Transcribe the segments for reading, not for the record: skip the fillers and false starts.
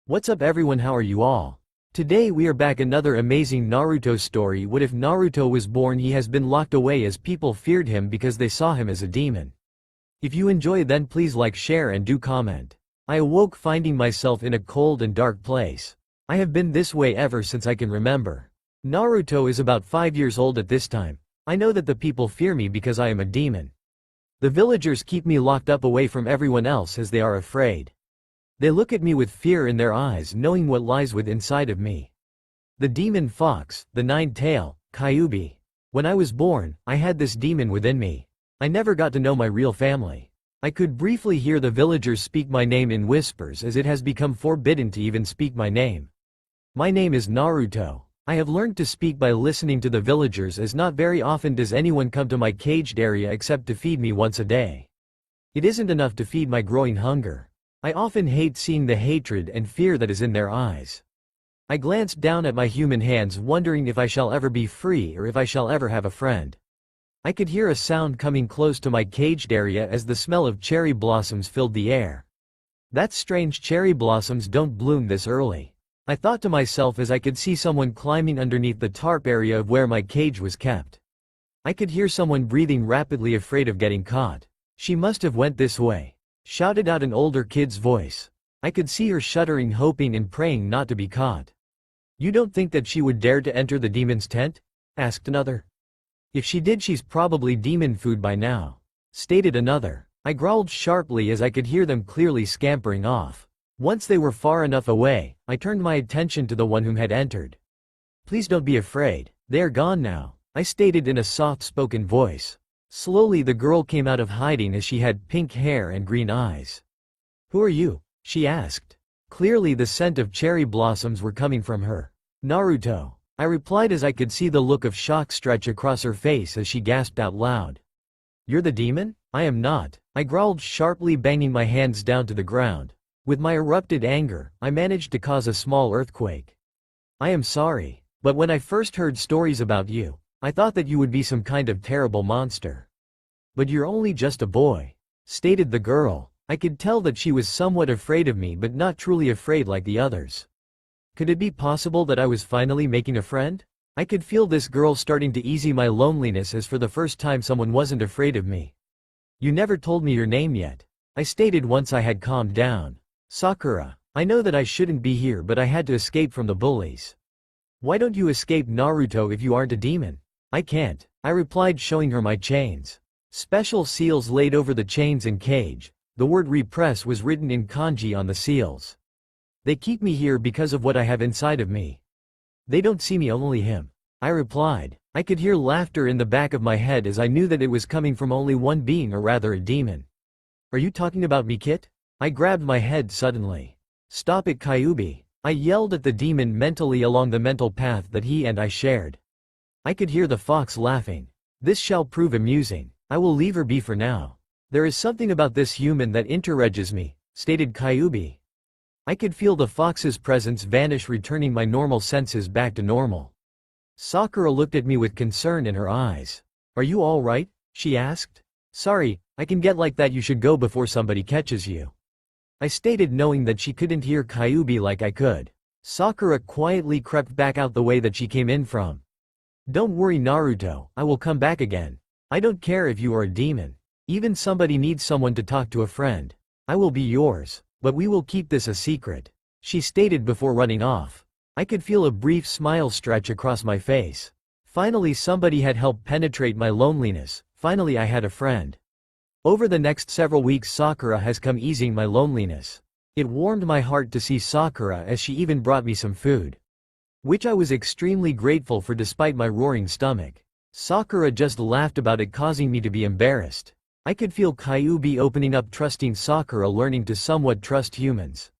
What's up everyone, how are you all? Today we are back another amazing Naruto story. What if Naruto was born? He has been locked away as people feared him because they saw him as a demon. If you enjoy, then please like, share and do comment. I awoke finding myself in a cold and dark place. I have been this way ever since I can remember. Naruto is about 5 years old at this time. I know that the people fear me because I am a demon. The villagers keep me locked up away from everyone else as they are afraid. They look at me with fear in their eyes, knowing what lies within inside of me. The demon fox, the nine-tail, Kyuubi. When I was born, I had this demon within me. I never got to know my real family. I could briefly hear the villagers speak my name in whispers, as it has become forbidden to even speak my name. My name is Naruto. I have learned to speak by listening to the villagers, as not very often does anyone come to my caged area except to feed me once a day. It isn't enough to feed my growing hunger. I often hate seeing the hatred and fear that is in their eyes. I glanced down at my human hands, wondering if I shall ever be free or if I shall ever have a friend. I could hear a sound coming close to my caged area as the smell of cherry blossoms filled the air. That's strange, cherry blossoms don't bloom this early. I thought to myself as I could see someone climbing underneath the tarp area of where my cage was kept. I could hear someone breathing rapidly, afraid of getting caught. "She must have went this way," shouted out an older kid's voice. I could see her shuddering, hoping and praying not to be caught. "You don't think that she would dare to enter the demon's tent?" asked another. "If she did, she's probably demon food by now," stated another. I growled sharply as I could hear them clearly scampering off. Once they were far enough away, I turned my attention to the one whom had entered. "Please don't be afraid. They are gone now," I stated in a soft-spoken voice. Slowly the girl came out of hiding as she had pink hair and green eyes. "Who are you?" she asked. Clearly the scent of cherry blossoms were coming from her. "Naruto," I replied as I could see the look of shock stretch across her face as she gasped out loud. "You're the demon?" "I am not," I growled sharply, banging my hands down to the ground. With my erupted anger, I managed to cause a small earthquake. "I am sorry, but when I first heard stories about you, I thought that you would be some kind of terrible monster. But you're only just a boy," stated the girl. I could tell that she was somewhat afraid of me, but not truly afraid like the others. Could it be possible that I was finally making a friend? I could feel this girl starting to ease my loneliness, as for the first time someone wasn't afraid of me. "You never told me your name yet," I stated once I had calmed down. "Sakura. I know that I shouldn't be here, but I had to escape from the bullies." "Why don't you escape, Naruto, if you aren't a demon?" "I can't," I replied, showing her my chains. Special seals laid over the chains and cage. The word repress was written in kanji on the seals. "They keep me here because of what I have inside of me. They don't see me, only him," I replied. I could hear laughter in the back of my head as I knew that it was coming from only one being, or rather a demon. "Are you talking about me, Kit?" I grabbed my head suddenly. "Stop it, Kyuubi," I yelled at the demon mentally along the mental path that he and I shared. I could hear the fox laughing. "This shall prove amusing. I will leave her be for now. There is something about this human that enrages me," stated Kyuubi. I could feel the fox's presence vanish, returning my normal senses back to normal. Sakura looked at me with concern in her eyes. "Are you all right?" she asked. "Sorry, I can get like that. You should go before somebody catches you," I stated, knowing that she couldn't hear Kyuubi like I could. Sakura quietly crept back out the way that she came in from. "Don't worry, Naruto, I will come back again. I don't care if you are a demon. Even somebody needs someone to talk to, a friend. I will be yours, but we will keep this a secret," she stated before running off. I could feel a brief smile stretch across my face. Finally somebody had helped penetrate my loneliness. Finally I had a friend. Over the next several weeks Sakura has come easing my loneliness. It warmed my heart to see Sakura, as she even brought me some food, which I was extremely grateful for despite my roaring stomach. Sakura just laughed about it, causing me to be embarrassed. I could feel Kyuubi opening up, trusting Sakura, learning to somewhat trust humans.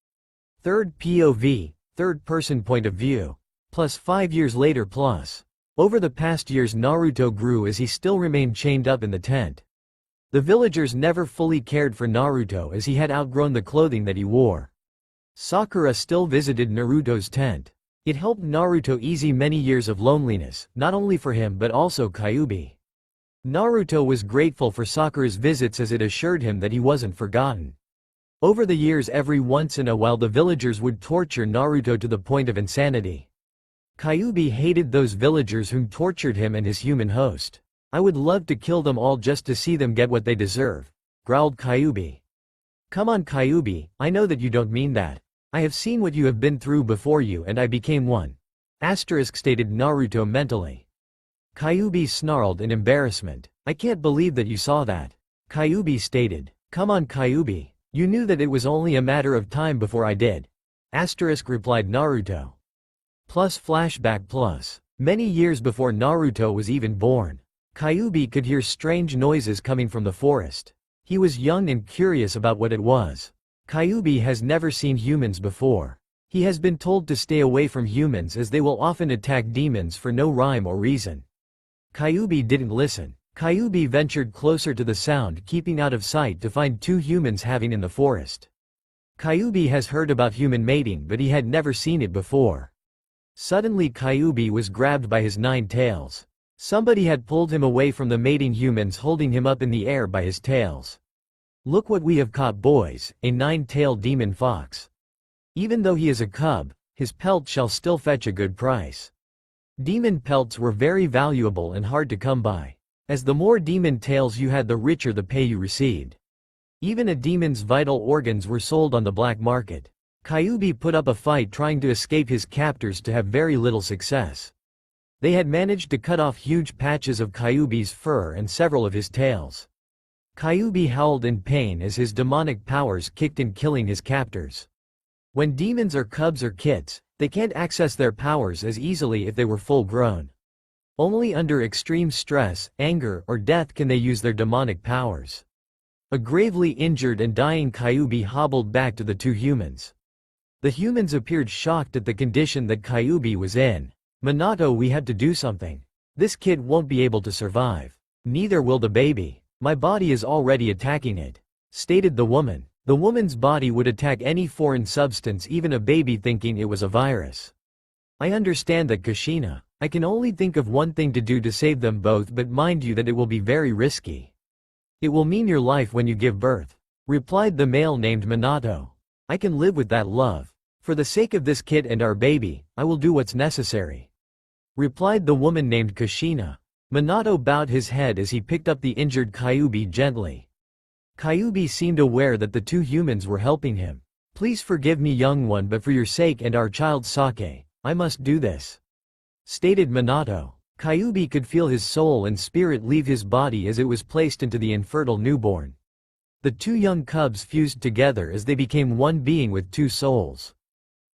Third POV, third person point of view. Plus 5 years later plus. Over the past years Naruto grew, as he still remained chained up in the tent. The villagers never fully cared for Naruto, as he had outgrown the clothing that he wore. Sakura still visited Naruto's tent. It helped Naruto ease many years of loneliness, not only for him but also Kyuubi. Naruto was grateful for Sakura's visits, as it assured him that he wasn't forgotten. Over the years, every once in a while the villagers would torture Naruto to the point of insanity. Kyuubi hated those villagers whom tortured him and his human host. "I would love to kill them all just to see them get what they deserve," growled Kyuubi. "Come on Kyuubi, I know that you don't mean that. I have seen what you have been through before you and I became one," stated Naruto mentally. Kyuubi snarled in embarrassment. "I can't believe that you saw that," Kyuubi stated. "Come on Kyuubi, you knew that it was only a matter of time before I did," replied Naruto. Plus flashback plus. Many years before Naruto was even born, Kyuubi could hear strange noises coming from the forest. He was young and curious about what it was. Kyuubi has never seen humans before. He has been told to stay away from humans as they will often attack demons for no rhyme or reason. Kyuubi didn't listen. Kyuubi ventured closer to the sound, keeping out of sight to find two humans having in the forest. Kyuubi has heard about human mating, but he had never seen it before. Suddenly Kyuubi was grabbed by his 9 tails. Somebody had pulled him away from the mating humans, holding him up in the air by his tails. "Look what we have caught, boys, a 9-tailed demon fox. Even though he is a cub, his pelt shall still fetch a good price." Demon pelts were very valuable and hard to come by. As the more demon tails you had, the richer the pay you received. Even a demon's vital organs were sold on the black market. Kyuubi put up a fight trying to escape his captors, to have very little success. They had managed to cut off huge patches of Kyuubi's fur and several of his tails. Kyuubi howled in pain as his demonic powers kicked in, killing his captors. When demons are cubs or kids, they can't access their powers as easily if they were full grown. Only under extreme stress, anger, or death can they use their demonic powers. A gravely injured and dying Kyuubi hobbled back to the two humans. The humans appeared shocked at the condition that Kyuubi was in. "Minato, we have to do something. This kid won't be able to survive. Neither will the baby. My body is already attacking it," stated the woman. The woman's body would attack any foreign substance, even a baby, thinking it was a virus. "I understand that, Kushina. I can only think of one thing to do to save them both, but mind you that it will be very risky. It will mean your life when you give birth," replied the male named Minato. "I can live with that, love. For the sake of this kid and our baby, I will do what's necessary," replied the woman named Kushina. Minato bowed his head as he picked up the injured Kyuubi gently. Kyuubi seemed aware that the two humans were helping him. "Please forgive me, young one, but for your sake and our child Sake, I must do this," stated Minato. Kyuubi could feel his soul and spirit leave his body as it was placed into the infertile newborn. The two young cubs fused together as they became one being with two souls.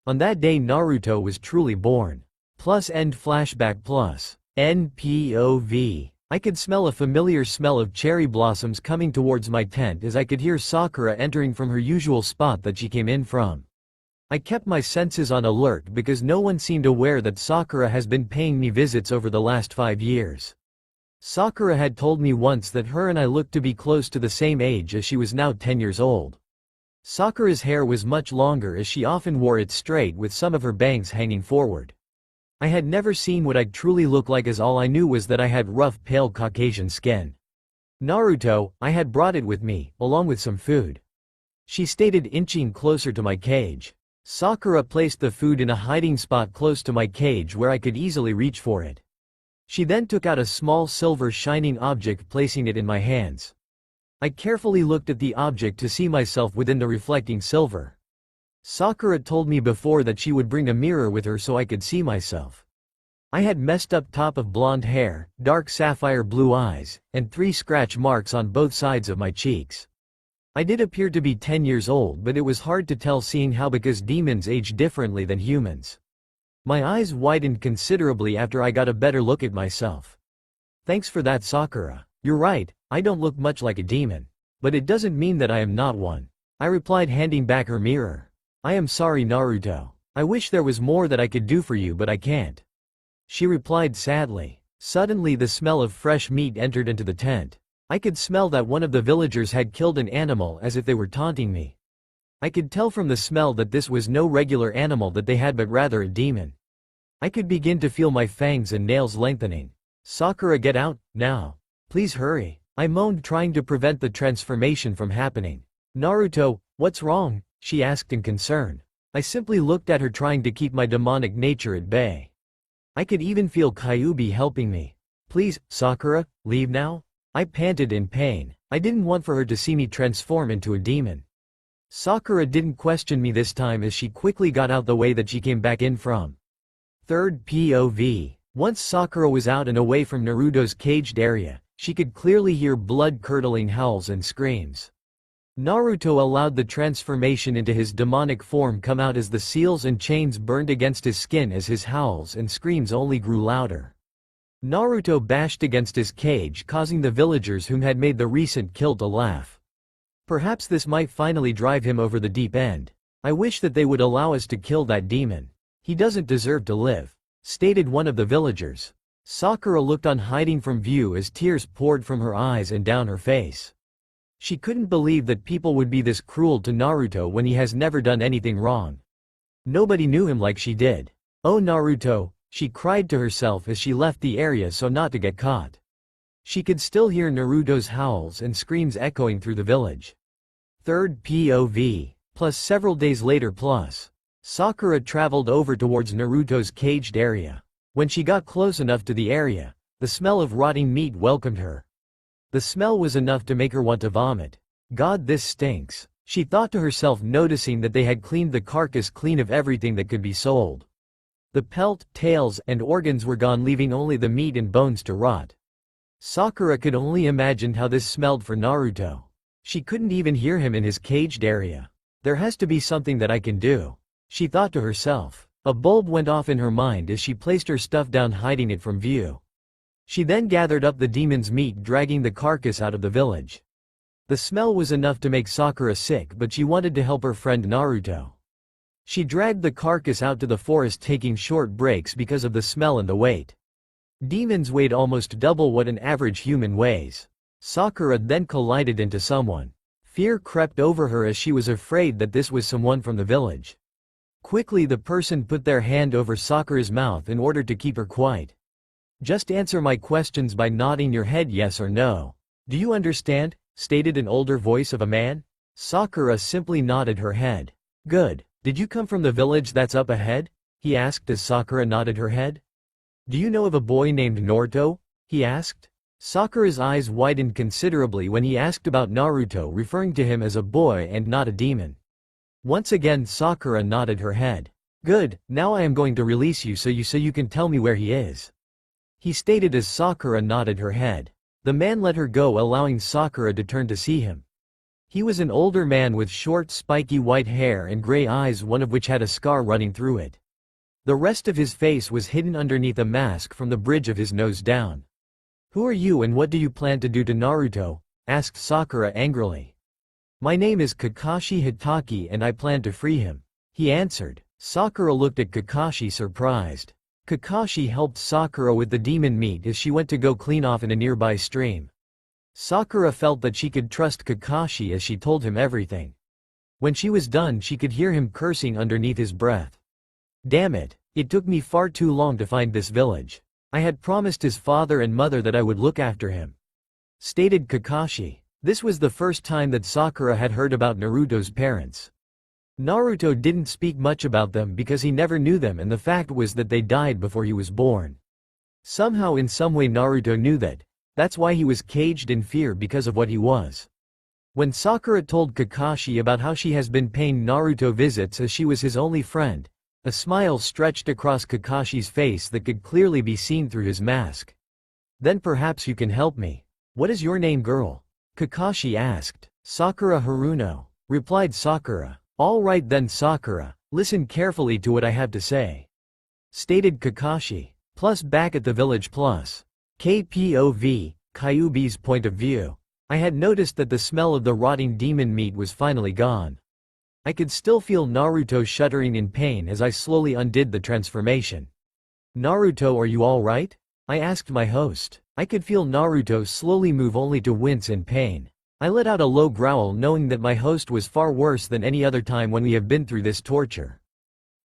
On that day Naruto was truly born. Plus end flashback plus. NPOV. I could smell a familiar smell of cherry blossoms coming towards my tent as I could hear Sakura entering from her usual spot that she came in from. I kept my senses on alert because no one seemed aware that Sakura has been paying me visits over the last 5 years. Sakura had told me once that her and I looked to be close to the same age, as she was now 10 years old. Sakura's hair was much longer, as she often wore it straight with some of her bangs hanging forward. I had never seen what I truly looked like, as all I knew was that I had rough, pale Caucasian skin. "Naruto, I had brought it with me, along with some food," she stated, inching closer to my cage. Sakura placed the food in a hiding spot close to my cage where I could easily reach for it. She then took out a small silver shining object, placing it in my hands. I carefully looked at the object to see myself within the reflecting silver. Sakura told me before that she would bring a mirror with her so I could see myself. I had messed up top of blonde hair, dark sapphire blue eyes, and 3 scratch marks on both sides of my cheeks. I did appear to be 10 years old, but it was hard to tell, seeing how because demons age differently than humans. My eyes widened considerably after I got a better look at myself. "Thanks for that, Sakura. You're right, I don't look much like a demon. But it doesn't mean that I am not one," I replied, handing back her mirror. "I am sorry, Naruto. I wish there was more that I could do for you, but I can't," she replied sadly. Suddenly the smell of fresh meat entered into the tent. I could smell that one of the villagers had killed an animal, as if they were taunting me. I could tell from the smell that this was no regular animal that they had, but rather a demon. I could begin to feel my fangs and nails lengthening. "Sakura, get out, now. Please hurry," I moaned, trying to prevent the transformation from happening. "Naruto, What's wrong? She asked in concern. I simply looked at her, trying to keep my demonic nature at bay. I could even feel Kyuubi helping me. Please, Sakura, leave now? I panted in pain. I didn't want for her to see me transform into a demon. Sakura didn't question me this time as she quickly got out the way that she came back in from. Third POV. Once Sakura was out and away from Naruto's caged area, she could clearly hear blood-curdling howls and screams. Naruto allowed the transformation into his demonic form come out as the seals and chains burned against his skin as his howls and screams only grew louder. Naruto bashed against his cage, causing the villagers whom had made the recent kill to laugh. Perhaps this might finally drive him over the deep end. I wish that they would allow us to kill that demon. He doesn't deserve to live, stated one of the villagers. Sakura looked on, hiding from view as tears poured from her eyes and down her face. She couldn't believe that people would be this cruel to Naruto when he has never done anything wrong. Nobody knew him like she did. Oh Naruto, she cried to herself as she left the area so not to get caught. She could still hear Naruto's howls and screams echoing through the village. Third POV. Plus several days later plus. Sakura traveled over towards Naruto's caged area. When she got close enough to the area, the smell of rotting meat welcomed her. The smell was enough to make her want to vomit. God, this stinks, she thought to herself, noticing that they had cleaned the carcass clean of everything that could be sold. The pelt, tails, and organs were gone, leaving only the meat and bones to rot. Sakura could only imagine how this smelled for Naruto. She couldn't even hear him in his caged area. There has to be something that I can do, she thought to herself. A bulb went off in her mind as she placed her stuff down, hiding it from view. She then gathered up the demon's meat, dragging the carcass out of the village. The smell was enough to make Sakura sick, but she wanted to help her friend Naruto. She dragged the carcass out to the forest, taking short breaks because of the smell and the weight. Demons weighed almost double what an average human weighs. Sakura then collided into someone. Fear crept over her as she was afraid that this was someone from the village. Quickly the person put their hand over Sakura's mouth in order to keep her quiet. Just answer my questions by nodding your head yes or no. Do you understand? Stated an older voice of a man. Sakura simply nodded her head. Good. Did you come from the village that's up ahead? He asked as Sakura nodded her head. Do you know of a boy named Naruto? He asked. Sakura's eyes widened considerably when he asked about Naruto, referring to him as a boy and not a demon. Once again Sakura nodded her head. Good, now I am going to release you so you can tell me where he is. He stated as Sakura nodded her head. The man let her go, allowing Sakura to turn to see him. He was an older man with short spiky white hair and gray eyes, one of which had a scar running through it. The rest of his face was hidden underneath a mask from the bridge of his nose down. Who are you and what do you plan to do to Naruto? Asked Sakura angrily. My name is Kakashi Hitaki and I plan to free him, he answered. Sakura looked at Kakashi surprised. Kakashi helped Sakura with the demon meat as she went to go clean off in a nearby stream. Sakura felt that she could trust Kakashi as she told him everything. When she was done, she could hear him cursing underneath his breath. Damn it, it took me far too long to find this village. I had promised his father and mother that I would look after him, stated Kakashi. This was the first time that Sakura had heard about Naruto's parents. Naruto didn't speak much about them because he never knew them, and the fact was that they died before he was born. Somehow in some way Naruto knew that. That's why he was caged in fear because of what he was. When Sakura told Kakashi about how she has been paying Naruto visits as she was his only friend, a smile stretched across Kakashi's face that could clearly be seen through his mask. Then perhaps you can help me. What is your name, girl? Kakashi asked. Sakura Haruno, replied Sakura. All right then Sakura, listen carefully to what I have to say, stated Kakashi. Plus back at the village plus. KPOV, Kyuubi's point of view. I had noticed that the smell of the rotting demon meat was finally gone. I could still feel Naruto shuddering in pain as I slowly undid the transformation. Naruto, are you all right? I asked my host. I could feel Naruto slowly move, only to wince in pain. I let out a low growl, knowing that my host was far worse than any other time when we have been through this torture.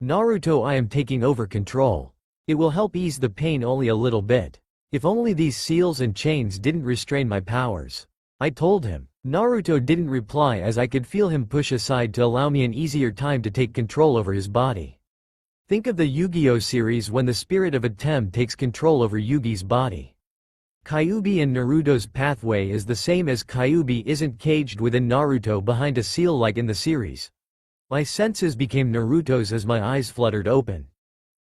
Naruto, I am taking over control. It will help ease the pain only a little bit. If only these seals and chains didn't restrain my powers, I told him. Naruto didn't reply as I could feel him push aside to allow me an easier time to take control over his body. Think of the Yu-Gi-Oh series when the spirit of Atem takes control over Yugi's body. Kyuubi in Naruto's pathway is the same as Kyuubi isn't caged within Naruto behind a seal like in the series. My senses became Naruto's as my eyes fluttered open.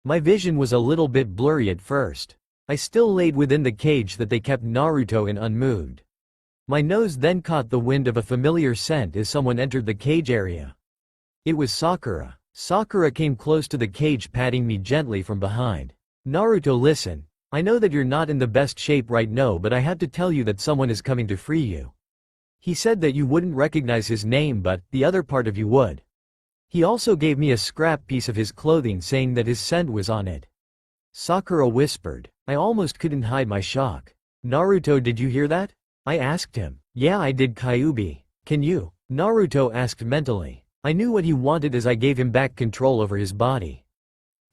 My vision was a little bit blurry at first. I still laid within the cage that they kept Naruto in unmoved. My nose then caught the wind of a familiar scent as someone entered the cage area. It was Sakura. Sakura came close to the cage, patting me gently from behind. Naruto, listen. I know that you're not in the best shape right now, but I have to tell you that someone is coming to free you. He said that you wouldn't recognize his name, but the other part of you would. He also gave me a scrap piece of his clothing saying that his scent was on it. Sakura whispered. I almost couldn't hide my shock. Naruto, did you hear that? I asked him. Yeah, I did, Kyuubi. Can you? Naruto asked mentally. I knew what he wanted as I gave him back control over his body.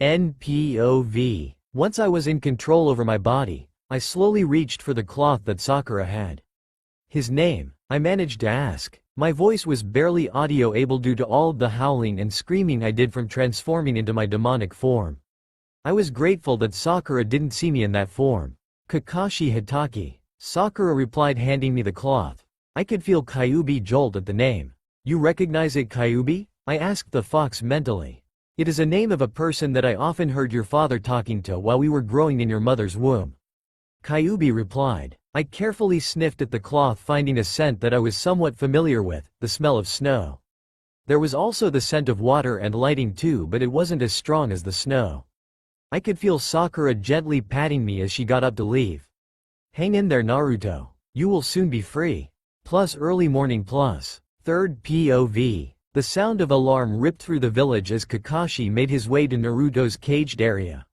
NPOV. Once I was in control over my body, I slowly reached for the cloth that Sakura had. His name, I managed to ask. My voice was barely audio able due to all of the howling and screaming I did from transforming into my demonic form. I was grateful that Sakura didn't see me in that form. Kakashi Hitaki. Sakura replied, handing me the cloth. I could feel Kyuubi jolt at the name. You recognize it, Kyuubi? I asked the fox mentally. It is a name of a person that I often heard your father talking to while we were growing in your mother's womb. Kyuubi replied. I carefully sniffed at the cloth, finding a scent that I was somewhat familiar with, the smell of snow. There was also the scent of water and lighting too, but it wasn't as strong as the snow. I could feel Sakura gently patting me as she got up to leave. Hang in there, Naruto. You will soon be free. Plus early morning plus. Third POV. The sound of alarm ripped through the village as Kakashi made his way to Naruto's caged area.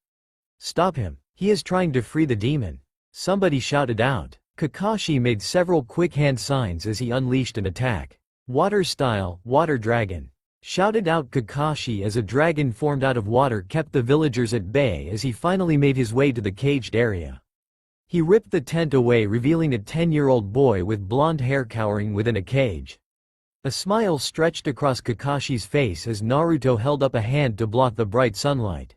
Stop him. He is trying to free the demon. Somebody shouted out. Kakashi made several quick hand signs as he unleashed an attack. Water style, water dragon. Shouted out Kakashi as a dragon formed out of water kept the villagers at bay as he finally made his way to the caged area. He ripped the tent away, revealing a 10-year-old boy with blonde hair cowering within a cage. A smile stretched across Kakashi's face as Naruto held up a hand to block the bright sunlight.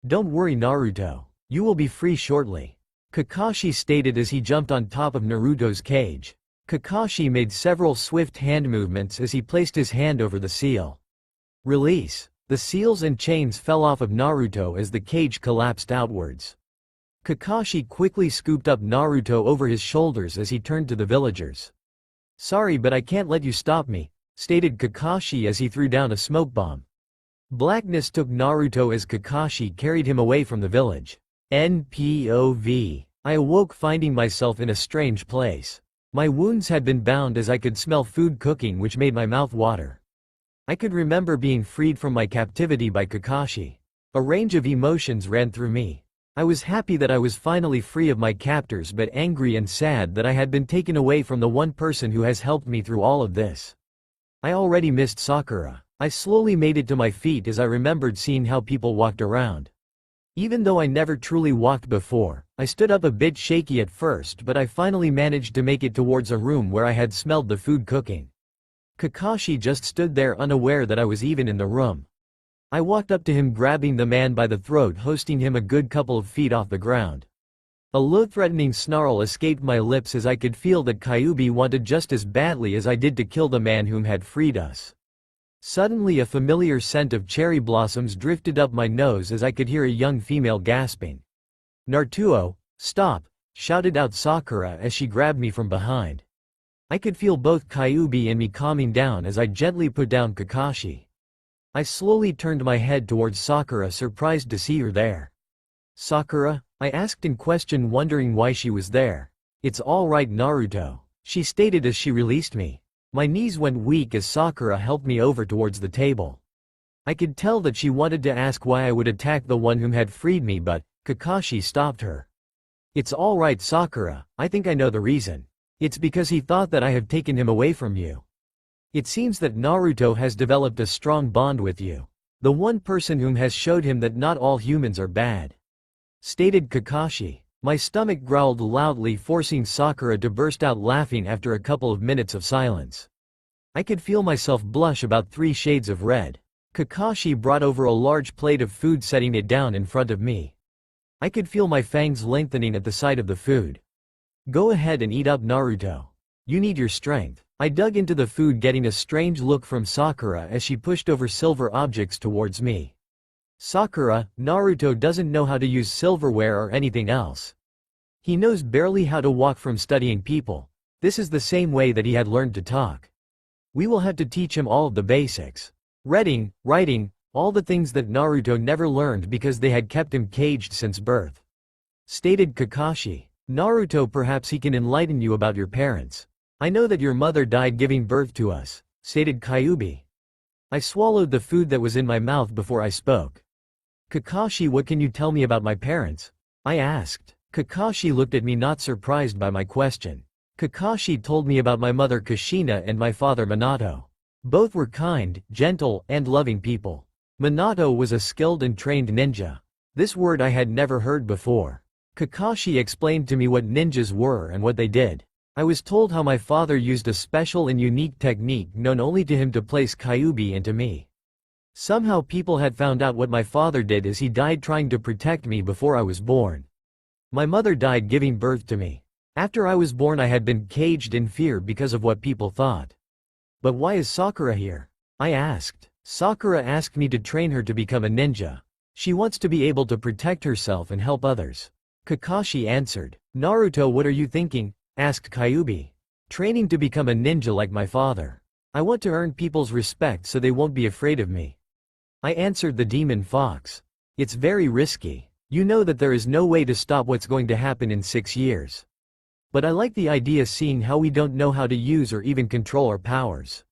Don't worry, Naruto. You will be free shortly. Kakashi stated as he jumped on top of Naruto's cage. Kakashi made several swift hand movements as he placed his hand over the seal. Release. The seals and chains fell off of Naruto as the cage collapsed outwards. Kakashi quickly scooped up Naruto over his shoulders as he turned to the villagers. Sorry, but I can't let you stop me, stated Kakashi as he threw down a smoke bomb. Blackness took Naruto as Kakashi carried him away from the village. NPOV. I awoke finding myself in a strange place. My wounds had been bound as I could smell food cooking, which made my mouth water. I could remember being freed from my captivity by Kakashi. A range of emotions ran through me. I was happy that I was finally free of my captors, but angry and sad that I had been taken away from the one person who has helped me through all of this. I already missed Sakura. I slowly made it to my feet as I remembered seeing how people walked around. Even though I never truly walked before, I stood up a bit shaky at first, but I finally managed to make it towards a room where I had smelled the food cooking. Kakashi just stood there unaware that I was even in the room. I walked up to him, grabbing the man by the throat, hosting him a good couple of feet off the ground. A low-threatening snarl escaped my lips as I could feel that Kyuubi wanted just as badly as I did to kill the man whom had freed us. Suddenly a familiar scent of cherry blossoms drifted up my nose as I could hear a young female gasping. Naruto, stop! Shouted out Sakura as she grabbed me from behind. I could feel both Kyuubi and me calming down as I gently put down Kakashi. I slowly turned my head towards Sakura, surprised to see her there. Sakura? I asked in question, wondering why she was there. It's all right, Naruto, she stated as she released me. My knees went weak as Sakura helped me over towards the table. I could tell that she wanted to ask why I would attack the one whom had freed me, but Kakashi stopped her. It's all right, Sakura, I think I know the reason. It's because he thought that I have taken him away from you. It seems that Naruto has developed a strong bond with you. The one person whom has showed him that not all humans are bad. Stated Kakashi. My stomach growled loudly, forcing Sakura to burst out laughing after a couple of minutes of silence. I could feel myself blush about 3 shades of red. Kakashi brought over a large plate of food, setting it down in front of me. I could feel my fangs lengthening at the sight of the food. Go ahead and eat up, Naruto. You need your strength. I dug into the food, getting a strange look from Sakura as she pushed over silver objects towards me. Sakura, Naruto doesn't know how to use silverware or anything else. He knows barely how to walk from studying people. This is the same way that he had learned to talk. We will have to teach him all of the basics. Reading, writing, all the things that Naruto never learned because they had kept him caged since birth. Stated Kakashi. Naruto, perhaps he can enlighten you about your parents. I know that your mother died giving birth to us, stated Kyuubi. I swallowed the food that was in my mouth before I spoke. Kakashi, what can you tell me about my parents? I asked. Kakashi looked at me, not surprised by my question. Kakashi told me about my mother Kushina and my father Minato. Both were kind, gentle, and loving people. Minato was a skilled and trained ninja. This word I had never heard before. Kakashi explained to me what ninjas were and what they did. I was told how my father used a special and unique technique known only to him to place Kyuubi into me. Somehow people had found out what my father did, as he died trying to protect me before I was born. My mother died giving birth to me. After I was born I had been caged in fear because of what people thought. But why is Sakura here? I asked. Sakura asked me to train her to become a ninja. She wants to be able to protect herself and help others. Kakashi answered. Naruto, what are you thinking? Asked Kyuubi. Training to become a ninja like my father. I want to earn people's respect so they won't be afraid of me. I answered the demon fox. It's very risky. You know that there is no way to stop what's going to happen in 6 years. But I like the idea, seeing how we don't know how to use or even control our powers.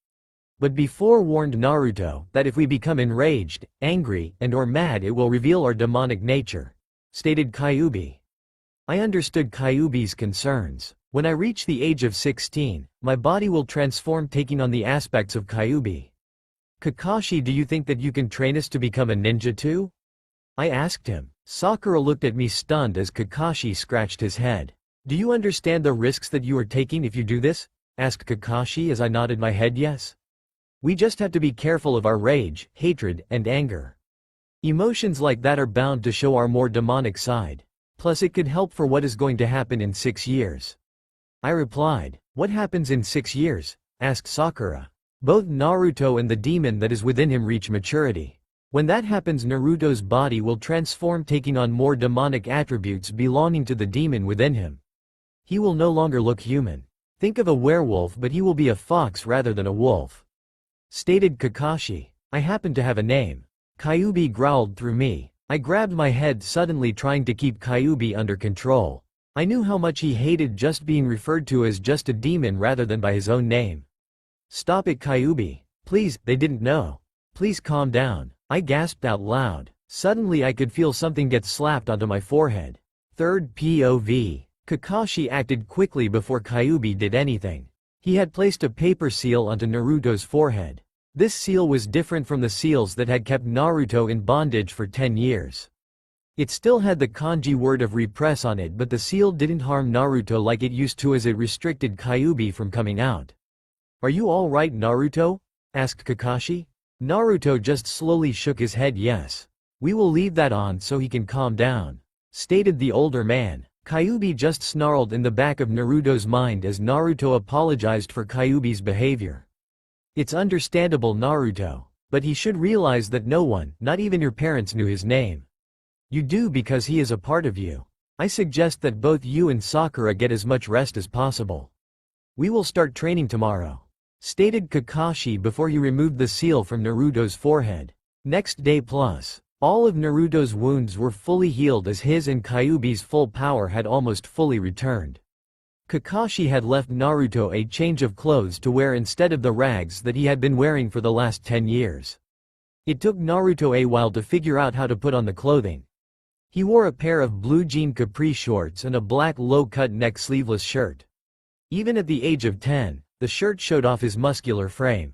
But be forewarned, Naruto, that if we become enraged, angry, or mad, it will reveal our demonic nature, stated Kyuubi. I understood Kyuubi's concerns. When I reach the age of 16, my body will transform, taking on the aspects of Kyuubi. Kakashi, do you think that you can train us to become a ninja too? I asked him. Sakura looked at me stunned as Kakashi scratched his head. Do you understand the risks that you are taking if you do this? Asked Kakashi as I nodded my head yes. We just have to be careful of our rage, hatred, and anger. Emotions like that are bound to show our more demonic side. Plus it could help for what is going to happen in 6 years. I replied. What happens in 6 years? Asked Sakura. Both Naruto and the demon that is within him reach maturity. When that happens, Naruto's body will transform, taking on more demonic attributes belonging to the demon within him. He will no longer look human. Think of a werewolf, but he will be a fox rather than a wolf. Stated Kakashi. I happen to have a name. Kyuubi growled through me. I grabbed my head suddenly, trying to keep Kyuubi under control. I knew how much he hated just being referred to as just a demon rather than by his own name. Stop it, Kyuubi. Please, they didn't know. Please calm down. I gasped out loud. Suddenly I could feel something get slapped onto my forehead. Third POV. Kakashi acted quickly before Kyuubi did anything. He had placed a paper seal onto Naruto's forehead. This seal was different from the seals that had kept Naruto in bondage for 10 years. It still had the kanji word of repress on it, but the seal didn't harm Naruto like it used to, as it restricted Kyuubi from coming out. Are you all right, Naruto? Asked Kakashi. Naruto just slowly shook his head yes. We will leave that on so he can calm down, stated the older man. Kyuubi just snarled in the back of Naruto's mind as Naruto apologized for Kyuubi's behavior. It's understandable, Naruto. But he should realize that no one, not even your parents, knew his name. You do because he is a part of you. I suggest that both you and Sakura get as much rest as possible. We will start training tomorrow, stated Kakashi before he removed the seal from Naruto's forehead. Next day plus, all of Naruto's wounds were fully healed, as his and Kyuubi's full power had almost fully returned. Kakashi had left Naruto a change of clothes to wear instead of the rags that he had been wearing for the last 10 years. It took Naruto a while to figure out how to put on the clothing. He wore a pair of blue jean capri shorts and a black low-cut neck sleeveless shirt. Even at the age of 10, the shirt showed off his muscular frame.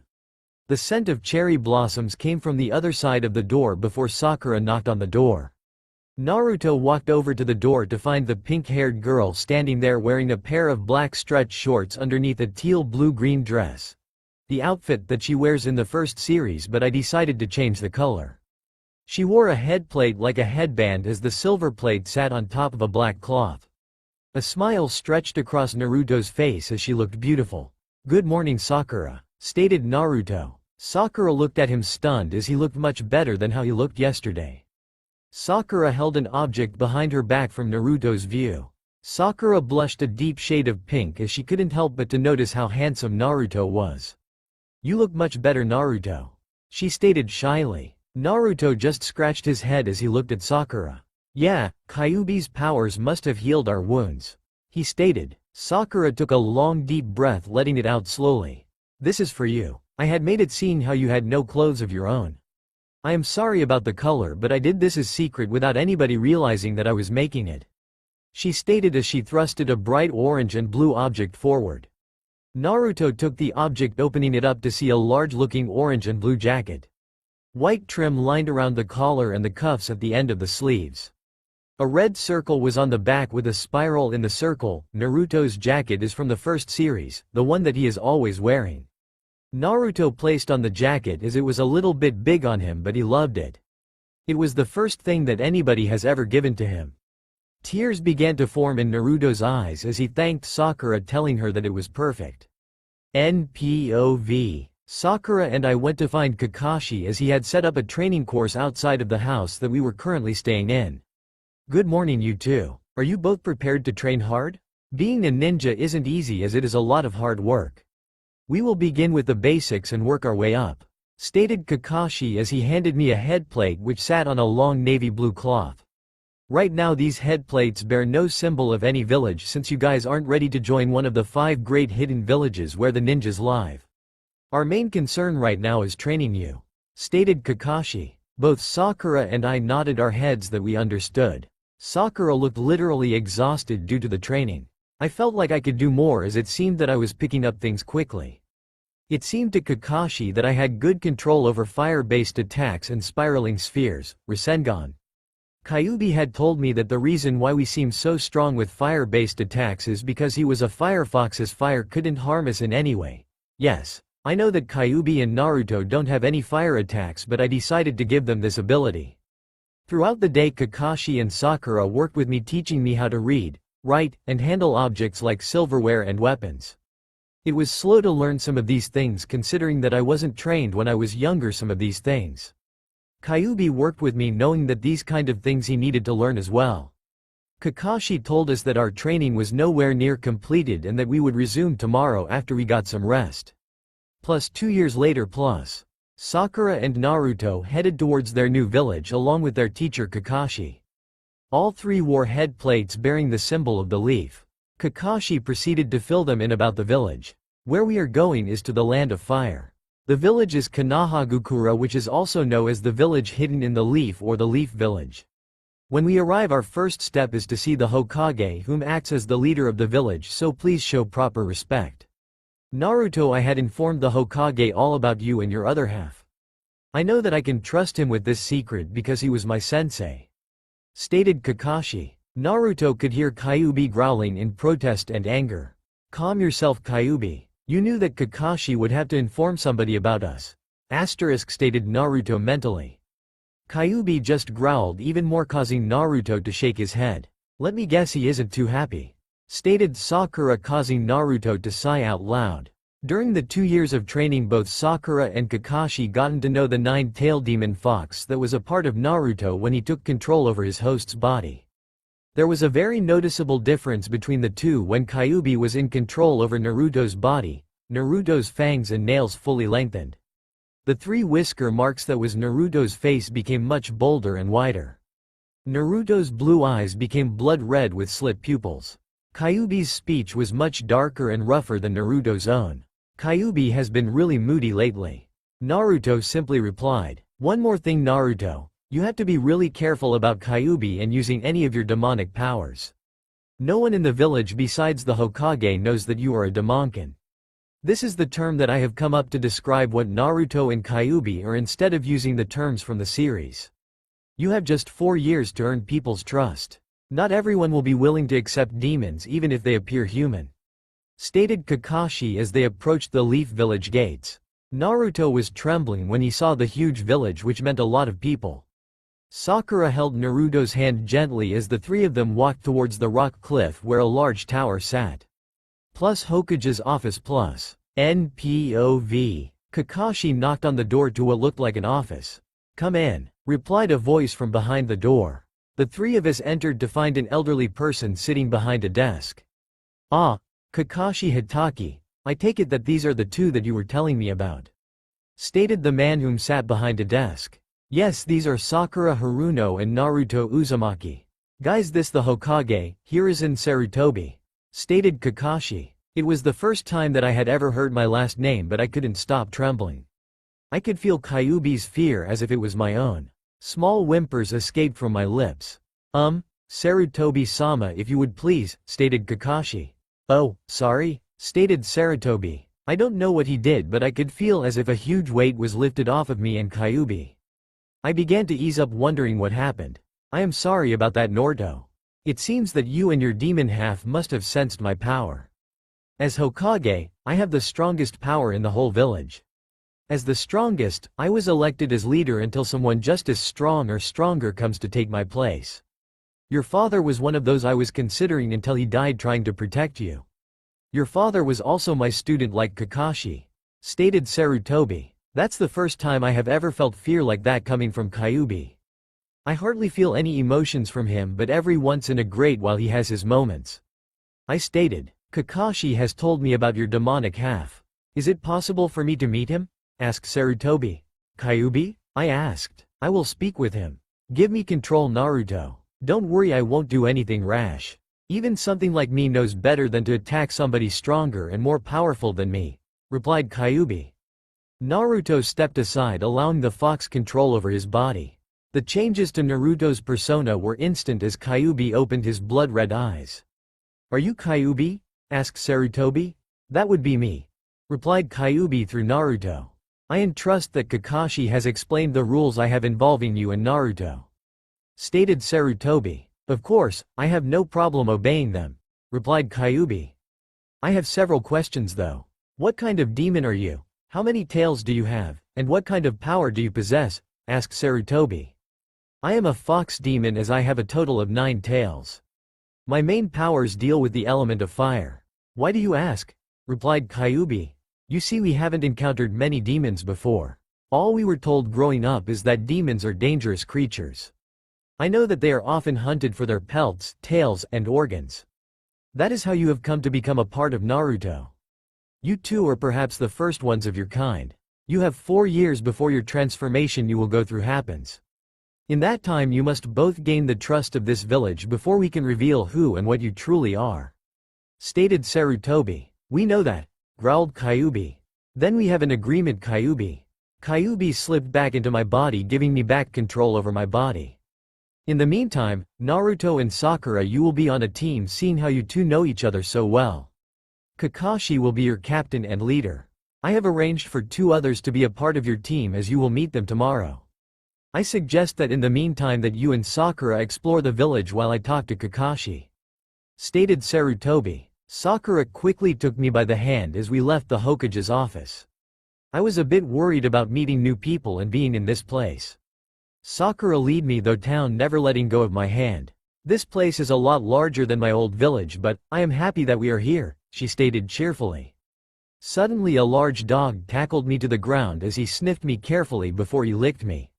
The scent of cherry blossoms came from the other side of the door before Sakura knocked on the door. Naruto walked over to the door to find the pink-haired girl standing there wearing a pair of black stretch shorts underneath a teal blue-green dress. The outfit that she wears in the first series, but I decided to change the color. She wore a headplate like a headband as the silver plate sat on top of a black cloth. A smile stretched across Naruto's face as she looked beautiful. "Good morning, Sakura," stated Naruto. Sakura looked at him stunned as he looked much better than how he looked yesterday. Sakura held an object behind her back from Naruto's view. Sakura blushed a deep shade of pink as she couldn't help but to notice how handsome Naruto was. "You look much better, Naruto," she stated shyly. Naruto just scratched his head as he looked at Sakura. "Yeah, Kyuubi's powers must have healed our wounds," he stated. Sakura took a long deep breath, letting it out slowly. "This is for you. I had made it seem how you had no clothes of your own. I am sorry about the color, but I did this as secret without anybody realizing that I was making it," she stated as she thrusted a bright orange and blue object forward. Naruto took the object, opening it up to see a large-looking orange and blue jacket. White trim lined around the collar and the cuffs at the end of the sleeves. A red circle was on the back with a spiral in the circle. Naruto's jacket is from the first series, the one that he is always wearing. Naruto placed on the jacket as it was a little bit big on him, but he loved it. It was the first thing that anybody has ever given to him. Tears began to form in Naruto's eyes as he thanked Sakura, telling her that it was perfect. NPOV. Sakura and I went to find Kakashi as he had set up a training course outside of the house that we were currently staying in. "Good morning, you two. Are you both prepared to train hard? Being a ninja isn't easy as it is a lot of hard work. We will begin with the basics and work our way up," stated Kakashi as he handed me a headplate which sat on a long navy blue cloth. "Right now these headplates bear no symbol of any village since you guys aren't ready to join one of the 5 great hidden villages where the ninjas live. Our main concern right now is training you," stated Kakashi. Both Sakura and I nodded our heads that we understood. Sakura looked literally exhausted due to the training. I felt like I could do more as it seemed that I was picking up things quickly. It seemed to Kakashi that I had good control over fire-based attacks and spiraling spheres, Rasengan. Kyuubi had told me that the reason why we seemed so strong with fire-based attacks is because he was a firefox, as fire couldn't harm us in any way. Yes, I know that Kyuubi and Naruto don't have any fire attacks, but I decided to give them this ability. Throughout the day Kakashi and Sakura worked with me, teaching me how to read, write, and handle objects like silverware and weapons. It was slow to learn some of these things considering that I wasn't trained when I was younger some of these things. Kyuubi worked with me knowing that these kind of things he needed to learn as well. Kakashi told us that our training was nowhere near completed and that we would resume tomorrow after we got some rest. Plus 2 years later Sakura and Naruto headed towards their new village along with their teacher Kakashi. All 3 wore head plates bearing the symbol of the leaf. Kakashi proceeded to fill them in about the village. "Where we are going is to the land of fire. The village is Kanahagukura, which is also known as the village hidden in the leaf or the leaf village. When we arrive, our first step is to see the Hokage, whom acts as the leader of the village, so please show proper respect. Naruto, I had informed the Hokage all about you and your other half. I know that I can trust him with this secret because he was my sensei," stated Kakashi. Naruto could hear Kyuubi growling in protest and anger. "Calm yourself, Kyuubi. You knew that Kakashi would have to inform somebody about us," stated Naruto mentally. Kyuubi just growled even more, causing Naruto to shake his head. "Let me guess he isn't too happy," stated Sakura, causing Naruto to sigh out loud. During the 2 years of training, both Sakura and Kakashi gotten to know the 9-tailed demon fox that was a part of Naruto when he took control over his host's body. There was a very noticeable difference between the two when Kyuubi was in control over Naruto's body. Naruto's fangs and nails fully lengthened. The 3 whisker marks that was Naruto's face became much bolder and wider. Naruto's blue eyes became blood red with slit pupils. Kyuubi's speech was much darker and rougher than Naruto's own. "Kyuubi has been really moody lately," Naruto simply replied. "One more thing, Naruto. You have to be really careful about Kyuubi and using any of your demonic powers. No one in the village besides the Hokage knows that you are a demonkin." This is the term that I have come up to describe what Naruto and Kyuubi are instead of using the terms from the series. You have just 4 years to earn people's trust. Not everyone will be willing to accept demons even if they appear human," stated Kakashi as they approached the Leaf Village gates. Naruto was trembling when he saw the huge village, which meant a lot of people. Sakura held Naruto's hand gently as the three of them walked towards the rock cliff where a large tower sat. Plus Hokage's office plus NPOV. Kakashi knocked on the door to what looked like an office. "Come in," replied a voice from behind the door. The three of us entered to find an elderly person sitting behind a desk. "Ah, Kakashi Hitaki, I take it that these are the two that you were telling me about," stated the man whom sat behind a desk. "Yes, these are Sakura Haruno and Naruto Uzumaki. Guys, this the Hokage, Hiruzen Sarutobi," stated Kakashi. It was the first time that I had ever heard my last name, but I couldn't stop trembling. I could feel Kyuubi's fear as if it was my own. Small whimpers escaped from my lips. Sarutobi-sama, if you would please," stated Kakashi. "Oh, sorry," stated Sarutobi. I don't know what he did, but I could feel as if a huge weight was lifted off of me and Kyuubi. I began to ease up, wondering what happened. "I am sorry about that, Naruto. It seems that you and your demon half must have sensed my power. As Hokage, I have the strongest power in the whole village. As the strongest, I was elected as leader until someone just as strong or stronger comes to take my place. Your father was one of those I was considering until he died trying to protect you. Your father was also my student like Kakashi," stated Sarutobi. "That's the first time I have ever felt fear like that coming from Kyuubi. I hardly feel any emotions from him, but every once in a great while he has his moments," I stated. "Kakashi has told me about your demonic half. Is it possible for me to meet him?" asked Sarutobi. "Kyuubi?" I asked. "I will speak with him. Give me control, Naruto. Don't worry, I won't do anything rash. Even something like me knows better than to attack somebody stronger and more powerful than me," replied Kyuubi. Naruto stepped aside, allowing the fox control over his body. The changes to Naruto's persona were instant as Kyuubi opened his blood-red eyes. "Are you Kyuubi?" asked Sarutobi. "That would be me," replied Kyuubi through Naruto. "I entrust that Kakashi has explained the rules I have involving you and Naruto," stated Sarutobi. "Of course, I have no problem obeying them," replied Kyuubi. "I have several questions though. What kind of demon are you? How many tails do you have, and what kind of power do you possess?" asked Sarutobi. "I am a fox demon, as I have a total of 9 tails. My main powers deal with the element of fire." "Why do you ask?" replied Kyuubi. "You see, we haven't encountered many demons before. All we were told growing up is that demons are dangerous creatures. I know that they are often hunted for their pelts, tails, and organs. That is how you have come to become a part of Naruto. You two are perhaps the first ones of your kind. You have 4 years before your transformation you will go through happens. In that time you must both gain the trust of this village before we can reveal who and what you truly are," stated Sarutobi. "We know that," growled Kyuubi. "Then we have an agreement, Kyuubi." Kyuubi slipped back into my body, giving me back control over my body. "In the meantime, Naruto and Sakura, you will be on a team, seeing how you two know each other so well. Kakashi will be your captain and leader. I have arranged for 2 others to be a part of your team, as you will meet them tomorrow. I suggest that in the meantime that you and Sakura explore the village while I talk to Kakashi," stated Sarutobi. Sakura quickly took me by the hand as we left the Hokage's office. I was a bit worried about meeting new people and being in this place. Sakura led me though town, never letting go of my hand. "This place is a lot larger than my old village, but I am happy that we are here," she stated cheerfully. Suddenly a large dog tackled me to the ground as he sniffed me carefully before he licked me.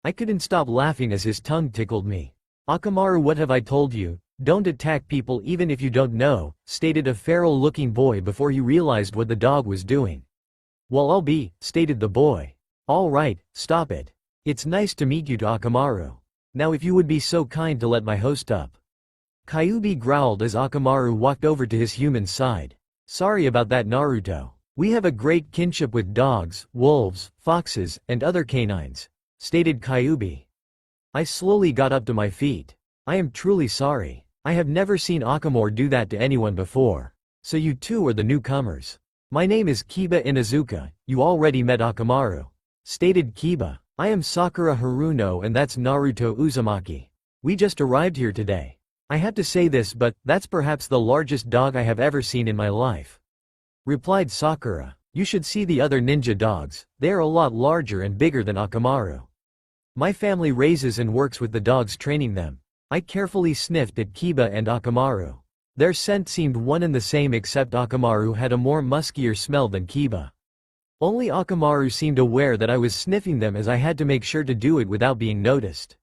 I couldn't stop laughing as his tongue tickled me. "Akamaru, what have I told you? Don't attack people even if you don't know," stated a feral-looking boy before he realized what the dog was doing. "Well, I'll be," stated the boy. "All right, stop it. It's nice to meet you, Akamaru. Now if you would be so kind to let my host up." Kyuubi growled as Akamaru walked over to his human side. "Sorry about that, Naruto. We have a great kinship with dogs, wolves, foxes, and other canines," stated Kyuubi. I slowly got up to my feet. "I am truly sorry. I have never seen Akamaru do that to anyone before. So you two are the newcomers. My name is Kiba Inazuka, you already met Akamaru," stated Kiba. I am Sakura Haruno and that's Naruto Uzumaki. We just arrived here today. I have to say this but, that's perhaps the largest dog I have ever seen in my life. Replied Sakura. You should see the other ninja dogs, they are a lot larger and bigger than Akamaru. My family raises and works with the dogs training them. I carefully sniffed at Kiba and Akamaru. Their scent seemed one and the same except Akamaru had a more muskier smell than Kiba. Only Akamaru seemed aware that I was sniffing them as I had to make sure to do it without being noticed.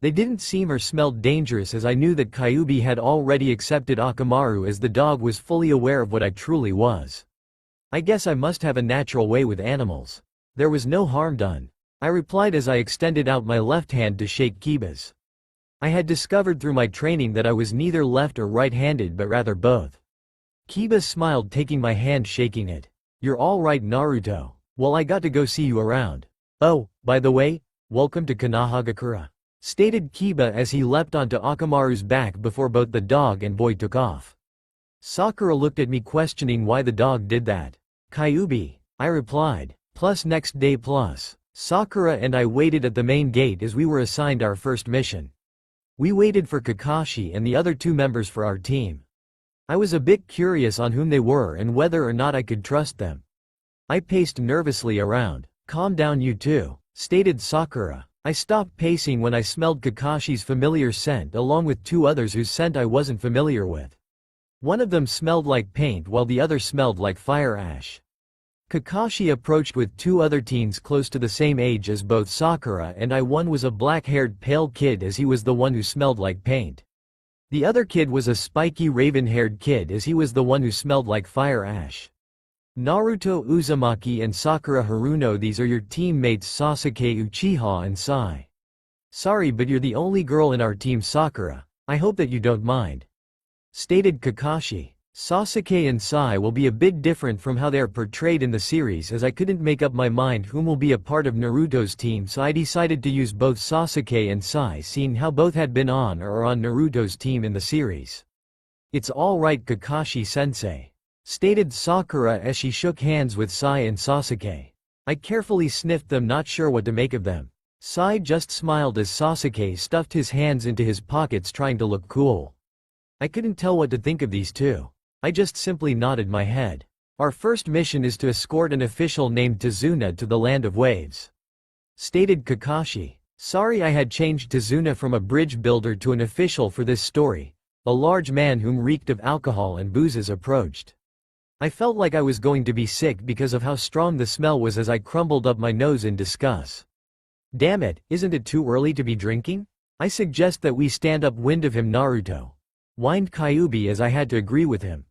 They didn't seem or smelled dangerous as I knew that Kyuubi had already accepted Akamaru as the dog was fully aware of what I truly was. I guess I must have a natural way with animals. There was no harm done. I replied as I extended out my left hand to shake Kiba's. I had discovered through my training that I was neither left or right-handed but rather both. Kiba smiled taking my hand shaking it. You're all right Naruto. Well I got to go see you around. Oh, by the way, welcome to Konohagakure. Stated Kiba as he leapt onto Akamaru's back before both the dog and boy took off. Sakura looked at me questioning why the dog did that. Kyuubi, I replied. Plus next day plus. Sakura and I waited at the main gate as we were assigned our first mission. We waited for Kakashi and the other two members for our team. I was a bit curious on whom they were and whether or not I could trust them. I paced nervously around. Calm down you two, stated Sakura. I stopped pacing when I smelled Kakashi's familiar scent along with two others whose scent I wasn't familiar with. One of them smelled like paint while the other smelled like fire ash. Kakashi approached with two other teens close to the same age as both Sakura and I. One was a black-haired pale kid as he was the one who smelled like paint. The other kid was a spiky raven-haired kid as he was the one who smelled like fire ash. Naruto Uzumaki and Sakura Haruno, these are your teammates Sasuke Uchiha and Sai. Sorry but you're the only girl in our team Sakura, I hope that you don't mind. Stated Kakashi. Sasuke and Sai will be a bit different from how they are portrayed in the series as I couldn't make up my mind whom will be a part of Naruto's team so I decided to use both Sasuke and Sai seeing how both had been on or are on Naruto's team in the series. It's alright Kakashi-sensei. Stated Sakura as she shook hands with Sai and Sasuke. I carefully sniffed them not sure what to make of them. Sai just smiled as Sasuke stuffed his hands into his pockets trying to look cool. I couldn't tell what to think of these two. I just simply nodded my head. Our first mission is to escort an official named Tazuna to the Land of Waves. Stated Kakashi. Sorry I had changed Tazuna from a bridge builder to an official for this story. A large man whom reeked of alcohol and boozes approached. I felt like I was going to be sick because of how strong the smell was as I crumbled up my nose in disgust. Damn it, isn't it too early to be drinking? I suggest that we stand upwind of him Naruto. Whined Kyuubi as I had to agree with him.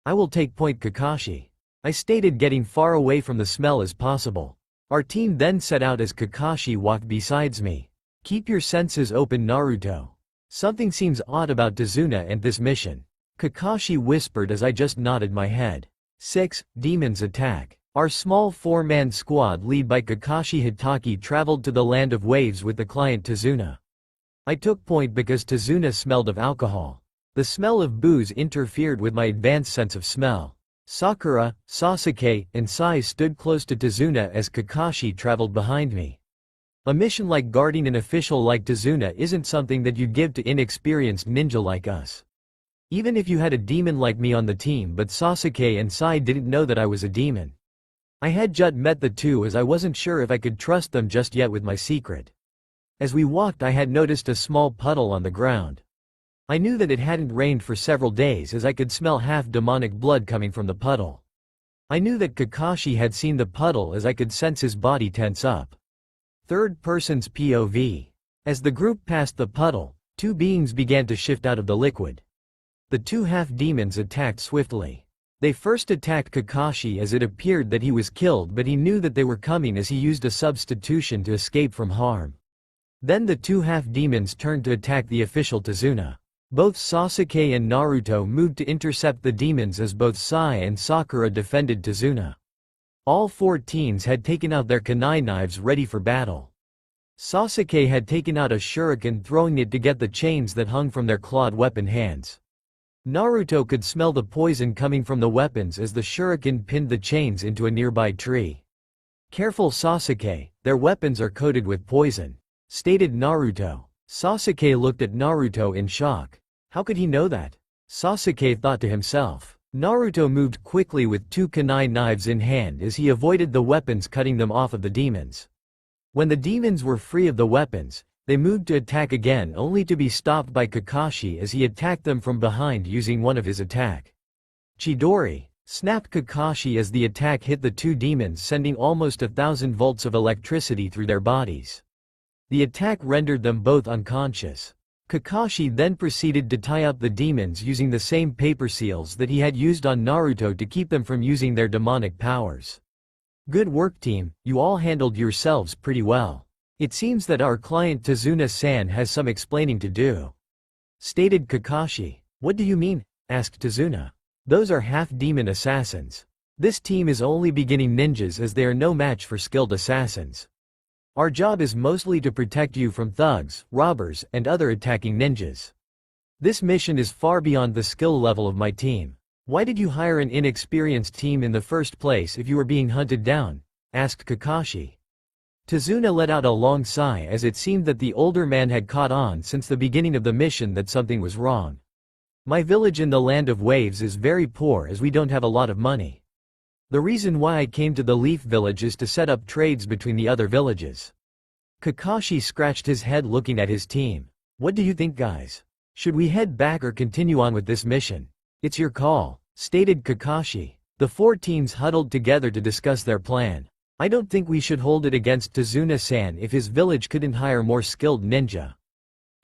I will take point Kakashi. I stated getting far away from the smell as possible. Our team then set out as Kakashi walked besides me. Keep your senses open Naruto. Something seems odd about Tazuna and this mission. Kakashi whispered as I just nodded my head. 6. Demons attack. Our small four-man squad led by Kakashi Hitaki traveled to the Land of Waves with the client Tazuna. I took point because Tazuna smelled of alcohol. The smell of booze interfered with my advanced sense of smell. Sakura, Sasuke, and Sai stood close to Tazuna as Kakashi traveled behind me. A mission like guarding an official like Tazuna isn't something that you give to inexperienced ninja like us. Even if you had a demon like me on the team, but Sasuke and Sai didn't know that I was a demon. I had just met the two as I wasn't sure if I could trust them just yet with my secret. As we walked I had noticed a small puddle on the ground. I knew that it hadn't rained for several days as I could smell half-demonic blood coming from the puddle. I knew that Kakashi had seen the puddle as I could sense his body tense up. Third person's POV. As the group passed the puddle, two beings began to shift out of the liquid. The two half-demons attacked swiftly. They first attacked Kakashi as it appeared that he was killed but he knew that they were coming as he used a substitution to escape from harm. Then the two half-demons turned to attack the official Tazuna. Both Sasuke and Naruto moved to intercept the demons as both Sai and Sakura defended Tazuna. All four teens had taken out their kunai knives ready for battle. Sasuke had taken out a shuriken throwing it to get the chains that hung from their clawed weapon hands. Naruto could smell the poison coming from the weapons as the shuriken pinned the chains into a nearby tree. Careful Sasuke, Their weapons are coated with poison," stated Naruto. Sasuke looked at Naruto in shock. How could he know that? Sasuke thought to himself. Naruto moved quickly with two kunai knives in hand as he avoided the weapons, cutting them off of the demons. When the demons were free of the weapons, they moved to attack again, only to be stopped by Kakashi as he attacked them from behind using one of his attack. Chidori, snapped Kakashi as the attack hit the two demons, sending almost 1,000 volts of electricity through their bodies. The attack rendered them both unconscious. Kakashi then proceeded to tie up the demons using the same paper seals that he had used on Naruto to keep them from using their demonic powers. Good work, team, you all handled yourselves pretty well. It seems that our client Tazuna-san has some explaining to do, stated Kakashi. What do you mean? Asked Tazuna. Those are half-demon assassins. This team is only beginning ninjas as they are no match for skilled assassins. Our job is mostly to protect you from thugs, robbers, and other attacking ninjas. This mission is far beyond the skill level of my team. Why did you hire an inexperienced team in the first place if you were being hunted down? Asked Kakashi. Tazuna let out a long sigh as it seemed that the older man had caught on since the beginning of the mission that something was wrong. My village in the Land of Waves is very poor as we don't have a lot of money. The reason why I came to the Leaf Village is to set up trades between the other villages. Kakashi scratched his head looking at his team. What do you think, guys? Should we head back or continue on with this mission? It's your call, stated Kakashi. The four teams huddled together to discuss their plan. I don't think we should hold it against Tazuna-san if his village couldn't hire more skilled ninja.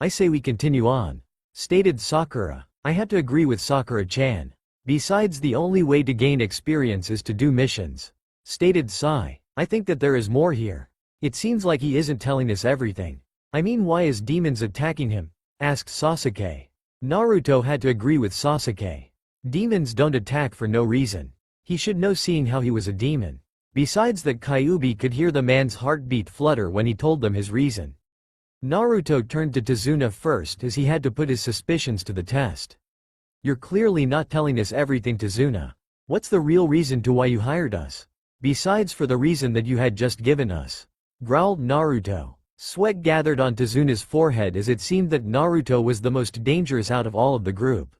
I say we continue on, stated Sakura. I have to agree with Sakura-chan. Besides, the only way to gain experience is to do missions, stated Sai. I think that there is more here. It seems like he isn't telling us everything. I mean, why is demons attacking him? Asked Sasuke. Naruto had to agree with Sasuke. Demons don't attack for no reason. He should know, seeing how he was a demon. Besides that, Kyuubi could hear the man's heartbeat flutter when he told them his reason. Naruto turned to Tazuna first as he had to put his suspicions to the test. You're clearly not telling us everything, Tazuna. What's the real reason to why you hired us? Besides for the reason that you had just given us, growled Naruto. Sweat gathered on Tazuna's forehead as it seemed that Naruto was the most dangerous out of all of the group.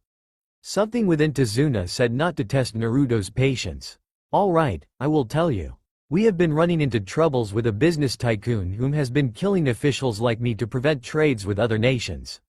Something within Tazuna said not to test Naruto's patience. All right, I will tell you. We have been running into troubles with a business tycoon whom has been killing officials like me to prevent trades with other nations.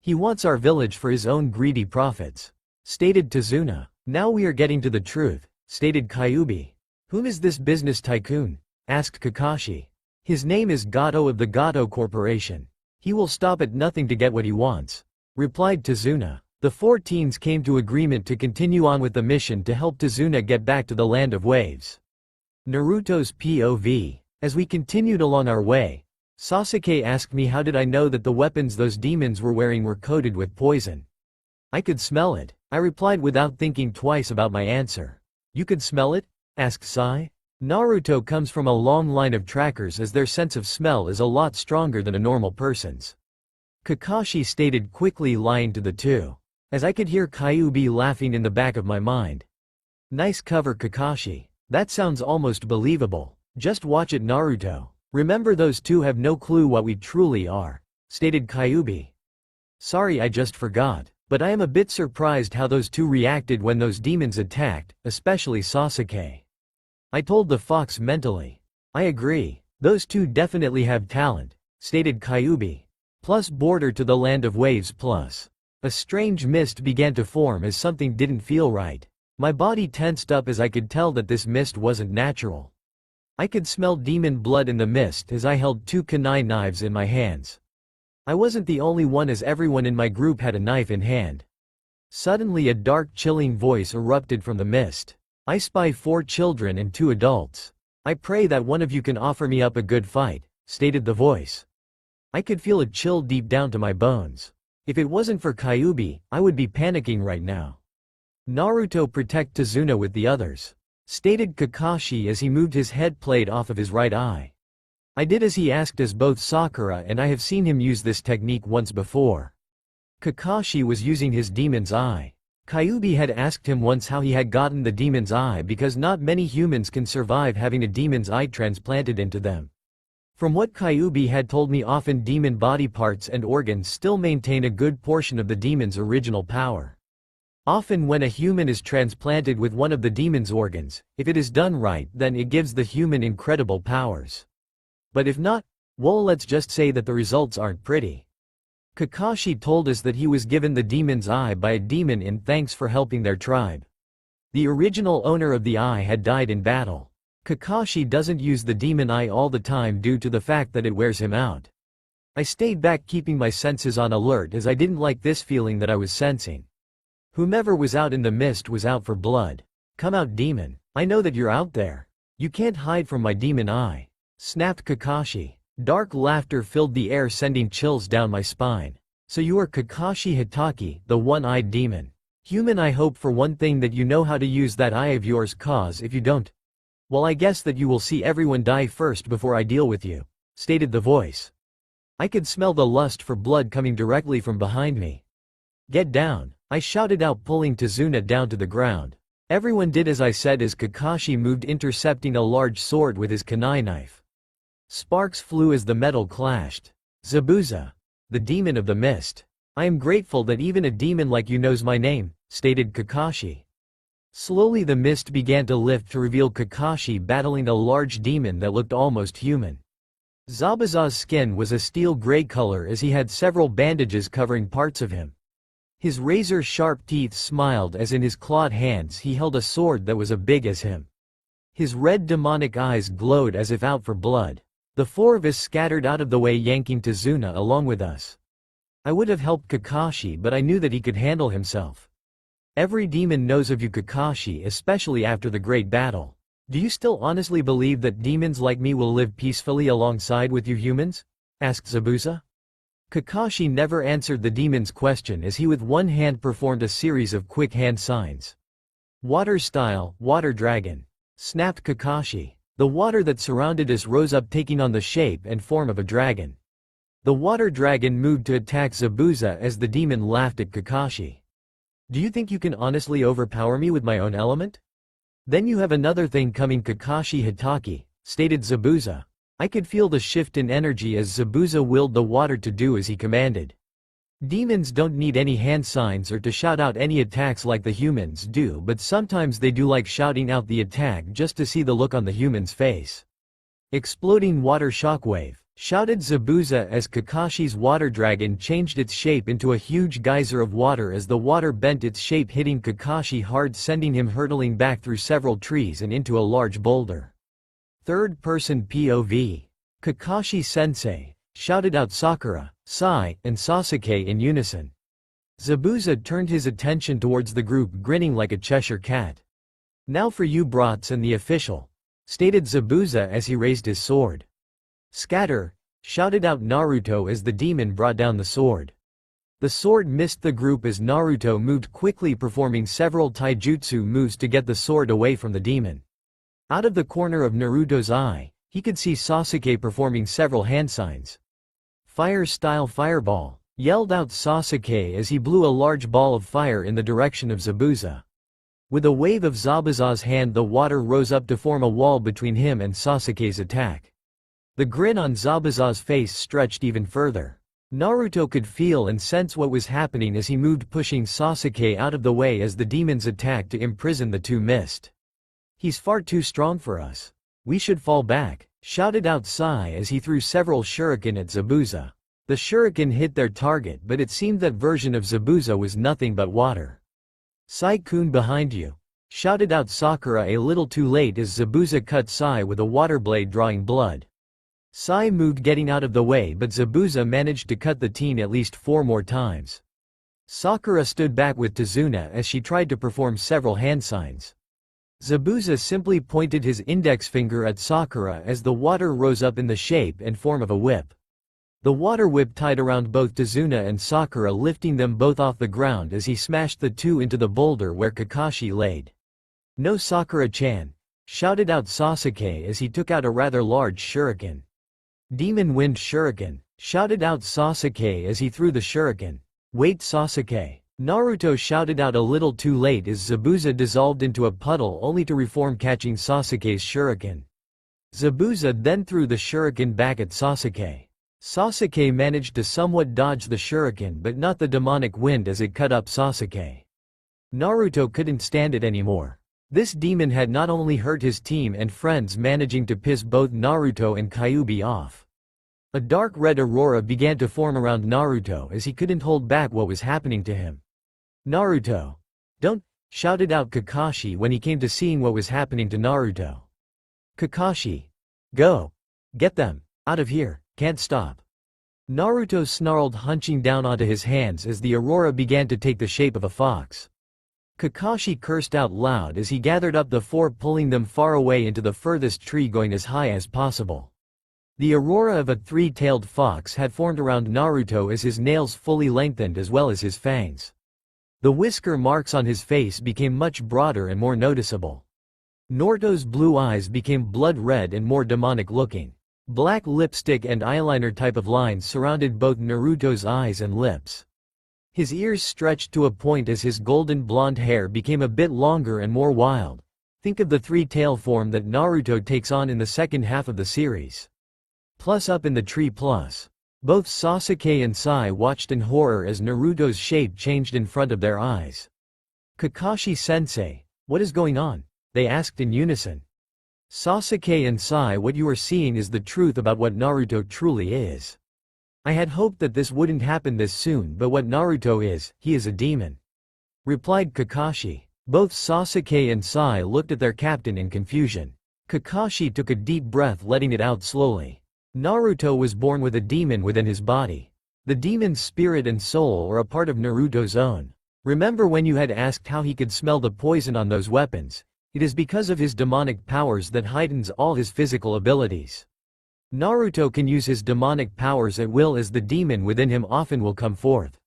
He wants our village for his own greedy profits, stated Tazuna. Now we are getting to the truth, stated Kyuubi. Whom is this business tycoon? Asked Kakashi. His name is Gato of the Gato Corporation. He will stop at nothing to get what he wants, replied Tazuna. The four teens came to agreement to continue on with the mission to help Tazuna get back to the Land of Waves. Naruto's POV. As we continued along our way, Sasuke asked me how did I know that the weapons those demons were wearing were coated with poison. I could smell it, I replied without thinking twice about my answer. You could smell it? Asked Sai. Naruto comes from a long line of trackers as their sense of smell is a lot stronger than a normal person's. Kakashi stated quickly, lying to the two, as I could hear Kyuubi laughing in the back of my mind. Nice cover, Kakashi. That sounds almost believable. Just watch it, Naruto. Remember, those two have no clue what we truly are, stated Kyuubi. Sorry, I just forgot, but I am a bit surprised how those two reacted when those demons attacked, especially Sasuke. I told the fox mentally. I agree, those two definitely have talent, stated Kyuubi. Plus border to the Land of Waves plus. A strange mist began to form as something didn't feel right. My body tensed up as I could tell that this mist wasn't natural. I could smell demon blood in the mist as I held two kunai knives in my hands. I wasn't the only one as everyone in my group had a knife in hand. Suddenly a dark, chilling voice erupted from the mist. I spy 4 children and 2 adults. I pray that one of you can offer me up a good fight, stated the voice. I could feel a chill deep down to my bones. If it wasn't for Kyuubi, I would be panicking right now. Naruto, protect Tazuna with the others, stated Kakashi as he moved his head plate off of his right eye. I did as he asked, as both Sakura and I have seen him use this technique once before. Kakashi was using his demon's eye. Kyuubi had asked him once how he had gotten the demon's eye because not many humans can survive having a demon's eye transplanted into them. From what Kyuubi had told me, often demon body parts and organs still maintain a good portion of the demon's original power. Often when a human is transplanted with one of the demon's organs, if it is done right, then it gives the human incredible powers. But if not, well, let's just say that the results aren't pretty. Kakashi told us that he was given the demon's eye by a demon in thanks for helping their tribe. The original owner of the eye had died in battle. Kakashi doesn't use the demon eye all the time due to the fact that it wears him out. I stayed back, keeping my senses on alert, as I didn't like this feeling that I was sensing. Whomever was out in the mist was out for blood. Come out, demon. I know that you're out there. You can't hide from my demon eye, snapped Kakashi. Dark laughter filled the air, sending chills down my spine. So you are Kakashi Hitaki, the one-eyed demon. Human, I hope for one thing that you know how to use that eye of yours, cause if you don't, well, I guess that you will see everyone die first before I deal with you, stated the voice. I could smell the lust for blood coming directly from behind me. Get down, I shouted out, pulling Tazuna down to the ground. Everyone did as I said as Kakashi moved, intercepting a large sword with his kunai knife. Sparks flew as the metal clashed. Zabuza, the demon of the mist. I am grateful that even a demon like you knows my name, stated Kakashi. Slowly the mist began to lift to reveal Kakashi battling a large demon that looked almost human. Zabuza's skin was a steel gray color as he had several bandages covering parts of him. His razor-sharp teeth smiled as in his clawed hands he held a sword that was as big as him. His red demonic eyes glowed as if out for blood. The four of us scattered out of the way, yanking Tazuna along with us. I would have helped Kakashi, but I knew that he could handle himself. Every demon knows of you, Kakashi, especially after the great battle. Do you still honestly believe that demons like me will live peacefully alongside with you humans? Asked Zabuza. Kakashi never answered the demon's question as he with one hand performed a series of quick hand signs. Water style, water dragon, snapped Kakashi. The water that surrounded us rose up, taking on the shape and form of a dragon. The water dragon moved to attack Zabuza as the demon laughed at Kakashi. Do you think you can honestly overpower me with my own element? Then you have another thing coming, Kakashi Hitaki, stated Zabuza. I could feel the shift in energy as Zabuza willed the water to do as he commanded. Demons don't need any hand signs or to shout out any attacks like the humans do, but sometimes they do like shouting out the attack just to see the look on the human's face. Exploding water shockwave, shouted Zabuza as Kakashi's water dragon changed its shape into a huge geyser of water as the water bent its shape, hitting Kakashi hard, sending him hurtling back through several trees and into a large boulder. Third-person POV. Kakashi-sensei, shouted out Sakura, Sai, and Sasuke in unison. Zabuza turned his attention towards the group, grinning like a Cheshire cat. Now for you brats and the official, stated Zabuza as he raised his sword. Scatter, shouted out Naruto as the demon brought down the sword. The sword missed the group as Naruto moved quickly, performing several taijutsu moves to get the sword away from the demon. Out of the corner of Naruto's eye, he could see Sasuke performing several hand signs. Fire-style fireball, yelled out Sasuke as he blew a large ball of fire in the direction of Zabuza. With a wave of Zabuza's hand, the water rose up to form a wall between him and Sasuke's attack. The grin on Zabuza's face stretched even further. Naruto could feel and sense what was happening as he moved, pushing Sasuke out of the way as the demon's attack to imprison the two missed. He's far too strong for us. We should fall back, shouted out Sai as he threw several shuriken at Zabuza. The shuriken hit their target, but it seemed that version of Zabuza was nothing but water. Sai-kun behind you, shouted out Sakura a little too late as Zabuza cut Sai with a water blade, drawing blood. Sai moved, getting out of the way, but Zabuza managed to cut the teen at least 4 more times. Sakura stood back with Tazuna as she tried to perform several hand signs. Zabuza simply pointed his index finger at Sakura as the water rose up in the shape and form of a whip. The water whip tied around both Tazuna and Sakura, lifting them both off the ground as he smashed the two into the boulder where Kakashi laid. No, Sakura-chan, shouted out Sasuke as he took out a rather large shuriken. Demon Wind Shuriken, shouted out Sasuke as he threw the shuriken. Wait, Sasuke. Naruto shouted out a little too late as Zabuza dissolved into a puddle only to reform, catching Sasuke's shuriken. Zabuza then threw the shuriken back at Sasuke. Sasuke managed to somewhat dodge the shuriken but not the demonic wind as it cut up Sasuke. Naruto couldn't stand it anymore. This demon had not only hurt his team and friends, managing to piss both Naruto and Kyuubi off. A dark red aurora began to form around Naruto as he couldn't hold back what was happening to him. "Naruto! Don't!" shouted out Kakashi when he came to seeing what was happening to Naruto. "Kakashi! Go! Get them! Out of here! Can't stop!" Naruto snarled, hunching down onto his hands as the aurora began to take the shape of a fox. Kakashi cursed out loud as he gathered up the four, pulling them far away into the furthest tree, going as high as possible. The aurora of a three-tailed fox had formed around Naruto as his nails fully lengthened as well as his fangs. The whisker marks on his face became much broader and more noticeable. Naruto's blue eyes became blood red and more demonic looking. Black lipstick and eyeliner type of lines surrounded both Naruto's eyes and lips. His ears stretched to a point as his golden blonde hair became a bit longer and more wild. Think of the three-tail form that Naruto takes on in the second half of the series. Plus up in the tree plus. Both Sasuke and Sai watched in horror as Naruto's shape changed in front of their eyes. "Kakashi-sensei, what is going on?" they asked in unison. "Sasuke and Sai, what you are seeing is the truth about what Naruto truly is. I had hoped that this wouldn't happen this soon, but what Naruto is, he is a demon," replied Kakashi. Both Sasuke and Sai looked at their captain in confusion. Kakashi took a deep breath, letting it out slowly. Naruto was born with a demon within his body. The demon's spirit and soul are a part of Naruto's own. Remember when you had asked how he could smell the poison on those weapons? It is because of his demonic powers that heightens all his physical abilities. Naruto can use his demonic powers at will as the demon within him often will come forth.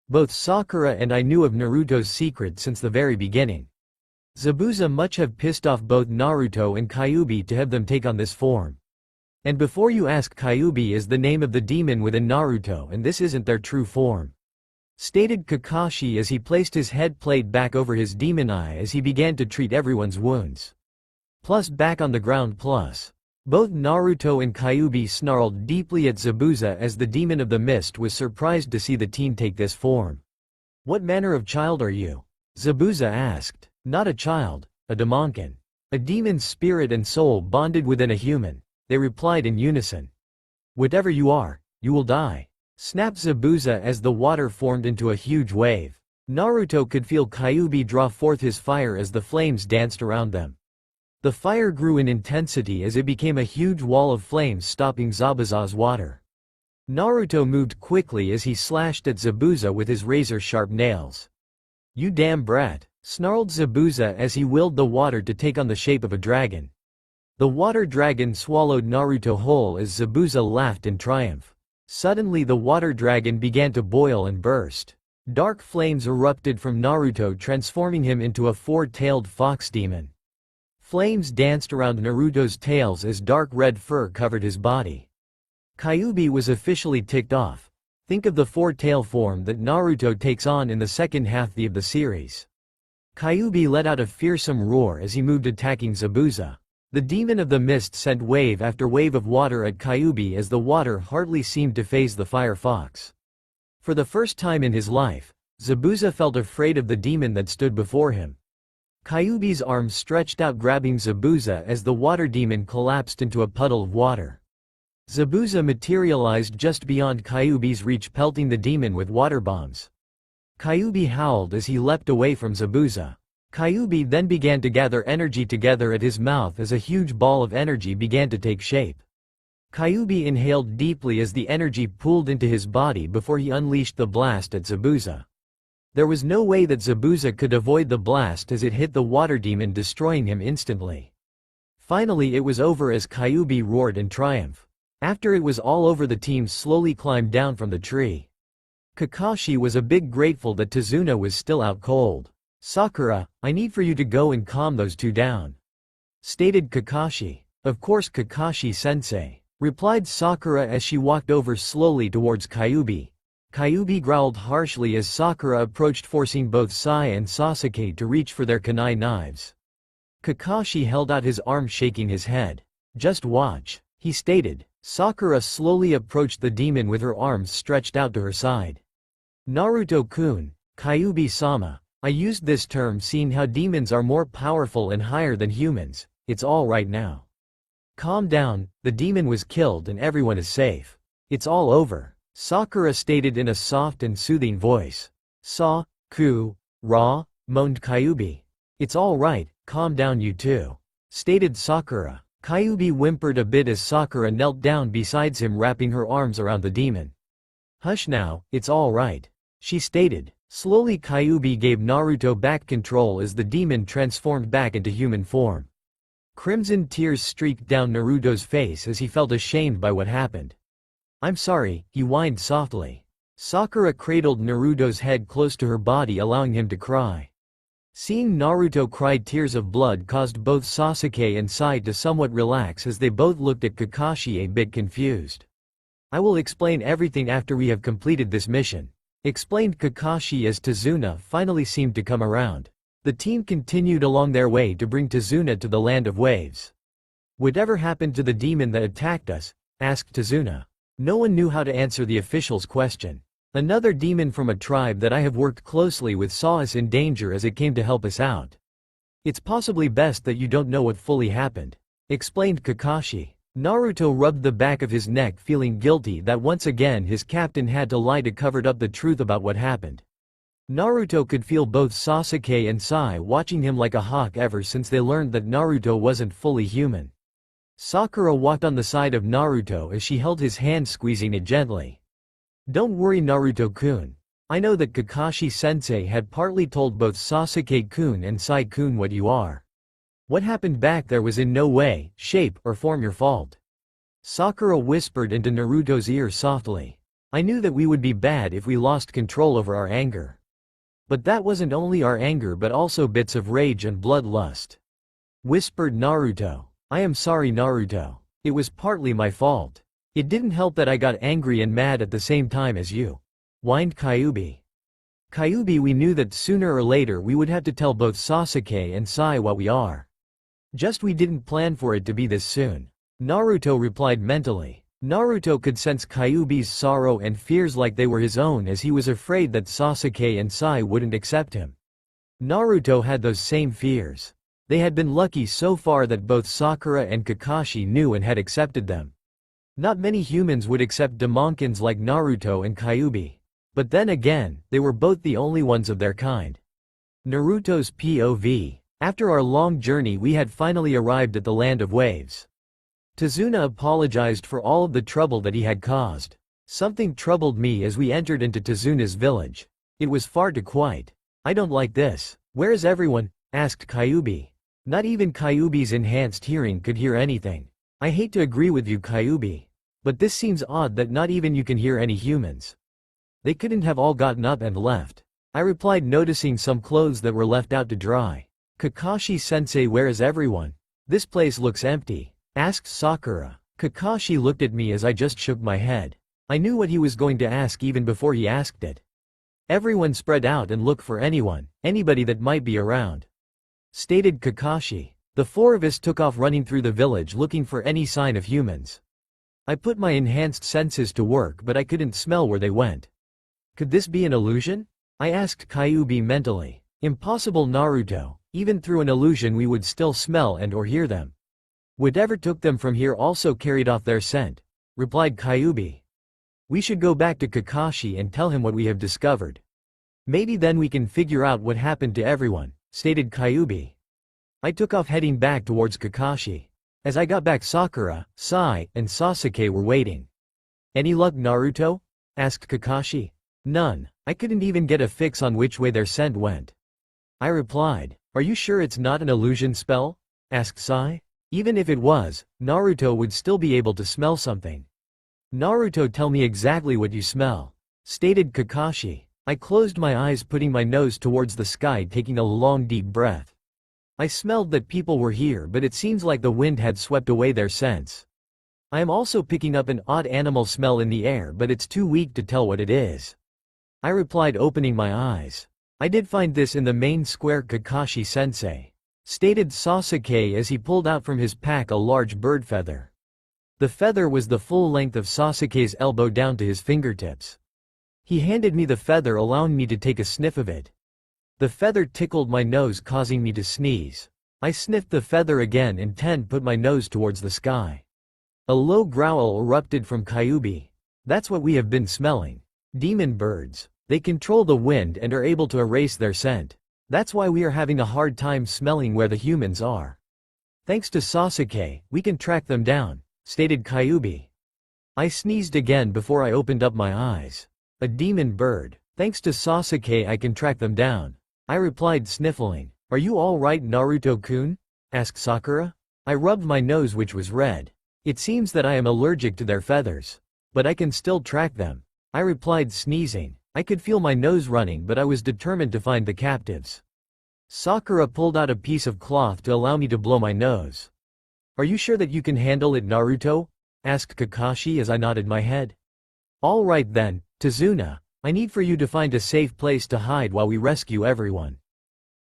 Both Sakura and I knew of Naruto's secret since the very beginning. Zabuza much have pissed off both Naruto and Kyuubi to have them take on this form. And before you ask, Kyuubi is the name of the demon within Naruto, and this isn't their true form," stated Kakashi as he placed his head plate back over his demon eye as he began to treat everyone's wounds. Plus back on the ground plus. Both Naruto and Kyuubi snarled deeply at Zabuza as the demon of the mist was surprised to see the teen take this form. "What manner of child are you?" Zabuza asked. "Not a child, a demonkin. A demon's spirit and soul bonded within a human," they replied in unison. "Whatever you are, you will die," snapped Zabuza as the water formed into a huge wave. Naruto could feel Kyuubi draw forth his fire as the flames danced around them. The fire grew in intensity as it became a huge wall of flames, stopping Zabuza's water. Naruto moved quickly as he slashed at Zabuza with his razor-sharp nails. "You damn brat," snarled Zabuza as he willed the water to take on the shape of a dragon. The water dragon swallowed Naruto whole as Zabuza laughed in triumph. Suddenly the water dragon began to boil and burst. Dark flames erupted from Naruto, transforming him into a four-tailed fox demon. Flames danced around Naruto's tails as dark red fur covered his body. Kyuubi was officially ticked off. Think of the four-tail form that Naruto takes on in the second half of the series. Kyuubi let out a fearsome roar as he moved, attacking Zabuza. The demon of the mist sent wave after wave of water at Kyuubi as the water hardly seemed to faze the fire fox. For the first time in his life, Zabuza felt afraid of the demon that stood before him. Kyuubi's arms stretched out, grabbing Zabuza as the water demon collapsed into a puddle of water. Zabuza materialized just beyond Kyuubi's reach, pelting the demon with water bombs. Kyuubi howled as he leapt away from Zabuza. Kyuubi then began to gather energy together at his mouth as a huge ball of energy began to take shape. Kyuubi inhaled deeply as the energy pooled into his body before he unleashed the blast at Zabuza. There was no way that Zabuza could avoid the blast as it hit the water demon, destroying him instantly. Finally it was over as Kyuubi roared in triumph. After it was all over, the team slowly climbed down from the tree. Kakashi was a bit grateful that Tazuna was still out cold. "Sakura, I need for you to go and calm those two down," stated Kakashi. "Of course, Kakashi-sensei," replied Sakura as she walked over slowly towards Kyuubi. Kyuubi growled harshly as Sakura approached, forcing both Sai and Sasuke to reach for their kunai knives. Kakashi held out his arm, shaking his head. Just watch, he stated. Sakura slowly approached the demon with her arms stretched out to her side. Naruto-kun, Kyuubi-sama. I used this term seeing how demons are more powerful and higher than humans. It's all right now. Calm down, the demon was killed and everyone is safe. It's all over, Sakura stated in a soft and soothing voice. Ra, moaned Kyuubi. It's all right, calm down you two, stated Sakura. Kyuubi whimpered a bit as Sakura knelt down beside him, wrapping her arms around the demon. Hush now, it's all right, she stated. Slowly Kyuubi gave Naruto back control as the demon transformed back into human form. Crimson tears streaked down Naruto's face as he felt ashamed by what happened. I'm sorry, he whined softly. Sakura cradled Naruto's head close to her body, allowing him to cry. Seeing Naruto cry, tears of blood caused both Sasuke and Sai to somewhat relax as they both looked at Kakashi a bit confused. I will explain everything after we have completed this mission, explained Kakashi as Tazuna finally seemed to come around. The team continued along their way to bring Tazuna to the land of waves. Whatever happened to the demon that attacked us? Asked Tazuna. No one knew how to answer the official's question. Another demon from a tribe that I have worked closely with saw us in danger as it came to help us out. It's possibly best that you don't know what fully happened, explained Kakashi. Naruto rubbed the back of his neck, feeling guilty that once again his captain had to lie to cover up the truth about what happened. Naruto could feel both Sasuke and Sai watching him like a hawk ever since they learned that Naruto wasn't fully human. Sakura walked on the side of Naruto as she held his hand, squeezing it gently. Don't worry Naruto-kun. I know that Kakashi-sensei had partly told both Sasuke-kun and Sai-kun what you are. What happened back there was in no way, shape, or form your fault. Sakura whispered into Naruto's ear softly. I knew that we would be bad if we lost control over our anger. But that wasn't only our anger but also bits of rage and bloodlust, whispered Naruto. I am sorry Naruto. It was partly my fault. It didn't help that I got angry and mad at the same time as you, whined Kyuubi. Kyuubi, we knew that sooner or later we would have to tell both Sasuke and Sai what we are. Just we didn't plan for it to be this soon, Naruto replied mentally. Naruto could sense Kyuubi's sorrow and fears like they were his own, as he was afraid that Sasuke and Sai wouldn't accept him. Naruto had those same fears. They had been lucky so far that both Sakura and Kakashi knew and had accepted them. Not many humans would accept demonkins like Naruto and Kyuubi. But then again, they were both the only ones of their kind. Naruto's POV. After our long journey we had finally arrived at the land of waves. Tazuna apologized for all of the trouble that he had caused. Something troubled me as we entered into Tazuna's village. It was far too quiet. I don't like this. Where is everyone? Asked Kyuubi. Not even Kyuubi's enhanced hearing could hear anything. I hate to agree with you Kyuubi, but this seems odd that not even you can hear any humans. They couldn't have all gotten up and left, I replied, noticing some clothes that were left out to dry. Kakashi-sensei, where is everyone? This place looks empty, asked Sakura. Kakashi looked at me as I just shook my head. I knew what he was going to ask even before he asked it. Everyone spread out and look for anybody that might be around, stated Kakashi. The four of us took off running through the village looking for any sign of humans. I put my enhanced senses to work but I couldn't smell where they went. Could this be an illusion? I asked Kyuubi mentally. Impossible Naruto, even through an illusion we would still smell and or hear them. Whatever took them from here also carried off their scent, replied Kyuubi. We should go back to Kakashi and tell him what we have discovered. Maybe then we can figure out what happened to everyone, stated Kyuubi. I took off heading back towards Kakashi. As I got back Sakura, Sai, and Sasuke were waiting. Any luck Naruto? Asked Kakashi. None. I couldn't even get a fix on which way their scent went, I replied. Are you sure it's not an illusion spell? Asked Sai. Even if it was, Naruto would still be able to smell something. Naruto, tell me exactly what you smell, stated Kakashi. I closed my eyes, putting my nose towards the sky, taking a long deep breath. I smelled that people were here, but it seems like the wind had swept away their scents. I am also picking up an odd animal smell in the air, but it's too weak to tell what it is, I replied, opening my eyes. I did find this in the main square Kakashi-sensei. stated Sasuke as he pulled out from his pack a large bird feather. The feather was the full length of Sasuke's elbow down to his fingertips. He handed me the feather, allowing me to take a sniff of it. The feather tickled my nose, causing me to sneeze. I sniffed the feather again and then put my nose towards the sky. A low growl erupted from Kyuubi. That's what we have been smelling. Demon birds. They control the wind and are able to erase their scent. That's why we are having a hard time smelling where the humans are. Thanks to Sasuke, we can track them down, stated Kyuubi. I sneezed again before I opened up my eyes. A demon bird. Thanks to Sasuke I can track them down, I replied, sniffling. Are you all right, Naruto-kun? Asked Sakura. I rubbed my nose, which was red. It seems that I am allergic to their feathers. But I can still track them, I replied, sneezing. I could feel my nose running, but I was determined to find the captives. Sakura pulled out a piece of cloth to allow me to blow my nose. Are you sure that you can handle it, Naruto? Asked Kakashi as I nodded my head. All right then, Tazuna. I need for you to find a safe place to hide while we rescue everyone,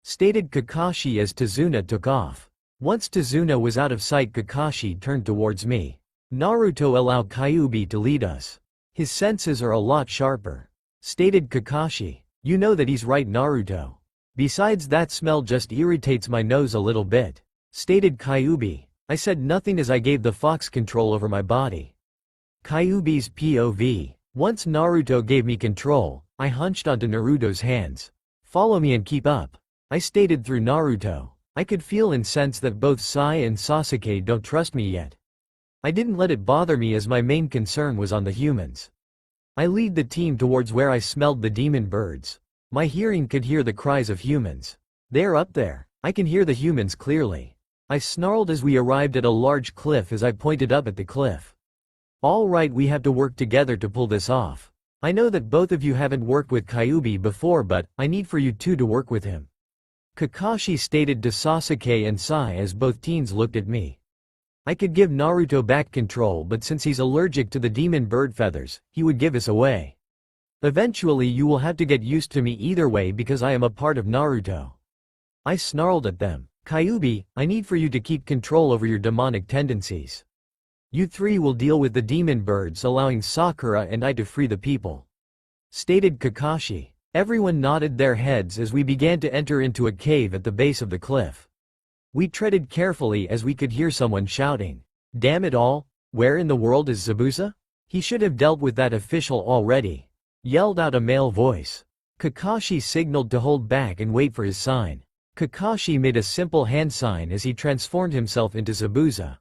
stated Kakashi as Tazuna took off. Once Tazuna was out of sight, Kakashi turned towards me. Naruto, allow Kyuubi to lead us. His senses are a lot sharper, stated Kakashi. You know that he's right, Naruto. Besides, that smell just irritates my nose a little bit, stated Kyuubi. I said nothing as I gave the fox control over my body. Kyuubi's POV. Once Naruto gave me control, I hunched onto Naruto's hands. Follow me and keep up, I stated through Naruto. I could feel and sense that both Sai and Sasuke don't trust me yet. I didn't let it bother me as my main concern was on the humans. I lead the team towards where I smelled the demon birds. My hearing could hear the cries of humans. They're up there. I can hear the humans clearly. I snarled as we arrived at a large cliff as I pointed up at the cliff. All right, we have to work together to pull this off. I know that both of you haven't worked with Kyuubi before, but I need for you two to work with him, Kakashi stated to Sasuke and Sai as both teens looked at me. I could give Naruto back control, but since he's allergic to the demon bird feathers, he would give us away. Eventually you will have to get used to me either way because I am a part of Naruto. I snarled at them. Kyuubi, I need for you to keep control over your demonic tendencies. You three will deal with the demon birds, allowing Sakura and I to free the people, stated Kakashi. Everyone nodded their heads as we began to enter into a cave at the base of the cliff. We treaded carefully as we could hear someone shouting, "Damn it all, where in the world is Zabuza? He should have dealt with that official already," yelled out a male voice. Kakashi signaled to hold back and wait for his sign. Kakashi made a simple hand sign as he transformed himself into Zabuza.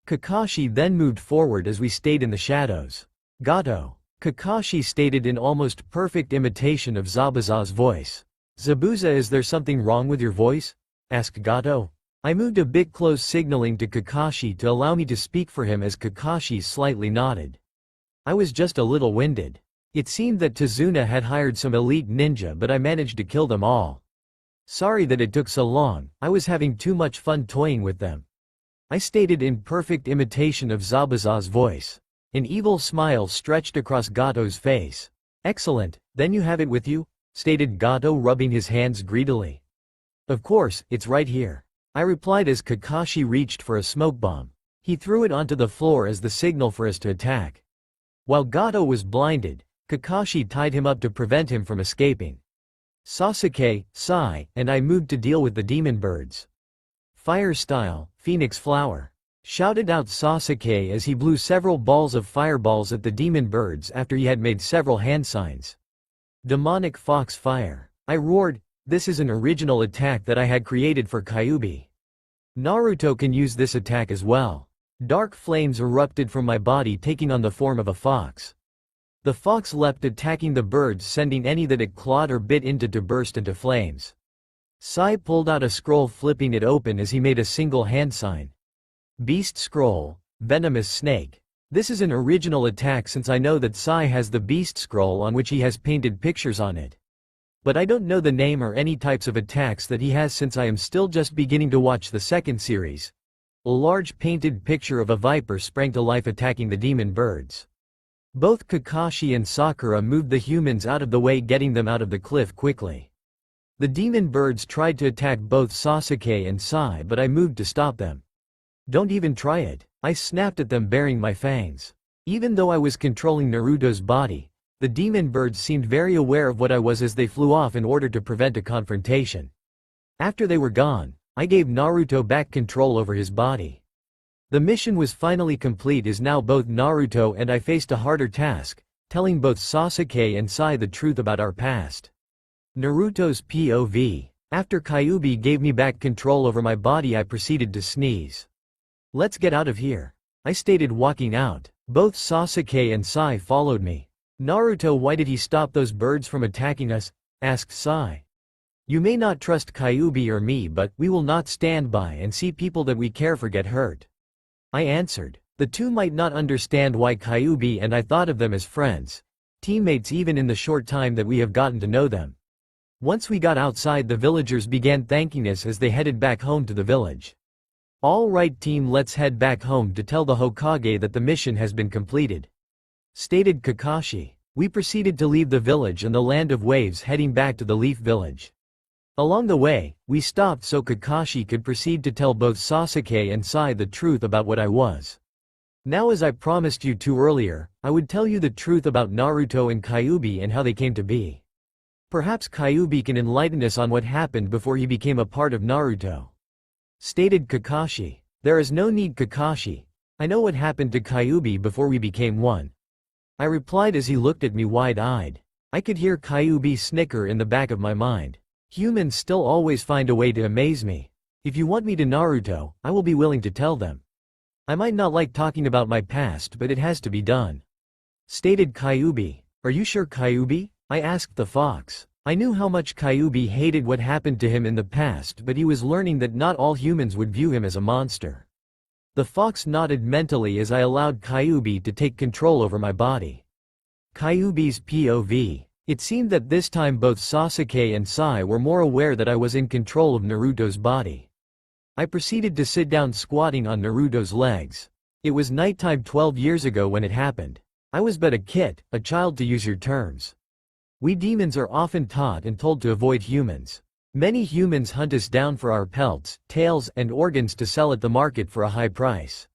Kakashi then moved forward as we stayed in the shadows. Gato, Kakashi stated in almost perfect imitation of Zabuza's voice. Zabuza, is there something wrong with your voice? Asked Gato. I moved a bit close, signaling to Kakashi to allow me to speak for him as Kakashi slightly nodded. I was just a little winded. It seemed that Tazuna had hired some elite ninja, but I managed to kill them all. Sorry that it took so long, I was having too much fun toying with them, I stated in perfect imitation of Zabuza's voice. An evil smile stretched across Gato's face. Excellent, then you have it with you? Stated Gato, rubbing his hands greedily. Of course, it's right here, I replied as Kakashi reached for a smoke bomb. He threw it onto the floor as the signal for us to attack. While Gato was blinded, Kakashi tied him up to prevent him from escaping. Sasuke, Sai, and I moved to deal with the demon birds. Fire style, Phoenix Flower, shouted out Sasuke as he blew several balls of fireballs at the demon birds after he had made several hand signs. Demonic Fox Fire, I roared. This is an original attack that I had created for Kyuubi. Naruto can use this attack as well. Dark flames erupted from my body, taking on the form of a fox. The fox leapt, attacking the birds, sending any that it clawed or bit into to burst into flames. Sai pulled out a scroll, flipping it open as he made a single hand sign. Beast Scroll, Venomous Snake. This is an original attack since I know that Sai has the Beast Scroll on which he has painted pictures on it. But I don't know the name or any types of attacks that he has since I am still just beginning to watch the second series. A large painted picture of a viper sprang to life, attacking the demon birds. Both Kakashi and Sakura moved the humans out of the way, getting them out of the cliff quickly. The demon birds tried to attack both Sasuke and Sai, but I moved to stop them. "Don't even try it," I snapped at them, baring my fangs. Even though I was controlling Naruto's body, the demon birds seemed very aware of what I was as they flew off in order to prevent a confrontation. After they were gone, I gave Naruto back control over his body. The mission was finally complete, as now both Naruto and I faced a harder task, telling both Sasuke and Sai the truth about our past. Naruto's POV. After Kyuubi gave me back control over my body, I proceeded to sneeze. "Let's get out of here," I stated, walking out. Both Sasuke and Sai followed me. "Naruto, why did he stop those birds from attacking us?" asked Sai. "You may not trust Kyuubi or me, but we will not stand by and see people that we care for get hurt," I answered. The two might not understand why Kyuubi and I thought of them as friends, teammates, even in the short time that we have gotten to know them. Once we got outside, the villagers began thanking us as they headed back home to the village. "All right team, let's head back home to tell the Hokage that the mission has been completed," stated Kakashi. We proceeded to leave the village and the land of waves, heading back to the Leaf Village. Along the way, we stopped so Kakashi could proceed to tell both Sasuke and Sai the truth about what I was. Now, as I promised you two earlier, I would tell you the truth about Naruto and Kyuubi and how they came to be. Perhaps Kyuubi can enlighten us on what happened before he became a part of Naruto," stated Kakashi. "There is no need, Kakashi. I know what happened to Kyuubi before we became one," I replied as he looked at me wide-eyed. I could hear Kyuubi snicker in the back of my mind. Humans still always find a way to amaze me. If you want me to Naruto, I will be willing to tell them. I might not like talking about my past, but it has to be done," stated Kyuubi. "Are you sure, Kyuubi?" I asked the fox. I knew how much Kyuubi hated what happened to him in the past, but he was learning that not all humans would view him as a monster. The fox nodded mentally as I allowed Kyuubi to take control over my body. Kyuubi's POV. It seemed that this time both Sasuke and Sai were more aware that I was in control of Naruto's body. I proceeded to sit down, squatting on Naruto's legs. It was nighttime 12 years ago when it happened. I was but a kid, a child to use your terms. We demons are often taught and told to avoid humans. Many humans hunt us down for our pelts, tails, and organs to sell at the market for a high price.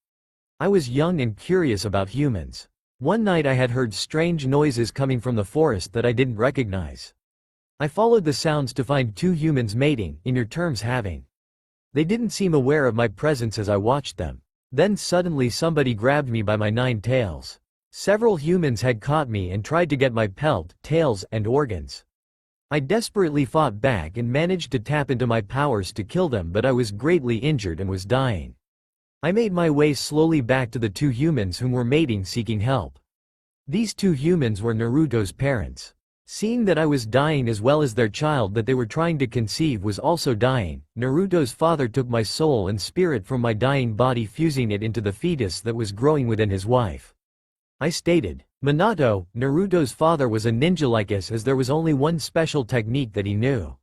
I was young and curious about humans. One night I had heard strange noises coming from the forest that I didn't recognize. I followed the sounds to find two humans mating, in your terms having. They didn't seem aware of my presence as I watched them. Then suddenly somebody grabbed me by my 9 tails. Several humans had caught me and tried to get my pelt, tails, and organs. I desperately fought back and managed to tap into my powers to kill them, but I was greatly injured and was dying. I made my way slowly back to the two humans whom were mating, seeking help. These two humans were Naruto's parents. Seeing that I was dying as well as their child that they were trying to conceive was also dying, Naruto's father took my soul and spirit from my dying body, fusing it into the fetus that was growing within his wife. I stated. Minato, Naruto's father, was a ninja like us, as there was only one special technique that he knew.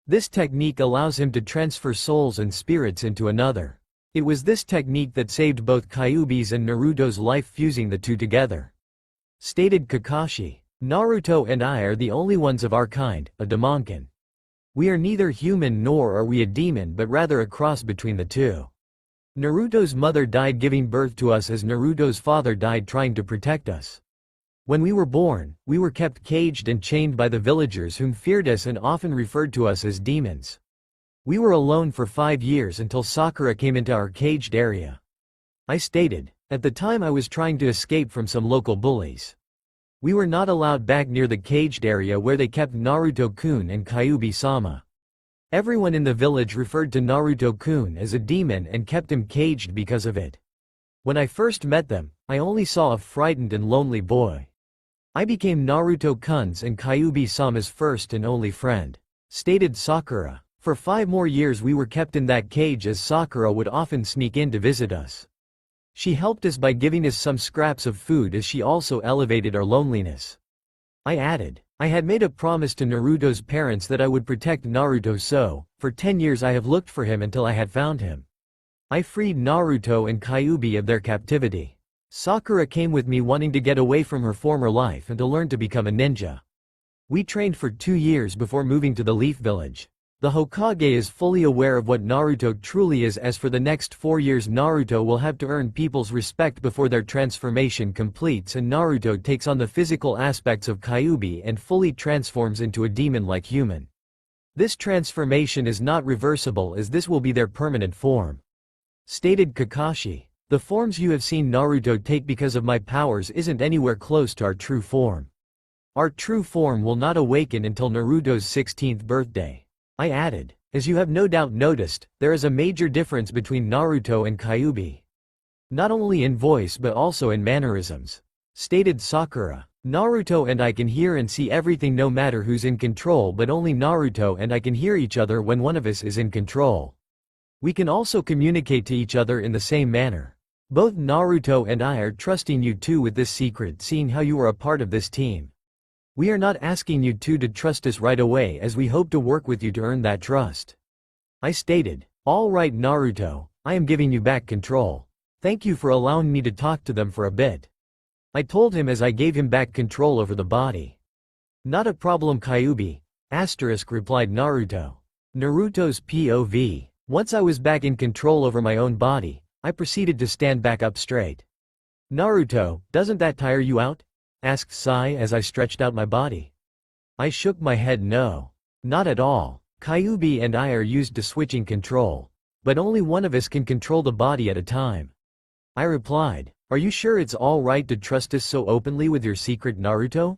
This technique allows him to transfer souls and spirits into another. It was this technique that saved both Kyuubi's and Naruto's life, fusing the two together, stated Kakashi. Naruto and I are the only ones of our kind, a demonkin. We are neither human nor are we a demon, but rather a cross between the two. Naruto's mother died giving birth to us, as Naruto's father died trying to protect us. When we were born, we were kept caged and chained by the villagers, whom feared us and often referred to us as demons. We were alone for 5 years until Sakura came into our caged area, I stated. At the time I was trying to escape from some local bullies. We were not allowed back near the caged area where they kept Naruto-kun and Kyuubi-sama. Everyone in the village referred to Naruto-kun as a demon and kept him caged because of it. When I first met them, I only saw a frightened and lonely boy. I became Naruto-kun's and Kyuubi-sama's first and only friend, stated Sakura. For 5 more years we were kept in that cage, as Sakura would often sneak in to visit us. She helped us by giving us some scraps of food, as she also elevated our loneliness. I added. I had made a promise to Naruto's parents that I would protect Naruto, so, for 10 years I have looked for him until I had found him. I freed Naruto and Kyuubi of their captivity. Sakura came with me, wanting to get away from her former life and to learn to become a ninja. We trained for 2 years before moving to the Leaf Village. The Hokage is fully aware of what Naruto truly is. As for the next 4 years, Naruto will have to earn people's respect before their transformation completes, and Naruto takes on the physical aspects of Kyuubi and fully transforms into a demon-like human. This transformation is not reversible, as this will be their permanent form. Stated Kakashi. The forms you have seen Naruto take because of my powers isn't anywhere close to our true form. Our true form will not awaken until Naruto's 16th birthday. I added. As you have no doubt noticed, there is a major difference between Naruto and Kyuubi. Not only in voice but also in mannerisms. Stated Sakura. Naruto and I can hear and see everything no matter who's in control, but only Naruto and I can hear each other when one of us is in control. We can also communicate to each other in the same manner. Both Naruto and I are trusting you two with this secret, seeing how you are a part of this team. We are not asking you two to trust us right away, as we hope to work with you to earn that trust. I stated. All right Naruto, I am giving you back control. Thank you for allowing me to talk to them for a bit. I told him as I gave him back control over the body. Not a problem Kyuubi, replied Naruto. Naruto's POV. Once I was back in control over my own body, I proceeded to stand back up straight. Naruto, doesn't that tire you out? Asked Sai as I stretched out my body. I shook my head no. Not at all. Kyuubi and I are used to switching control. But only one of us can control the body at a time. I replied. Are you sure it's all right to trust us so openly with your secret Naruto?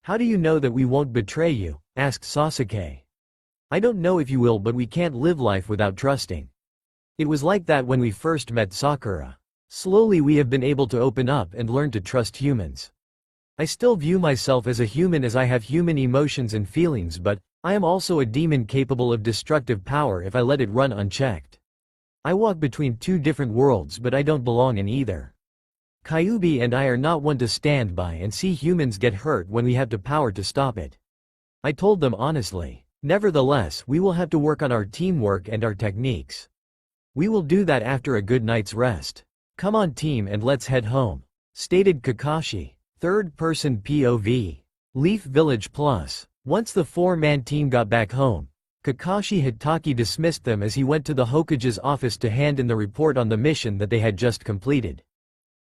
How do you know that we won't betray you? Asked Sasuke. I don't know if you will, but we can't live life without trusting. It was like that when we first met Sakura. Slowly we have been able to open up and learn to trust humans. I still view myself as a human, as I have human emotions and feelings, but I am also a demon capable of destructive power if I let it run unchecked. I walk between two different worlds, but I don't belong in either. Kyuubi and I are not one to stand by and see humans get hurt when we have the power to stop it. I told them honestly. Nevertheless, we will have to work on our teamwork and our techniques. We will do that after a good night's rest. Come on team and let's head home. Stated Kakashi. Third person POV. Leaf Village Plus. Once the 4-man team got back home, Kakashi Hitaki dismissed them as he went to the Hokage's office to hand in the report on the mission that they had just completed.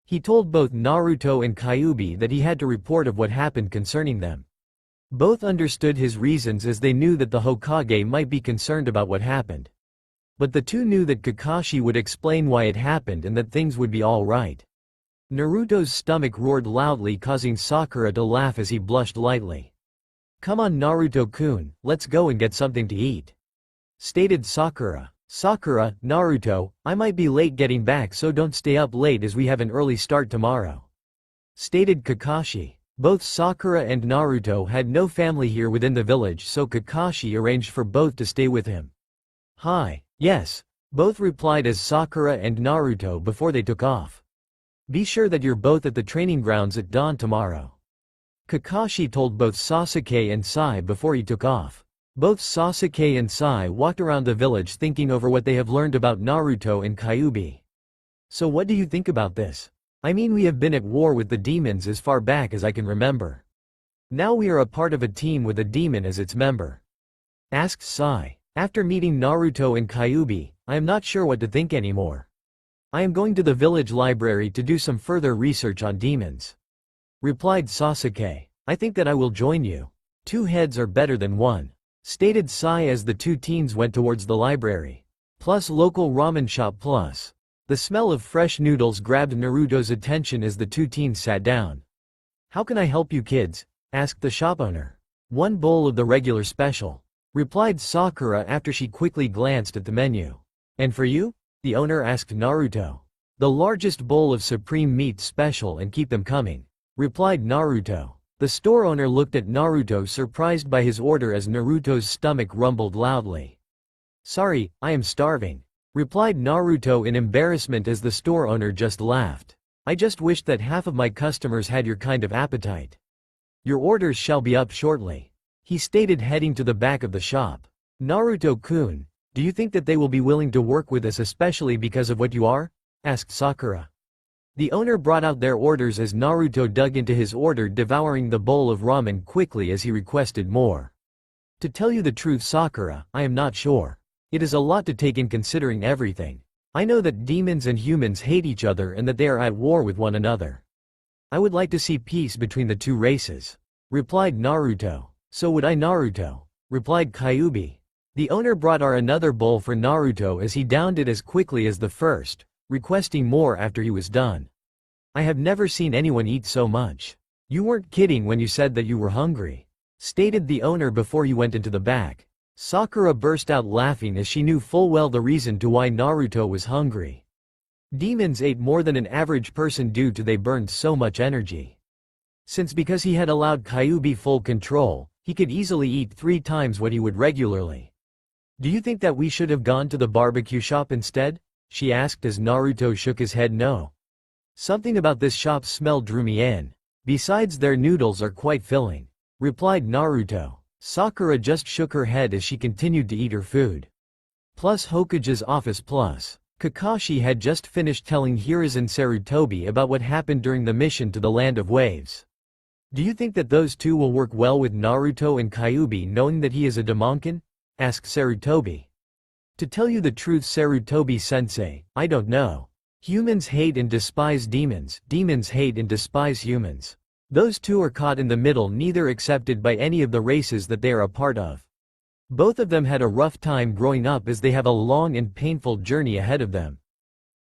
He told both Naruto and Kyuubi that he had to report of what happened concerning them. Both understood his reasons, as they knew that the Hokage might be concerned about what happened. But the two knew that Kakashi would explain why it happened and that things would be all right. Naruto's stomach roared loudly, causing Sakura to laugh as he blushed lightly. Come on Naruto-kun, let's go and get something to eat. Stated Sakura. Sakura, Naruto, I might be late getting back, so don't stay up late as we have an early start tomorrow. Stated Kakashi. Both Sakura and Naruto had no family here within the village, so Kakashi arranged for both to stay with him. Hi, yes, both replied as Sakura and Naruto before they took off. Be sure that you're both at the training grounds at dawn tomorrow. Kakashi told both Sasuke and Sai before he took off. Both Sasuke and Sai walked around the village thinking over what they have learned about Naruto and Kyuubi. So what do you think about this? I mean, we have been at war with the demons as far back as I can remember. Now we are a part of a team with a demon as its member. Asked Sai. After meeting Naruto and Kyuubi, I am not sure what to think anymore. I am going to the village library to do some further research on demons. Replied Sasuke. I think that I will join you. 2 heads are better than 1. Stated Sai as the 2 teens went towards the library. Plus local ramen shop plus. The smell of fresh noodles grabbed Naruto's attention as the 2 teens sat down. How can I help you kids? Asked the shop owner. 1 bowl of the regular special. Replied Sakura after she quickly glanced at the menu. And for you? The owner asked Naruto. The largest bowl of supreme meat special, and keep them coming. Replied Naruto. The store owner looked at Naruto, surprised by his order, as Naruto's stomach rumbled loudly. Sorry, I am starving. Replied Naruto in embarrassment as the store owner just laughed. I just wished that half of my customers had your kind of appetite. Your orders shall be up shortly. He stated, heading to the back of the shop. Naruto-kun, do you think that they will be willing to work with us, especially because of what you are? Asked Sakura. The owner brought out their orders as Naruto dug into his order, devouring the bowl of ramen quickly as he requested more. To tell you the truth, Sakura, I am not sure. It is a lot to take in considering everything. I know that demons and humans hate each other and that they are at war with one another. I would like to see peace between the two races, replied Naruto. So would I, Naruto, replied Kyuubi. The owner brought another bowl for Naruto as he downed it as quickly as the first, requesting more after he was done. I have never seen anyone eat so much. You weren't kidding when you said that you were hungry, stated the owner before he went into the back. Sakura burst out laughing as she knew full well the reason to why Naruto was hungry. Demons ate more than an average person due to they burned so much energy. Because he had allowed Kyuubi full control, he could easily eat 3 times what he would regularly. Do you think that we should have gone to the barbecue shop instead? She asked as Naruto shook his head no. Something about this shop's smell drew me in. Besides, their noodles are quite filling, replied Naruto. Sakura just shook her head as she continued to eat her food. Plus Hokage's office plus. Kakashi had just finished telling Hiruzen Sarutobi about what happened during the mission to the Land of Waves. Do you think that those two will work well with Naruto and Kyuubi knowing that he is a Damonkin? Asked Sarutobi. To tell you the truth, Sarutobi-sensei, I don't know. Humans hate and despise demons, demons hate and despise humans. Those two are caught in the middle, neither accepted by any of the races that they are a part of. Both of them had a rough time growing up as they have a long and painful journey ahead of them,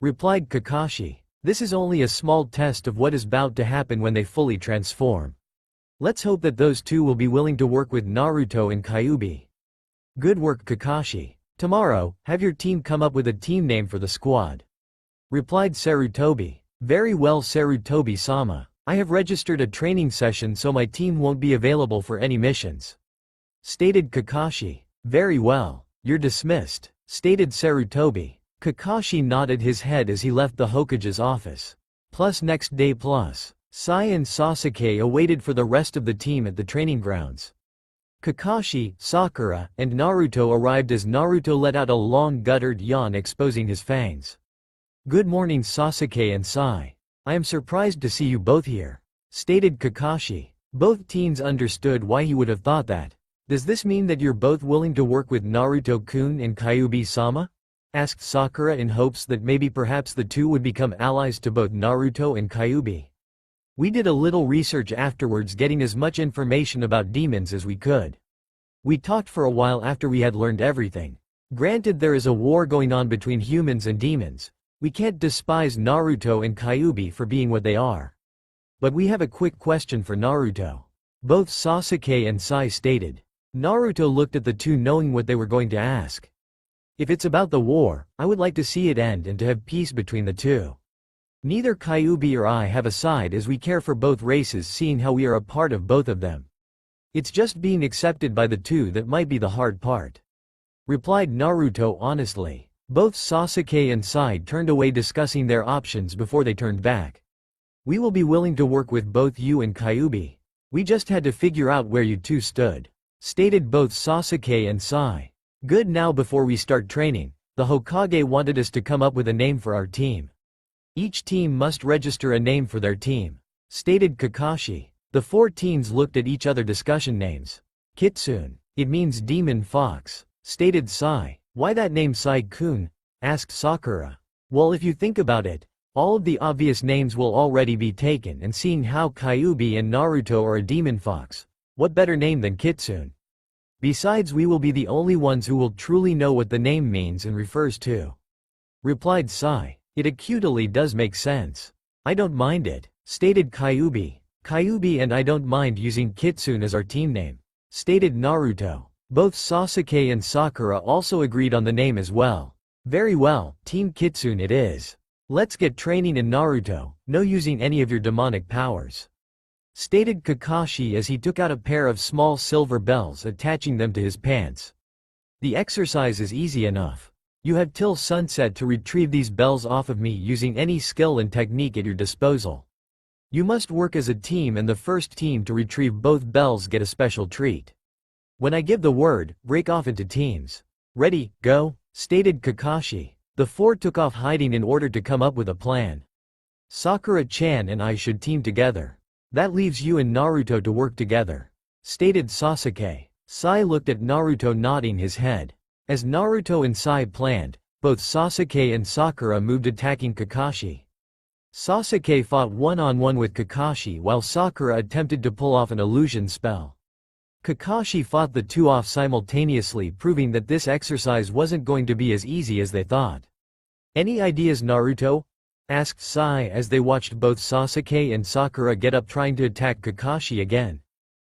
replied Kakashi. This is only a small test of what is about to happen when they fully transform. Let's hope that those two will be willing to work with Naruto and Kyuubi. Good work, Kakashi. Tomorrow, have your team come up with a team name for the squad, replied Sarutobi. Very well, Sarutobi-sama. I have registered a training session so my team won't be available for any missions, stated Kakashi. Very well. You're dismissed, stated Sarutobi. Kakashi nodded his head as he left the Hokage's office. Plus next day plus. Sai and Sasuke awaited for the rest of the team at the training grounds. Kakashi, Sakura, and Naruto arrived as Naruto let out a long guttered yawn exposing his fangs. Good morning, Sasuke and Sai. I am surprised to see you both here, stated Kakashi. Both teens understood why he would have thought that. Does this mean that you're both willing to work with Naruto-kun and Kyuubi-sama? Asked Sakura in hopes that maybe perhaps the two would become allies to both Naruto and Kyuubi. We did a little research afterwards, getting as much information about demons as we could. We talked for a while after we had learned everything. Granted, there is a war going on between humans and demons. We can't despise Naruto and Kyuubi for being what they are. But we have a quick question for Naruto. Both Sasuke and Sai stated. Naruto looked at the two knowing what they were going to ask. If it's about the war, I would like to see it end and to have peace between the two. Neither Kyuubi or I have a side as we care for both races, seeing how we are a part of both of them. It's just being accepted by the two that might be the hard part, replied Naruto honestly. Both Sasuke and Sai turned away discussing their options before they turned back. We will be willing to work with both you and Kyuubi. We just had to figure out where you two stood, stated both Sasuke and Sai. Good. Now before we start training, the Hokage wanted us to come up with a name for our team. Each team must register a name for their team, stated Kakashi. The 4 teens looked at each other. Discussion names. Kitsune. It means demon fox, stated Sai. Why that name, Sai-kun? Asked Sakura. Well, if you think about it, all of the obvious names will already be taken, and seeing how Kyuubi and Naruto are a demon fox, what better name than Kitsune? Besides, we will be the only ones who will truly know what the name means and refers to, replied Sai. It acutely does make sense. I don't mind it, stated Kyuubi. Kyuubi and I don't mind using Kitsune as our team name, stated Naruto. Both Sasuke and Sakura also agreed on the name as well. Very well, Team Kitsune it is. Let's get training in Naruto, no using any of your demonic powers, stated Kakashi as he took out a pair of small silver bells, attaching them to his pants. The exercise is easy enough. You have till sunset to retrieve these bells off of me using any skill and technique at your disposal. You must work as a team, and the first team to retrieve both bells get a special treat. When I give the word, break off into teams. Ready, go, stated Kakashi. The 4 took off hiding in order to come up with a plan. Sakura-chan and I should team together. That leaves you and Naruto to work together," stated Sasuke. Sai looked at Naruto nodding his head. As Naruto and Sai planned, both Sasuke and Sakura moved attacking Kakashi. Sasuke fought one-on-one with Kakashi while Sakura attempted to pull off an illusion spell. Kakashi fought the two off simultaneously, proving that this exercise wasn't going to be as easy as they thought. "Any ideas, Naruto?" asked Sai as they watched both Sasuke and Sakura get up trying to attack Kakashi again.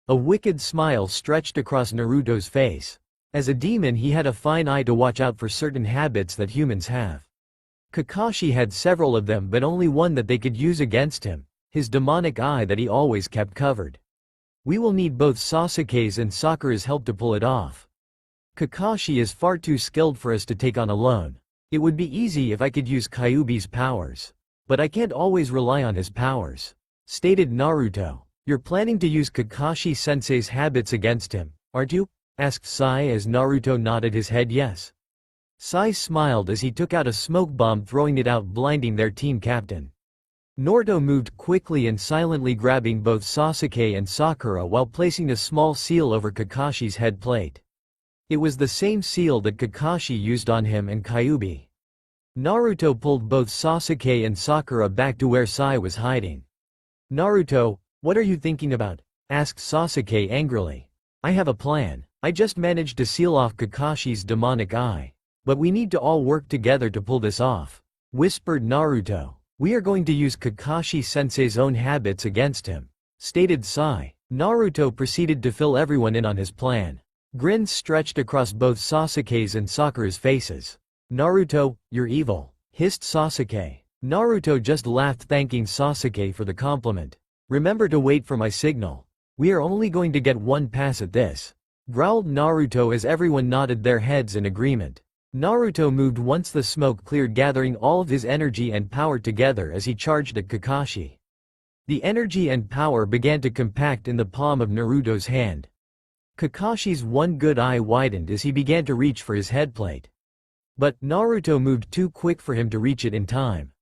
A wicked smile stretched across Naruto's face. As a demon, he had a fine eye to watch out for certain habits that humans have. Kakashi had several of them, but only one that they could use against him, his demonic eye that he always kept covered. "We will need both Sasuke's and Sakura's help to pull it off. Kakashi is far too skilled for us to take on alone. It would be easy if I could use Kyuubi's powers. But I can't always rely on his powers," stated Naruto. "You're planning to use Kakashi-sensei's habits against him, aren't you?" asked Sai as Naruto nodded his head yes. Sai smiled as he took out a smoke bomb, throwing it out, blinding their team captain. Naruto moved quickly and silently, grabbing both Sasuke and Sakura while placing a small seal over Kakashi's head plate. It was the same seal that Kakashi used on him and Kyuubi. Naruto pulled both Sasuke and Sakura back to where Sai was hiding. "Naruto, what are you thinking about?" asked Sasuke angrily. "I have a plan. I just managed to seal off Kakashi's demonic eye. But we need to all work together to pull this off," whispered Naruto. "We are going to use Kakashi-sensei's own habits against him," stated Sai. Naruto proceeded to fill everyone in on his plan. Grins stretched across both Sasuke's and Sakura's faces. "Naruto, you're evil," hissed Sasuke. Naruto just laughed, thanking Sasuke for the compliment. "Remember to wait for my signal. We are only going to get one pass at this," growled Naruto as everyone nodded their heads in agreement. Naruto moved once the smoke cleared, gathering all of his energy and power together as he charged at Kakashi. The energy and power began to compact in the palm of Naruto's hand. Kakashi's one good eye widened as he began to reach for his headplate. But Naruto moved too quick for him to reach it in time.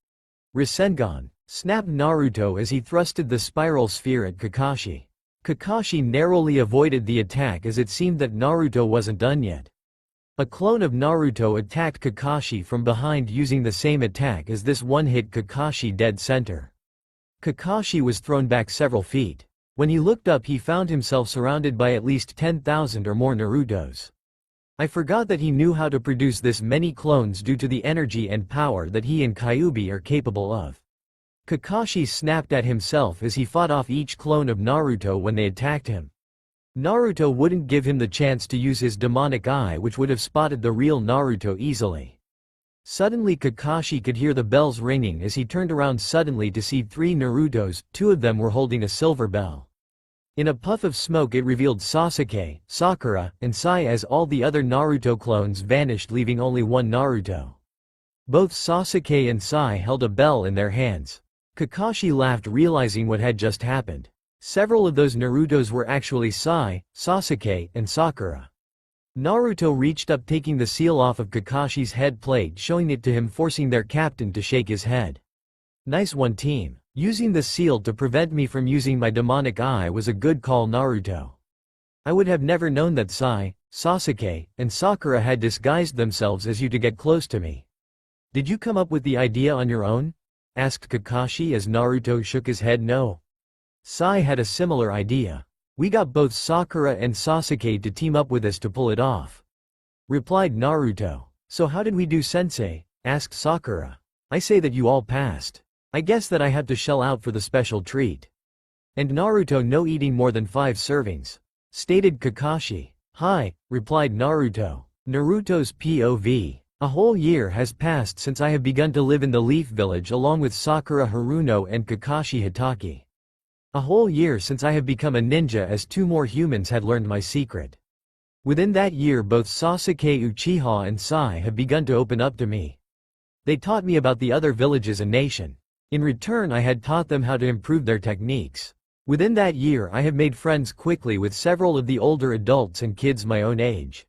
"Rasengan!" snapped Naruto as he thrusted the spiral sphere at Kakashi. Kakashi narrowly avoided the attack as it seemed that Naruto wasn't done yet. A clone of Naruto attacked Kakashi from behind using the same attack as this one hit Kakashi dead center. Kakashi was thrown back several feet. When he looked up, he found himself surrounded by at least 10,000 or more Narutos. I forgot that he knew how to produce this many clones due to the energy and power that he and Kyuubi are capable of. Kakashi snapped at himself as he fought off each clone of Naruto when they attacked him. Naruto wouldn't give him the chance to use his demonic eye, which would have spotted the real Naruto easily. Suddenly Kakashi could hear the bells ringing as he turned around suddenly to see 3 Narutos. 2 of them were holding a silver bell. In a puff of smoke it revealed Sasuke, Sakura, and Sai as all the other Naruto clones vanished, leaving only one Naruto. Both Sasuke and Sai held a bell in their hands. Kakashi laughed, realizing what had just happened. Several of those Narutos were actually Sai, Sasuke, and Sakura. Naruto reached up, taking the seal off of Kakashi's head plate, showing it to him, forcing their captain to shake his head. "Nice one, team. Using the seal to prevent me from using my demonic eye was a good call, Naruto. I would have never known that Sai, Sasuke, and Sakura had disguised themselves as you to get close to me." "Did you come up with the idea on your own?" asked Kakashi as Naruto shook his head no. Sai had a similar idea. "We got both Sakura and Sasuke to team up with us to pull it off," replied Naruto. "So how did we do, sensei?" asked Sakura. "I say that you all passed. I guess that I have to shell out for the special treat." "And Naruto no eating more than 5 servings," stated Kakashi. "Hi," replied Naruto. Naruto's POV. A whole year has passed since I have begun to live in the Leaf Village along with Sakura Haruno and Kakashi Hitaki. A whole year since I have become a ninja, as 2 more humans had learned my secret. Within that year both Sasuke Uchiha and Sai have begun to open up to me. They taught me about the other villages and nation. In return I had taught them how to improve their techniques. Within that year I have made friends quickly with several of the older adults and kids my own age.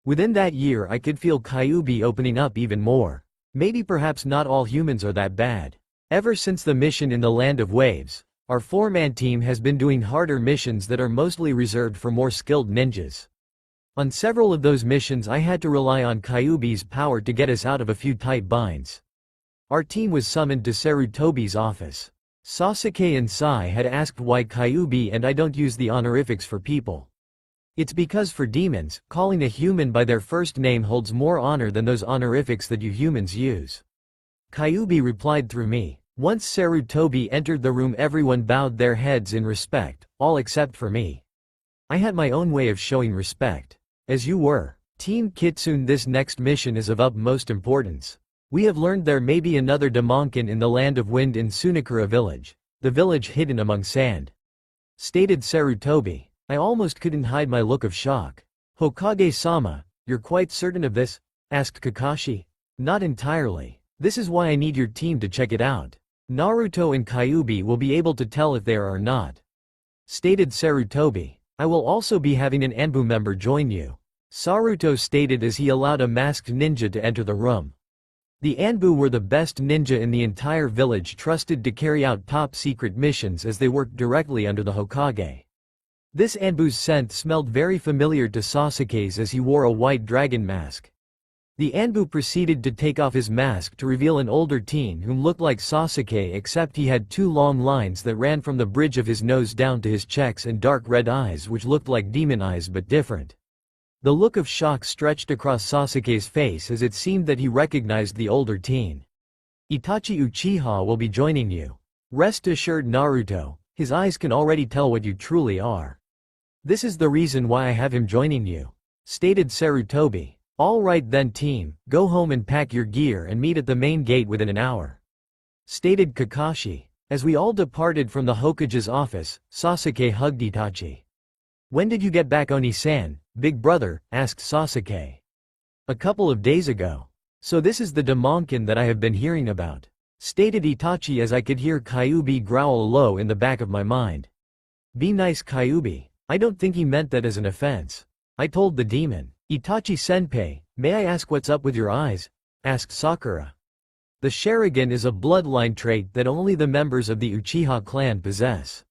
Within that year I could feel Kyuubi opening up even more. Maybe perhaps not all humans are that bad. Ever since the mission in the Land of Waves, our four-man team has been doing harder missions that are mostly reserved for more skilled ninjas. On several of those missions I had to rely on Kyuubi's power to get us out of a few tight binds. Our team was summoned to Sarutobi's office. Sasuke and Sai had asked why Kyuubi and I don't use the honorifics for people. It's because for demons, calling a human by their first name holds more honor than those honorifics that you humans use. Kyuubi replied through me. Once Sarutobi entered the room, everyone bowed their heads in respect, all except for me. I had my own way of showing respect. As you were. Team Kitsune, this next mission is of utmost importance. We have learned there may be another Damonkin in the Land of Wind in Sunakura village. The village hidden among sand. Stated Sarutobi. I almost couldn't hide my look of shock. Hokage-sama, you're quite certain of this? Asked Kakashi. Not entirely. This is why I need your team to check it out. Naruto and Kyuubi will be able to tell if they are or not. Stated Sarutobi. I will also be having an Anbu member join you. Saruto stated as he allowed a masked ninja to enter the room. The Anbu were the best ninja in the entire village, trusted to carry out top-secret missions as they worked directly under the Hokage. This Anbu's scent smelled very familiar to Sasuke's as he wore a white dragon mask. The Anbu proceeded to take off his mask to reveal an older teen whom looked like Sasuke, except he had two long lines that ran from the bridge of his nose down to his cheeks and dark red eyes which looked like demon eyes but different. The look of shock stretched across Sasuke's face as it seemed that he recognized the older teen. Itachi Uchiha will be joining you. Rest assured, Naruto, his eyes can already tell what you truly are. This is the reason why I have him joining you. Stated Sarutobi. All right then team, go home and pack your gear and meet at the main gate within an hour. Stated Kakashi. As we all departed from the Hokage's office, Sasuke hugged Itachi. When did you get back, Oni-san, big brother? Asked Sasuke. A couple of days ago. So this is the Damonkin that I have been hearing about. Stated Itachi as I could hear Kyuubi growl low in the back of my mind. Be nice, Kyuubi. I don't think he meant that as an offense. I told the demon. Itachi-senpai, may I ask what's up with your eyes? Asked Sakura. The Sharingan is a bloodline trait that only the members of the Uchiha clan possess.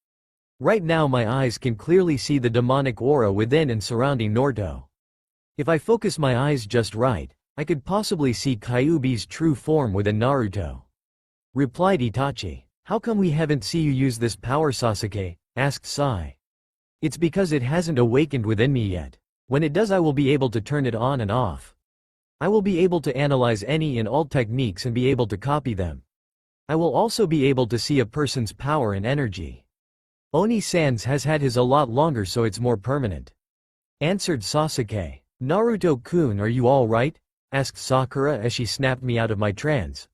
Right now my eyes can clearly see the demonic aura within and surrounding Naruto. If I focus my eyes just right, I could possibly see Kyuubi's true form within Naruto. Replied Itachi. How come we haven't seen you use this power, Sasuke? Asked Sai. It's because it hasn't awakened within me yet. When it does I will be able to turn it on and off. I will be able to analyze any and all techniques and be able to copy them. I will also be able to see a person's power and energy. Oni-san's has had his a lot longer, so it's more permanent. Answered Sasuke. Naruto-kun, are you alright? Asked Sakura as she snapped me out of my trance.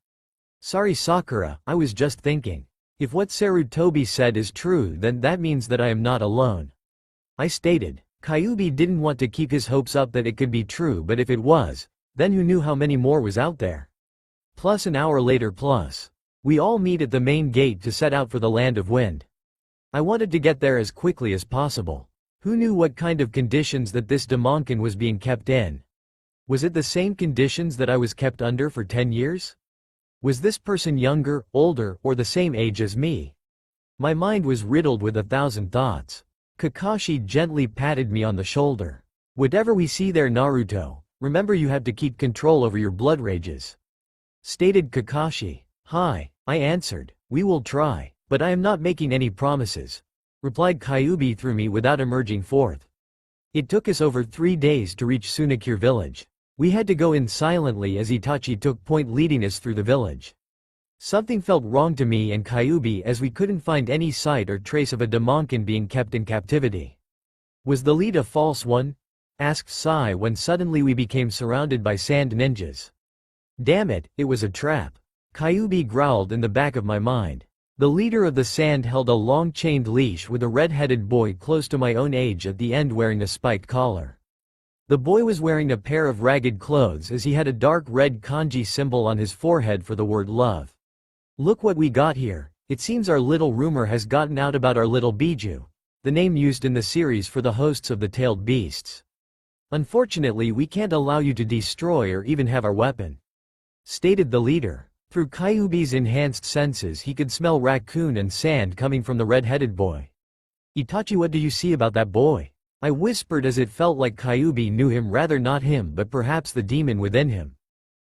Sorry Sakura, I was just thinking. If what Sarutobi said is true, then that means that I am not alone. I stated. Kyuubi didn't want to keep his hopes up that it could be true, but if it was, then who knew how many more was out there? Plus an hour later plus. We all meet at the main gate to set out for the Land of Wind. I wanted to get there as quickly as possible. Who knew what kind of conditions that this Damonkin was being kept in? Was it the same conditions that I was kept under for 10 years? Was this person younger, older, or the same age as me? My mind was riddled with 1,000 thoughts. Kakashi gently patted me on the shoulder. Whatever we see there, Naruto, remember you have to keep control over your blood rages. Stated Kakashi. Hi, I answered. We will try, but I am not making any promises. Replied Kyuubi through me without emerging forth. It took us over 3 days to reach Sunakura village. We had to go in silently as Itachi took point leading us through the village. Something felt wrong to me and Kyuubi as we couldn't find any sight or trace of a Damonkin being kept in captivity. Was the lead a false one? Asked Sai when suddenly we became surrounded by sand ninjas. Damn it, it was a trap. Kyuubi growled in the back of my mind. The leader of the sand held a long chained leash with a red-headed boy close to my own age at the end wearing a spiked collar. The boy was wearing a pair of ragged clothes as he had a dark red kanji symbol on his forehead for the word love. Look what we got here. It seems our little rumor has gotten out about our little Biju, the name used in the series for the hosts of the tailed beasts. Unfortunately, we can't allow you to destroy or even have our weapon. Stated the leader. Through Kyuubi's enhanced senses he could smell raccoon and sand coming from the red-headed boy. "Itachi, what do you see about that boy?" I whispered as it felt like Kyuubi knew him, rather not him but perhaps the demon within him.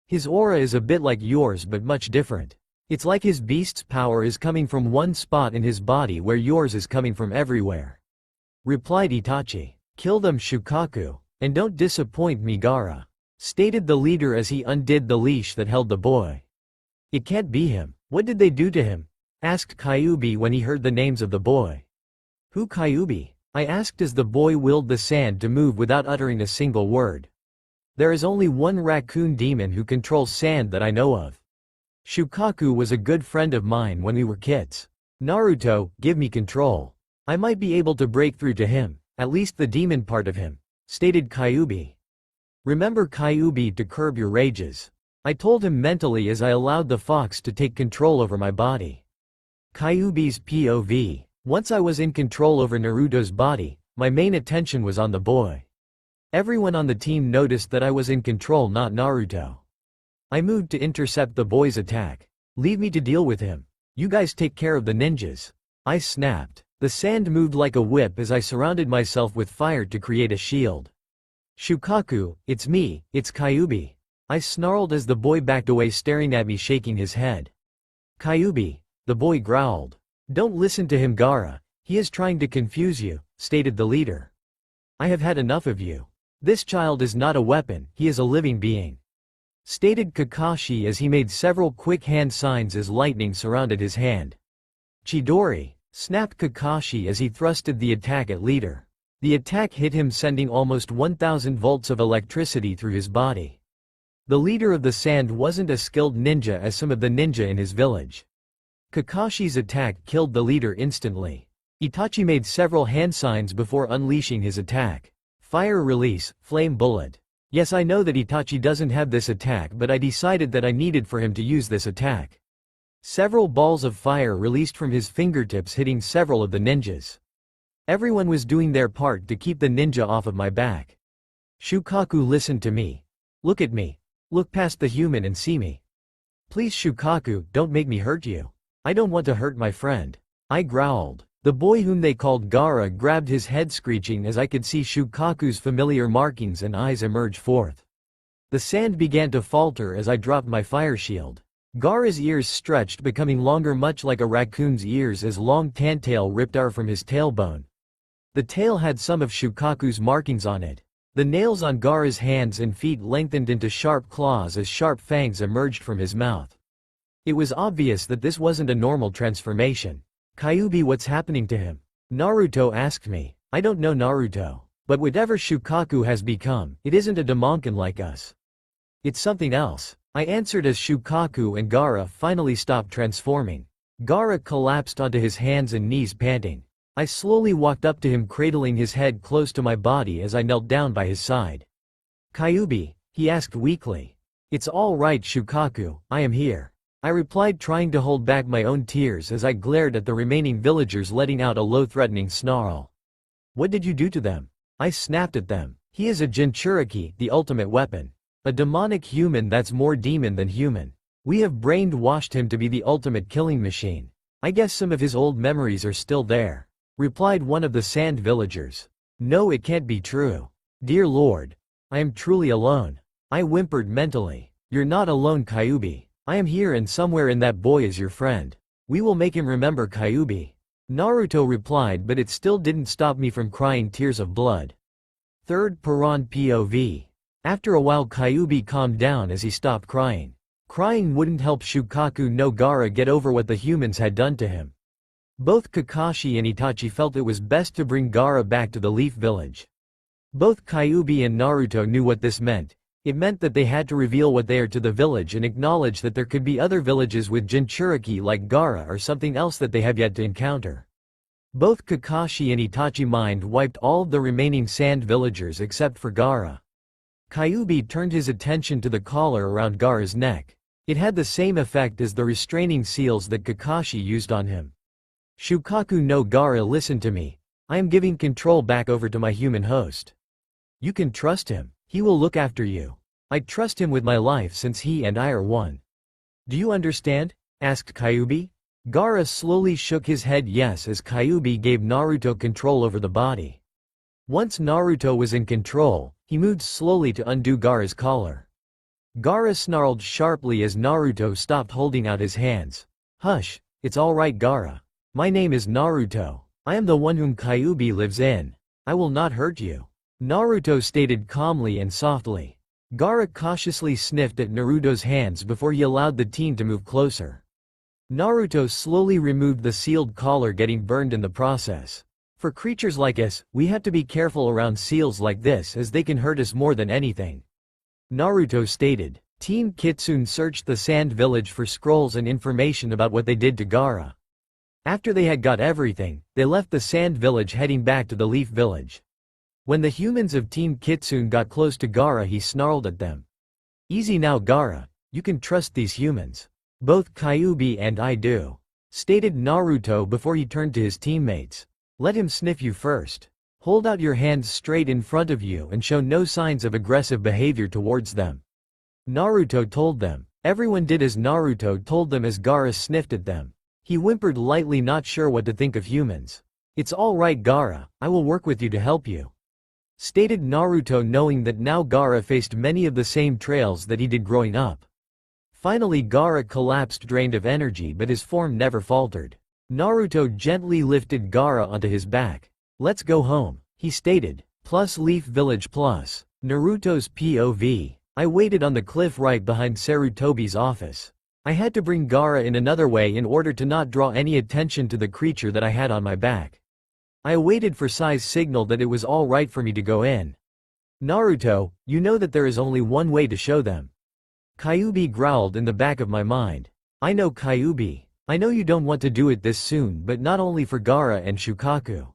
"His aura is a bit like yours but much different. It's like his beast's power is coming from one spot in his body where yours is coming from everywhere," replied Itachi. "Kill them, Shukaku, and don't disappoint me, Gaara," stated the leader as he undid the leash that held the boy. "It can't be him. What did they do to him?" asked Kyuubi when he heard the names of the boy. "Who Kyuubi?" I asked as the boy willed the sand to move without uttering a single word. "There is only one raccoon demon who controls sand that I know of. Shukaku was a good friend of mine when we were kids. Naruto, give me control. I might be able to break through to him, at least the demon part of him," stated Kyuubi. "Remember, Kyuubi, to curb your rages," I told him mentally as I allowed the fox to take control over my body. Kyuubi's POV. Once I was in control over Naruto's body, my main attention was on the boy. Everyone on the team noticed that I was in control, not Naruto. I moved to intercept the boy's attack. "Leave me to deal with him. You guys take care of the ninjas," I snapped. The sand moved like a whip as I surrounded myself with fire to create a shield. "Shukaku, it's me, it's Kyuubi," I snarled as the boy backed away, staring at me, shaking his head. "Kyuubi," the boy growled. "Don't listen to him, Gaara. He is trying to confuse you," stated the leader. "I have had enough of you. This child is not a weapon, he is a living being," stated Kakashi as he made several quick hand signs as lightning surrounded his hand. "Chidori," snapped Kakashi as he thrusted the attack at leader. The attack hit him, sending almost 1,000 volts of electricity through his body. The leader of the sand wasn't a skilled ninja as some of the ninja in his village. Kakashi's attack killed the leader instantly. Itachi made several hand signs before unleashing his attack. Fire release, flame bullet. Yes, I know that Itachi doesn't have this attack, but I decided that I needed for him to use this attack. Several balls of fire released from his fingertips, hitting several of the ninjas. Everyone was doing their part to keep the ninja off of my back. "Shukaku, listen to me. Look at me. Look past the human and see me. Please, Shukaku, don't make me hurt you. I don't want to hurt my friend," I growled. The boy whom they called Gaara grabbed his head, screeching as I could see Shukaku's familiar markings and eyes emerge forth. The sand began to falter as I dropped my fire shield. Gaara's ears stretched, becoming longer, much like a raccoon's ears, as long tail ripped out from his tailbone. The tail had some of Shukaku's markings on it. The nails on Gaara's hands and feet lengthened into sharp claws as sharp fangs emerged from his mouth. It was obvious that this wasn't a normal transformation. "Kyuubi, what's happening to him?" Naruto asked me. "I don't know, Naruto. But whatever Shukaku has become, it isn't a Damonkin like us. It's something else," I answered as Shukaku and Gaara finally stopped transforming. Gaara collapsed onto his hands and knees, panting. I slowly walked up to him, cradling his head close to my body as I knelt down by his side. "Kyuubi," he asked weakly. "It's all right, Shukaku, I am here," I replied, trying to hold back my own tears as I glared at the remaining villagers, letting out a low, threatening snarl. "What did you do to them?" I snapped at them. "He is a Jinchuriki, the ultimate weapon. A demonic human that's more demon than human. We have brainwashed him to be the ultimate killing machine. I guess some of his old memories are still there," replied one of the sand villagers. "No, it can't be true. Dear Lord. I am truly alone," I whimpered mentally. "You're not alone, Kyuubi. I am here, and somewhere in that boy is your friend. We will make him remember, Kyuubi," Naruto replied, but it still didn't stop me from crying tears of blood. Third Paran POV. After a while, Kyuubi calmed down as he stopped crying. Crying wouldn't help Shukaku no Gaara get over what the humans had done to him. Both Kakashi and Itachi felt it was best to bring Gaara back to the Leaf Village. Both Kyuubi and Naruto knew what this meant. It meant that they had to reveal what they are to the village and acknowledge that there could be other villages with Jinchuriki like Gaara, or something else that they have yet to encounter. Both Kakashi and Itachi mind wiped all of the remaining sand villagers except for Gaara. Kyuubi turned his attention to the collar around Gaara's neck. It had the same effect as the restraining seals that Kakashi used on him. "Shukaku no Gaara, listen to me. I am giving control back over to my human host. You can trust him. He will look after you. I trust him with my life since he and I are one." Do you understand? Asked Kyuubi. Gaara slowly shook his head yes as Kyuubi gave Naruto control over the body. Once Naruto was in control, he moved slowly to undo Gaara's collar. Gaara snarled sharply as Naruto stopped holding out his hands. Hush, it's all right Gaara. My name is Naruto. I am the one whom Kyuubi lives in. I will not hurt you. Naruto stated calmly and softly. Gaara cautiously sniffed at Naruto's hands before he allowed the teen to move closer. Naruto slowly removed the sealed collar, getting burned in the process. For creatures like us, we have to be careful around seals like this as they can hurt us more than anything. Naruto stated. Team Kitsune searched the Sand Village for scrolls and information about what they did to Gaara. After they had got everything, they left the Sand Village heading back to the Leaf Village. When the humans of Team Kitsune got close to Gaara, he snarled at them. Easy now Gaara, you can trust these humans. Both Kyuubi and I do. Stated Naruto before he turned to his teammates. Let him sniff you first. Hold out your hands straight in front of you and show no signs of aggressive behavior towards them. Naruto told them. Everyone did as Naruto told them as Gaara sniffed at them. He whimpered lightly, not sure what to think of humans. It's all right Gaara, I will work with you to help you. Stated Naruto, knowing that now Gaara faced many of the same trails that he did growing up. Finally Gaara collapsed, drained of energy, but his form never faltered. Naruto gently lifted Gaara onto his back. Let's go home, he stated. Plus Leaf Village plus. Naruto's POV. I waited on the cliff right behind Sarutobi's office. I had to bring Gaara in another way in order to not draw any attention to the creature that I had on my back. I awaited for Sai's signal that it was all right for me to go in. Naruto, you know that there is only one way to show them. Kyuubi growled in the back of my mind. I know Kyuubi. I know you don't want to do it this soon, but not only for Gaara and Shukaku.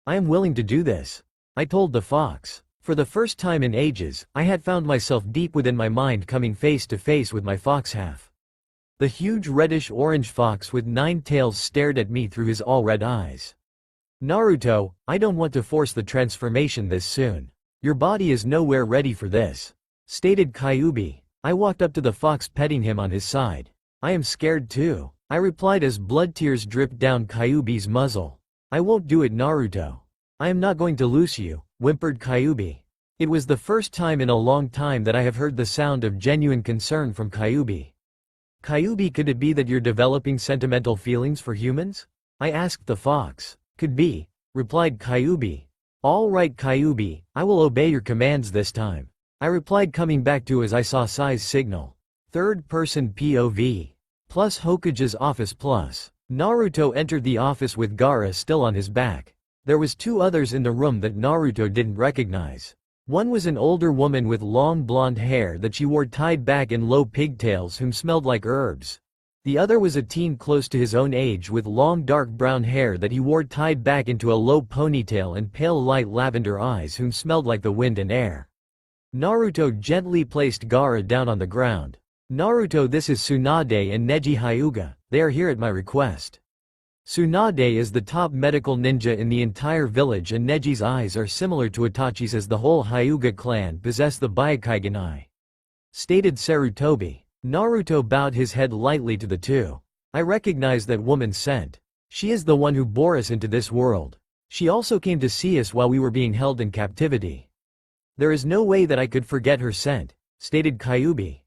I am willing to do this. I told the fox. For the first time in ages, I had found myself deep within my mind coming face to face with my fox half. The huge reddish-orange fox with 9 tails stared at me through his all-red eyes. Naruto, I don't want to force the transformation this soon. Your body is nowhere ready for this. Stated Kyuubi. I walked up to the fox, petting him on his side. I am scared too. I replied as blood tears dripped down Kyuubi's muzzle. I won't do it Naruto. I am not going to loose you, whimpered Kyuubi. It was the first time in a long time that I have heard the sound of genuine concern from Kyuubi. Kyuubi, could it be that you're developing sentimental feelings for humans? I asked the fox. Could be, replied Kyuubi. All right Kyuubi, I will obey your commands this time. I replied, coming back to as I saw Sai's signal. Third person POV. Plus Hokage's office plus. Naruto entered the office with Gaara still on his back. There was 2 others in the room that Naruto didn't recognize. One was an older woman with long blonde hair that she wore tied back in low pigtails whom smelled like herbs. The other was a teen close to his own age with long dark brown hair that he wore tied back into a low ponytail and pale light lavender eyes whom smelled like the wind and air. Naruto gently placed Gaara down on the ground. Naruto, this is Tsunade and Neji Hyuga, they are here at my request. Tsunade is the top medical ninja in the entire village and Neji's eyes are similar to Itachi's as the whole Hyuga clan possess the Byakugan eye. Stated Sarutobi. Naruto bowed his head lightly to the 2. I recognize that woman's scent. She is the one who bore us into this world. She also came to see us while we were being held in captivity. There is no way that I could forget her scent, stated Kyuubi.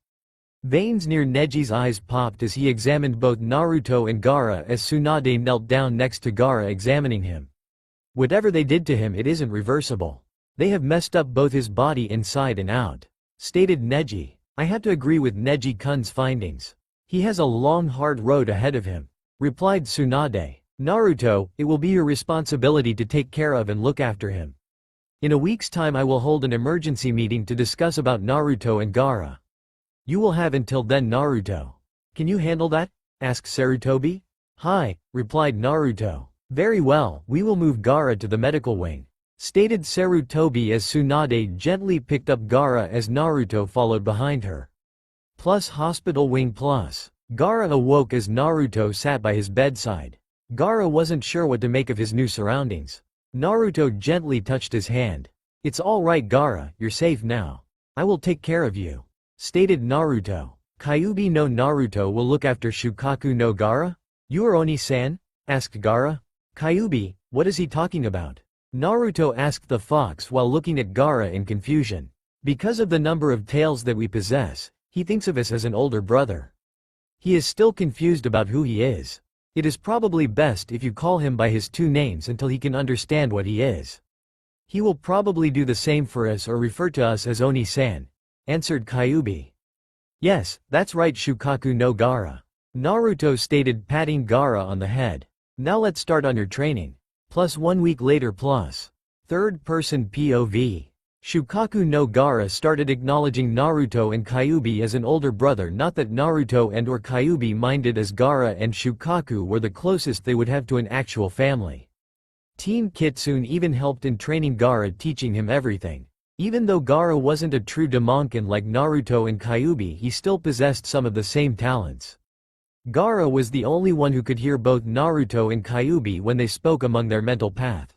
Veins near Neji's eyes popped as he examined both Naruto and Gaara as Tsunade knelt down next to Gaara examining him. Whatever they did to him, it isn't reversible. They have messed up both his body inside and out. Stated Neji. I have to agree with Neji-kun's findings. He has a long hard road ahead of him. Replied Tsunade. Naruto, it will be your responsibility to take care of and look after him. In a week's time I will hold an emergency meeting to discuss about Naruto and Gaara. You will have until then Naruto. Can you handle that? Asked Sarutobi. Hi, replied Naruto. Very well, we will move Gaara to the medical wing. Stated Sarutobi as Tsunade gently picked up Gaara as Naruto followed behind her. Plus hospital wing plus. Gaara awoke as Naruto sat by his bedside. Gaara wasn't sure what to make of his new surroundings. Naruto gently touched his hand. It's all right Gaara, you're safe now. I will take care of you. Stated Naruto. Kyuubi no Naruto will look after Shukaku no Gaara? You are Oni-san? Asked Gaara. Kyuubi, what is he talking about? Naruto asked the fox while looking at Gaara in confusion. Because of the number of tails that we possess, he thinks of us as an older brother. He is still confused about who he is. It is probably best if you call him by his two names until he can understand what he is. He will probably do the same for us or refer to us as Oni-san, answered Kyuubi. Yes, that's right, Shukaku no Gaara. Naruto stated, patting Gaara on the head. Now let's start on your training. Plus 1 week later plus. Third person POV. Shukaku no Gaara started acknowledging Naruto and Kyuubi as an older brother, not that Naruto and or Kyuubi minded, as Gaara and Shukaku were the closest they would have to an actual family. Team Kitsune even helped in training Gaara, teaching him everything. Even though Gaara wasn't a true Damonkin like Naruto and Kyuubi, he still possessed some of the same talents. Gaara was the only one who could hear both Naruto and Kyuubi when they spoke among their mental path.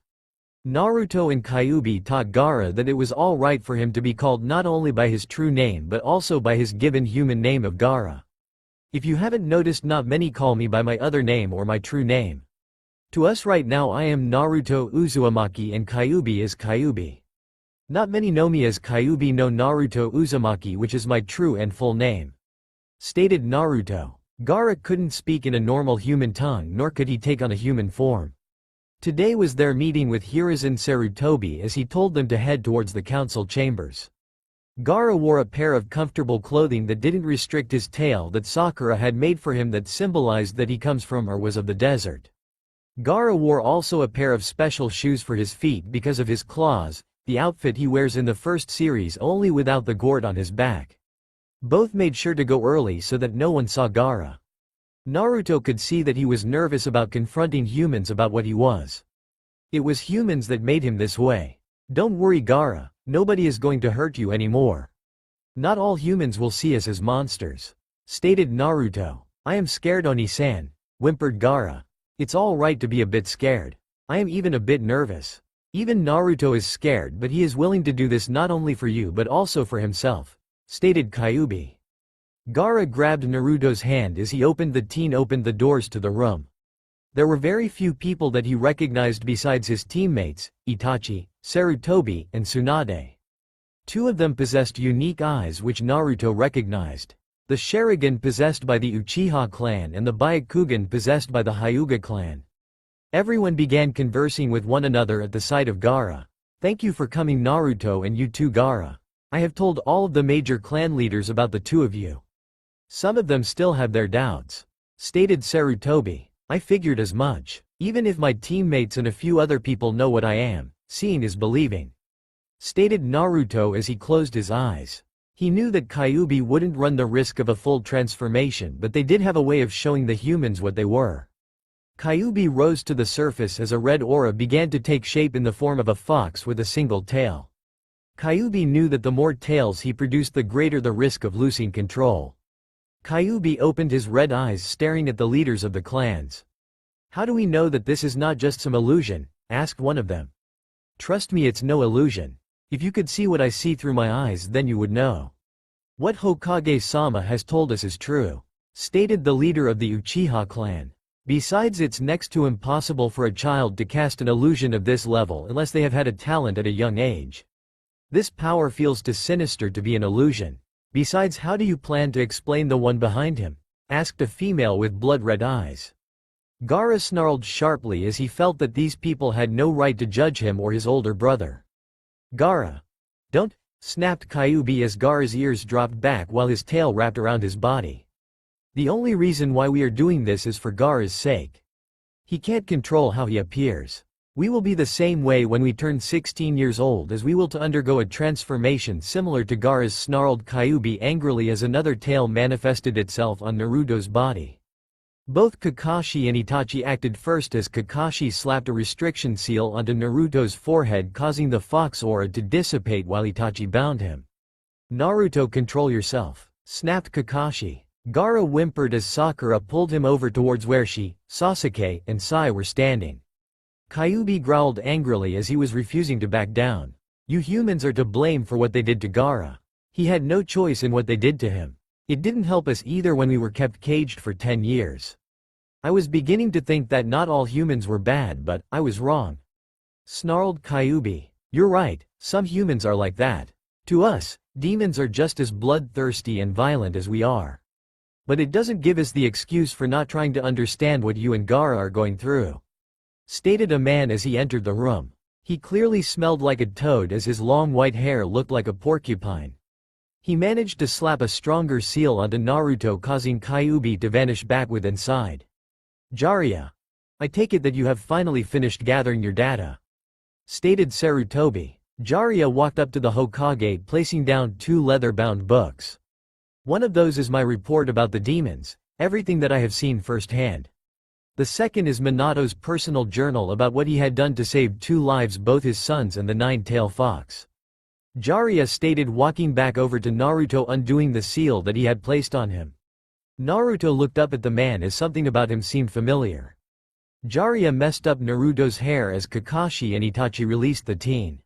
Naruto and Kyuubi taught Gaara that it was all right for him to be called not only by his true name but also by his given human name of Gaara. If you haven't noticed, not many call me by my other name or my true name. To us right now I am Naruto Uzumaki and Kyuubi is Kyuubi. Not many know me as Kyuubi no Naruto Uzumaki, which is my true and full name. Stated Naruto. Gaara couldn't speak in a normal human tongue, nor could he take on a human form. Today was their meeting with Hiruzen Sarutobi as he told them to head towards the council chambers. Gaara wore a pair of comfortable clothing that didn't restrict his tail that Sakura had made for him, that symbolized that he comes from or was of the desert. Gaara wore also a pair of special shoes for his feet because of his claws, the outfit he wears in the first series only without the gourd on his back. Both made sure to go early so that no one saw Gaara. Naruto could see that he was nervous about confronting humans about what he was. It was humans that made him this way. Don't worry, Gaara, nobody is going to hurt you anymore. Not all humans will see us as monsters. Stated Naruto. I am scared, Oni-san, whimpered Gaara. It's all right to be a bit scared. I am even a bit nervous. Even Naruto is scared, but he is willing to do this not only for you but also for himself. Stated Kyuubi. Gaara grabbed Naruto's hand as he opened the doors to the room. There were very few people that he recognized besides his teammates, Itachi, Sarutobi, and Tsunade. Two of them possessed unique eyes which Naruto recognized. The Sharingan possessed by the Uchiha clan and the Byakugan possessed by the Hyuga clan. Everyone began conversing with one another at the sight of Gaara. Thank you for coming, Naruto, and you too, Gaara. I have told all of the major clan leaders about the two of you. Some of them still have their doubts. Stated Sarutobi. I figured as much. Even if my teammates and a few other people know what I am, seeing is believing. Stated Naruto as he closed his eyes. He knew that Kyuubi wouldn't run the risk of a full transformation, but they did have a way of showing the humans what they were. Kyuubi rose to the surface as a red aura began to take shape in the form of a fox with a single tail. Kyuubi knew that the more tails he produced, the greater the risk of losing control. Kyuubi opened his red eyes, staring at the leaders of the clans. How do we know that this is not just some illusion? Asked one of them. Trust me, it's no illusion. If you could see what I see through my eyes, then you would know. What Hokage-sama has told us is true. Stated the leader of the Uchiha clan. Besides, it's next to impossible for a child to cast an illusion of this level unless they have had a talent at a young age. This power feels too sinister to be an illusion. Besides, how do you plan to explain the one behind him? Asked a female with blood-red eyes. Gaara snarled sharply as he felt that these people had no right to judge him or his older brother. Gaara. Don't, snapped Kyuubi as Gaara's ears dropped back while his tail wrapped around his body. The only reason why we are doing this is for Gaara's sake. He can't control how he appears. We will be the same way when we turn 16 years old, as we will to undergo a transformation similar to Gaara's, snarled Kyuubi angrily as another tail manifested itself on Naruto's body. Both Kakashi and Itachi acted first as Kakashi slapped a restriction seal onto Naruto's forehead, causing the fox aura to dissipate while Itachi bound him. Naruto, control yourself, snapped Kakashi. Gaara whimpered as Sakura pulled him over towards where she, Sasuke, and Sai were standing. Kyuubi growled angrily as he was refusing to back down. You humans are to blame for what they did to Gaara. He had no choice in what they did to him. It didn't help us either when we were kept caged for 10 years. I was beginning to think that not all humans were bad, but I was wrong. Snarled Kyubi. You're right, some humans are like that. To us, demons are just as bloodthirsty and violent as we are. But it doesn't give us the excuse for not trying to understand what you and Gaara are going through. Stated a man as he entered the room. He clearly smelled like a toad as his long white hair looked like a porcupine. He managed to slap a stronger seal onto Naruto, causing Kyubi to vanish back with inside. Jiraiya. I take it that you have finally finished gathering your data. Stated Sarutobi. Jiraiya walked up to the Hokage, placing down 2 leather-bound books. One of those is my report about the demons, everything that I have seen firsthand. The second is Minato's personal journal about what he had done to save 2 lives, both his sons and the 9-tailed fox. Jiraiya stated, walking back over to Naruto, undoing the seal that he had placed on him. Naruto looked up at the man as something about him seemed familiar. Jiraiya messed up Naruto's hair as Kakashi and Itachi released the teen.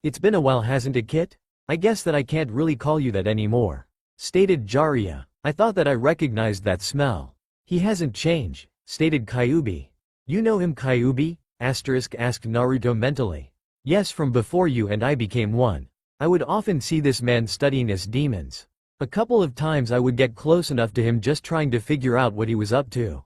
It's been a while, hasn't it, Kit? I guess that I can't really call you that anymore. Stated Jiraiya. I thought that I recognized that smell. He hasn't changed. Stated Kyubi. You know him, Kyubi? Asked Naruto mentally. Yes, from before you and I became one. I would often see this man studying us demons. A couple of times I would get close enough to him, just trying to figure out what he was up to.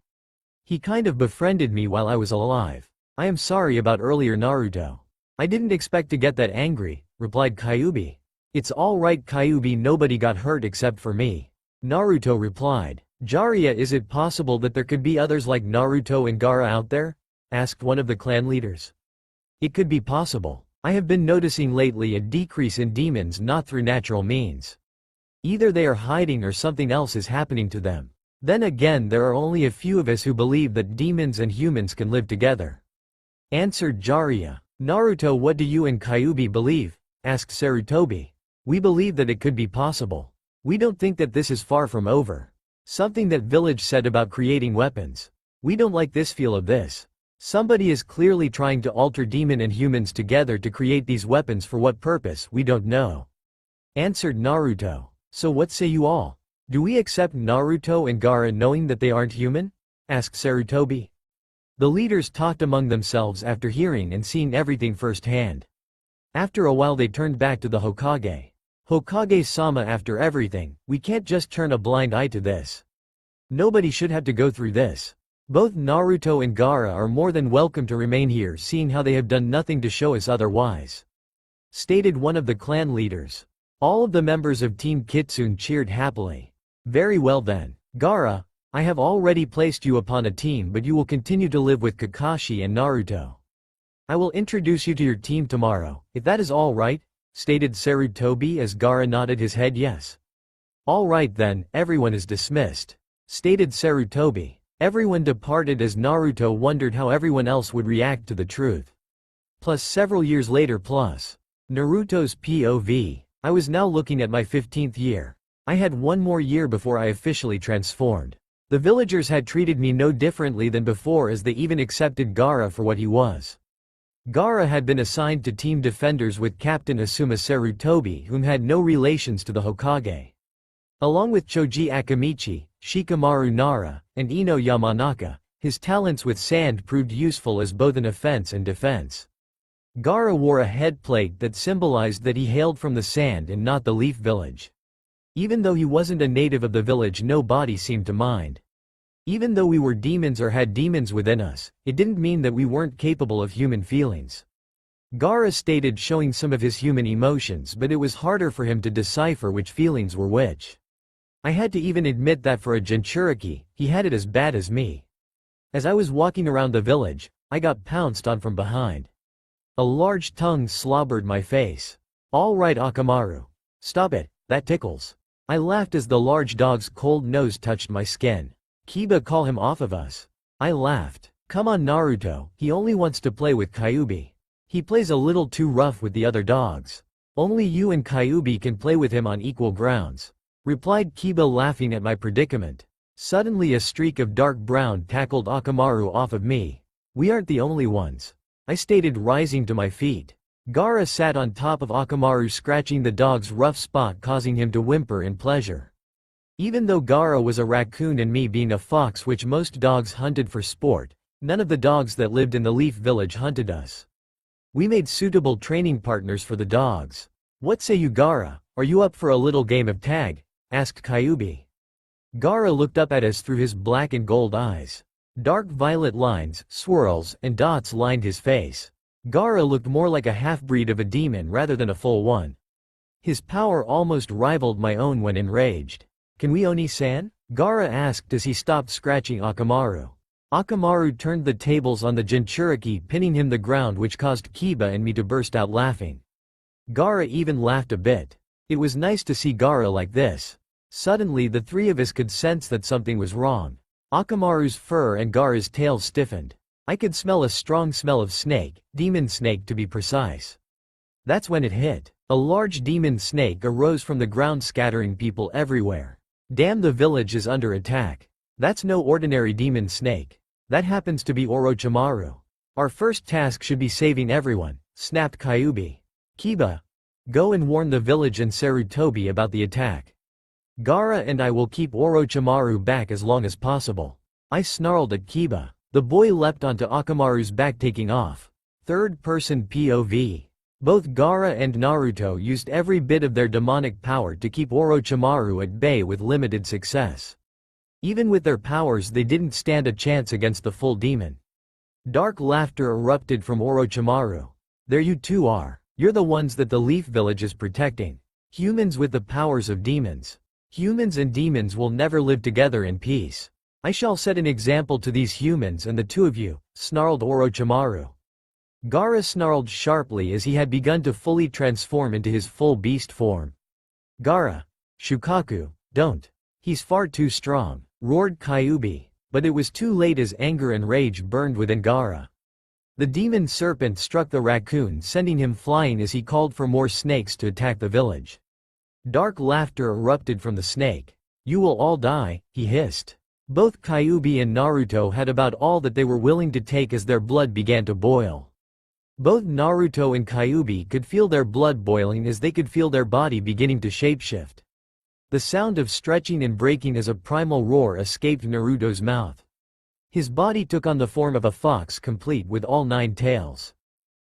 He kind of befriended me while I was alive. I am sorry about earlier, Naruto. I didn't expect to get that angry, replied Kyubi. It's all right, Kyubi, nobody got hurt except for me. Naruto replied. Jiraiya, is it possible that there could be others like Naruto and Gaara out there? Asked one of the clan leaders. It could be possible. I have been noticing lately a decrease in demons, not through natural means. Either they are hiding or something else is happening to them. Then again, there are only a few of us who believe that demons and humans can live together. Answered Jiraiya. Naruto, what do you and Kyubi believe? Asked Sarutobi. We believe that it could be possible. We don't think that this is far from over. Something that village said about creating weapons. We don't like this feel of this. Somebody is clearly trying to alter demon and humans together to create these weapons. For what purpose, we don't know. Answered Naruto. So what say you all? Do we accept Naruto and Gaara knowing that they aren't human? Asked Sarutobi. The leaders talked among themselves after hearing and seeing everything firsthand. After a while they turned back to the Hokage. Hokage-sama, after everything, we can't just turn a blind eye to this. Nobody should have to go through this. Both Naruto and Gaara are more than welcome to remain here, seeing how they have done nothing to show us otherwise. Stated one of the clan leaders. All of the members of Team Kitsune cheered happily. Very well then. Gaara, I have already placed you upon a team, but you will continue to live with Kakashi and Naruto. I will introduce you to your team tomorrow, if that is all right, stated Sarutobi as Gaara nodded his head yes. All right then, everyone is dismissed. Stated Sarutobi. Everyone departed as Naruto wondered how everyone else would react to the truth. Plus several years later plus. Naruto's POV. I was now looking at my 15th year. I had one more year before I officially transformed. The villagers had treated me no differently than before, as they even accepted Gaara for what he was. Gaara had been assigned to team defenders with Captain Asuma Sarutobi, whom had no relations to the Hokage. Along with Choji Akamichi, Shikamaru Nara, and Ino Yamanaka, his talents with sand proved useful as both an offense and defense. Gaara wore a headplate that symbolized that he hailed from the Sand and not the Leaf Village. Even though he wasn't a native of the village, nobody seemed to mind. Even though we were demons or had demons within us, it didn't mean that we weren't capable of human feelings. Gaara stated, showing some of his human emotions, but it was harder for him to decipher which feelings were which. I had to even admit that for a Jinchuriki, he had it as bad as me. As I was walking around the village, I got pounced on from behind. A large tongue slobbered my face. All right, Akamaru. Stop it, that tickles. I laughed as the large dog's cold nose touched my skin. Kiba, call him off of us. I laughed. Come on, Naruto, he only wants to play with Kyubi. He plays a little too rough with the other dogs. Only you and Kyubi can play with him on equal grounds. Replied Kiba, laughing at my predicament. Suddenly a streak of dark brown tackled Akamaru off of me. We aren't the only ones. I stated, rising to my feet. Gaara sat on top of Akamaru, scratching the dog's rough spot, causing him to whimper in pleasure. Even though Gaara was a raccoon and me being a fox which most dogs hunted for sport, none of the dogs that lived in the Leaf Village hunted us. We made suitable training partners for the dogs. What say you, Gaara? Are you up for a little game of tag? Asked Kyubi. Gaara looked up at us through his black and gold eyes. Dark violet lines, swirls, and dots lined his face. Gaara looked more like a half-breed of a demon rather than a full one. His power almost rivaled my own when enraged. Can we Oni-san? Gaara asked as he stopped scratching Akamaru. Akamaru turned the tables on the Jinchuriki, pinning him the ground, which caused Kiba and me to burst out laughing. Gaara even laughed a bit. It was nice to see Gaara like this. Suddenly the three of us could sense that something was wrong. Akamaru's fur and Gaara's tail stiffened. I could smell a strong smell of snake, demon snake to be precise. That's when it hit. A large demon snake arose from the ground, scattering people everywhere. Damn, the village is under attack. That's no ordinary demon snake. That happens to be Orochimaru. Our first task should be saving everyone, snapped Kyubi. Kiba, go and warn the village and Sarutobi about the attack. Gaara and I will keep Orochimaru back as long as possible. I snarled at Kiba. The boy leapt onto Akamaru's back, taking off. Third-person POV. Both Gaara and Naruto used every bit of their demonic power to keep Orochimaru at bay with limited success. Even with their powers, they didn't stand a chance against the full demon. Dark laughter erupted from Orochimaru. There you two are. You're the ones that the Leaf Village is protecting. Humans with the powers of demons. Humans and demons will never live together in peace. I shall set an example to these humans and the two of you, snarled Orochimaru. Gaara snarled sharply as he had begun to fully transform into his full beast form. Gaara, Shukaku, don't. He's far too strong, roared Kyubi, but it was too late as anger and rage burned within Gaara. The demon serpent struck the raccoon, sending him flying as he called for more snakes to attack the village. Dark laughter erupted from the snake. You will all die, he hissed. Both Kyubi and Naruto had about all that they were willing to take as their blood began to boil. Both Naruto and Kyubi could feel their blood boiling as they could feel their body beginning to shapeshift. The sound of stretching and breaking as a primal roar escaped Naruto's mouth. His body took on the form of a fox, complete with all 9 tails.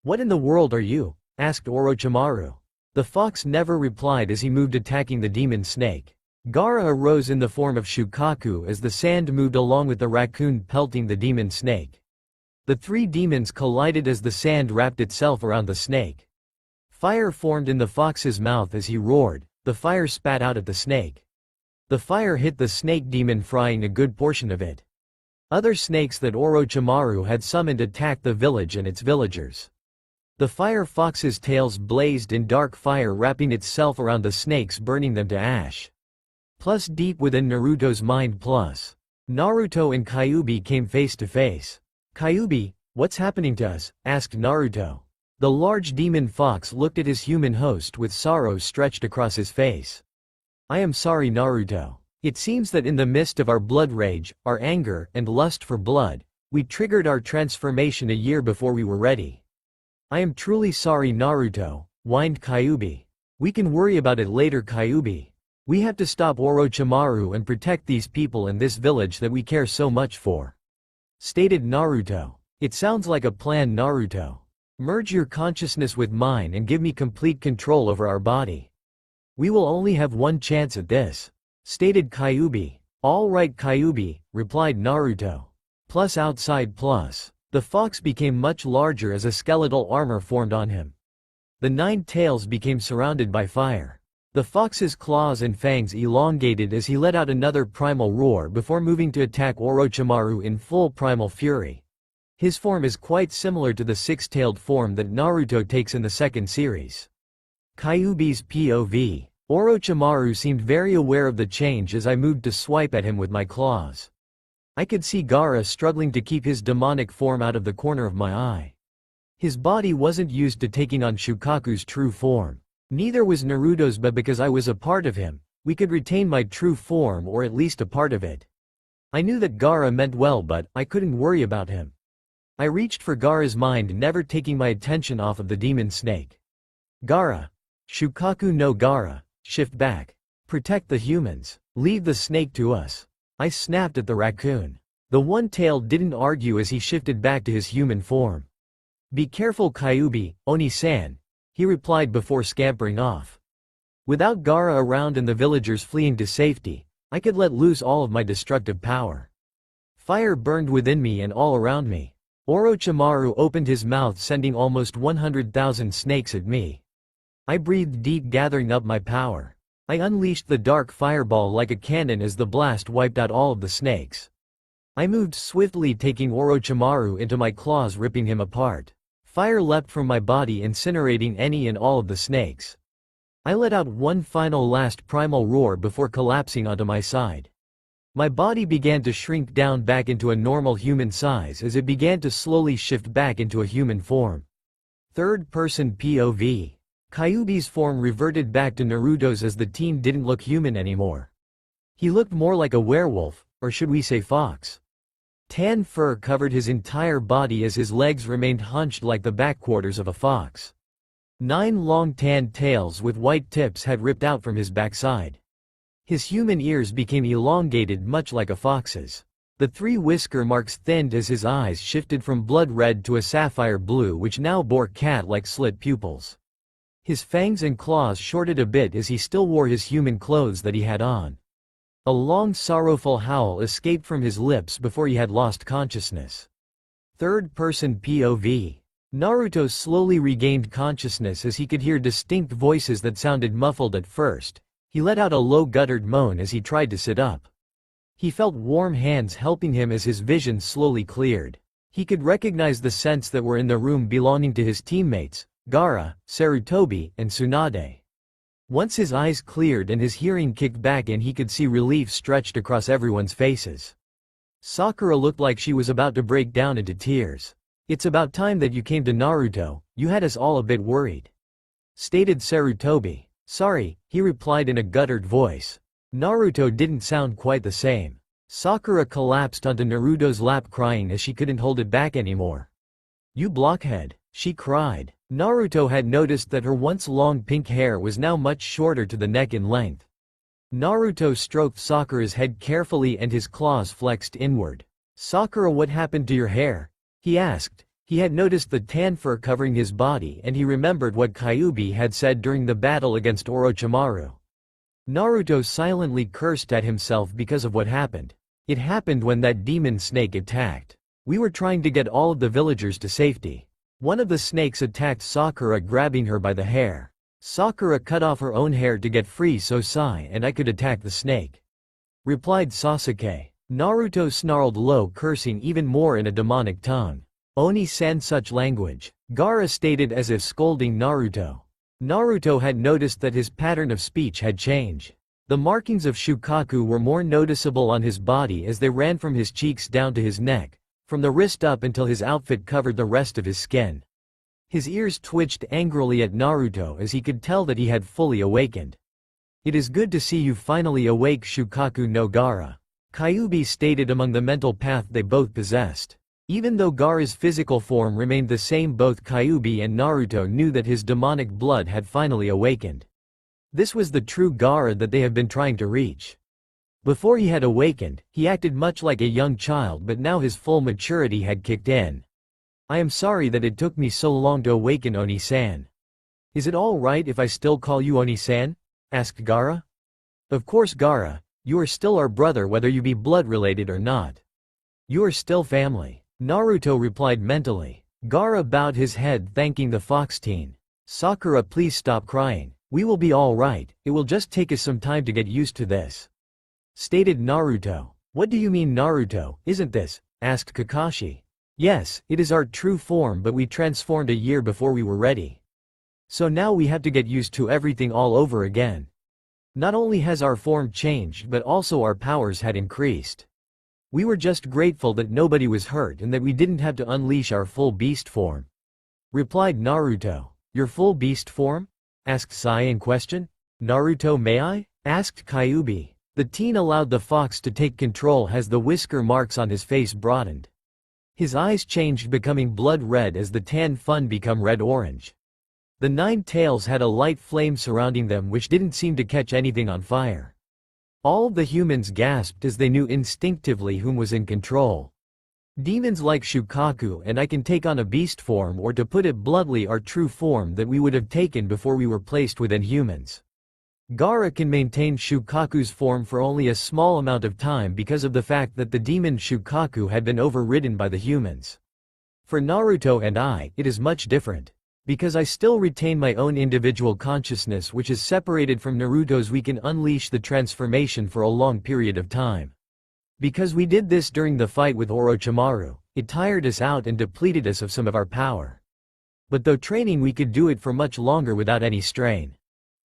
What in the world are you? Asked Orochimaru. The fox never replied as he moved, attacking the demon snake. Gaara arose in the form of Shukaku as the sand moved along with the raccoon, pelting the demon snake. The 3 demons collided as the sand wrapped itself around the snake. Fire formed in the fox's mouth as he roared. The fire spat out at the snake. The fire hit the snake demon, frying a good portion of it. Other snakes that Orochimaru had summoned attacked the village and its villagers. The fire fox's tails blazed in dark fire, wrapping itself around the snakes, burning them to ash. Plus, deep within Naruto's mind, Naruto and Kyubi came face to face. Kyubi, what's happening to us? Asked Naruto. The large demon fox looked at his human host with sorrow stretched across his face. I am sorry, Naruto. It seems that in the midst of our blood rage, our anger, and lust for blood, we triggered our transformation a year before we were ready. I am truly sorry, Naruto, whined Kyubi. We can worry about it later, Kyubi. We have to stop Orochimaru and protect these people in this village that we care so much for. Stated Naruto. It sounds like a plan, Naruto. Merge your consciousness with mine and give me complete control over our body. We will only have one chance at this. Stated Kyubi. All right, Kyubi, replied Naruto. Plus outside plus. The fox became much larger as a skeletal armor formed on him. The 9 tails became surrounded by fire. The fox's claws and fangs elongated as he let out another primal roar before moving to attack Orochimaru in full primal fury. His form is quite similar to the 6-tailed form that Naruto takes in the second series. Kyubi's POV. Orochimaru seemed very aware of the change as I moved to swipe at him with my claws. I could see Gaara struggling to keep his demonic form out of the corner of my eye. His body wasn't used to taking on Shukaku's true form. Neither was Naruto's, but because I was a part of him, we could retain my true form, or at least a part of it. I knew that Gaara meant well, but I couldn't worry about him. I reached for Gaara's mind, never taking my attention off of the demon snake. Gaara. Shukaku no Gaara, shift back. Protect the humans. Leave the snake to us. I snapped at the raccoon. The one-tailed didn't argue as he shifted back to his human form. Be careful, Kyuubi, Oni-san, he replied before scampering off. Without Gaara around and the villagers fleeing to safety, I could let loose all of my destructive power. Fire burned within me and all around me. Orochimaru opened his mouth, sending almost 100,000 snakes at me. I breathed deep, gathering up my power. I unleashed the dark fireball like a cannon as the blast wiped out all of the snakes. I moved swiftly, taking Orochimaru into my claws, ripping him apart. Fire leapt from my body, incinerating any and all of the snakes. I let out one final last primal roar before collapsing onto my side. My body began to shrink down back into a normal human size as it began to slowly shift back into a human form. Third-person POV. Kyuubi's form reverted back to Naruto's as the teen didn't look human anymore. He looked more like a werewolf, or should we say fox. Tan fur covered his entire body as his legs remained hunched like the backwaters of a fox. 9 long tanned tails with white tips had ripped out from his backside. His human ears became elongated much like a fox's. The 3 whisker marks thinned as his eyes shifted from blood red to a sapphire blue, which now bore cat-like slit pupils. His fangs and claws shorted a bit as he still wore his human clothes that he had on. A long sorrowful howl escaped from his lips before he had lost consciousness. Third-person POV. Naruto slowly regained consciousness as he could hear distinct voices that sounded muffled at first. He let out a low guttured moan as he tried to sit up. He felt warm hands helping him as his vision slowly cleared. He could recognize the scents that were in the room belonging to his teammates, Gaara, Sarutobi, and Tsunade. Once his eyes cleared and his hearing kicked back in, he could see relief stretched across everyone's faces. Sakura looked like she was about to break down into tears. It's about time that you came to Naruto, you had us all a bit worried, stated Sarutobi. Sorry, he replied in a guttured voice. Naruto didn't sound quite the same. Sakura collapsed onto Naruto's lap crying as she couldn't hold it back anymore. You blockhead, she cried. Naruto had noticed that her once long pink hair was now much shorter to the neck in length. Naruto stroked Sakura's head carefully and his claws flexed inward. Sakura, what happened to your hair? He asked. He had noticed the tan fur covering his body and he remembered what Kyuubi had said during the battle against Orochimaru. Naruto silently cursed at himself because of what happened. It happened when that demon snake attacked. We were trying to get all of the villagers to safety. One of the snakes attacked Sakura, grabbing her by the hair. Sakura cut off her own hair to get free so Sai and I could attack the snake, replied Sasuke. Naruto snarled low, cursing even more in a demonic tongue. Oni-san, such language, Gaara stated as if scolding Naruto. Naruto had noticed that his pattern of speech had changed. The markings of Shukaku were more noticeable on his body as they ran from his cheeks down to his neck, from the wrist up until his outfit covered the rest of his skin. His ears twitched angrily at Naruto as he could tell that he had fully awakened. It is good to see you finally awake, Shukaku no Gaara, Kyuubi stated among the mental path they both possessed. Even though Gaara's physical form remained the same, both Kyuubi and Naruto knew that his demonic blood had finally awakened. This was the true Gaara that they have been trying to reach. Before he had awakened, he acted much like a young child, but now his full maturity had kicked in. I am sorry that it took me so long to awaken, Oni-san. Is it all right if I still call you Oni-san? Asked Gaara. Of course, Gaara, you are still our brother whether you be blood related or not. You are still family, Naruto replied mentally. Gaara bowed his head, thanking the fox teen. Sakura, please stop crying. We will be all right, it will just take us some time to get used to this, stated Naruto. What do you mean, Naruto, isn't this? Asked Kakashi. Yes, it is our true form, but we transformed a year before we were ready. So now we have to get used to everything all over again. Not only has our form changed, but also our powers had increased. We were just grateful that nobody was hurt and that we didn't have to unleash our full beast form, replied Naruto. Your full beast form? Asked Sai in question. Naruto, may I? Asked Kyuubi. The teen allowed the fox to take control as the whisker marks on his face broadened. His eyes changed, becoming blood red as the tan fun become red-orange. The 9 tails had a light flame surrounding them which didn't seem to catch anything on fire. All of the humans gasped as they knew instinctively whom was in control. Demons like Shukaku and I can take on a beast form, or to put it bluntly, our true form that we would have taken before we were placed within humans. Gaara can maintain Shukaku's form for only a small amount of time because of the fact that the demon Shukaku had been overridden by the humans. For Naruto and I, it is much different. Because I still retain my own individual consciousness which is separated from Naruto's, we can unleash the transformation for a long period of time. Because we did this during the fight with Orochimaru, it tired us out and depleted us of some of our power. But though training, we could do it for much longer without any strain.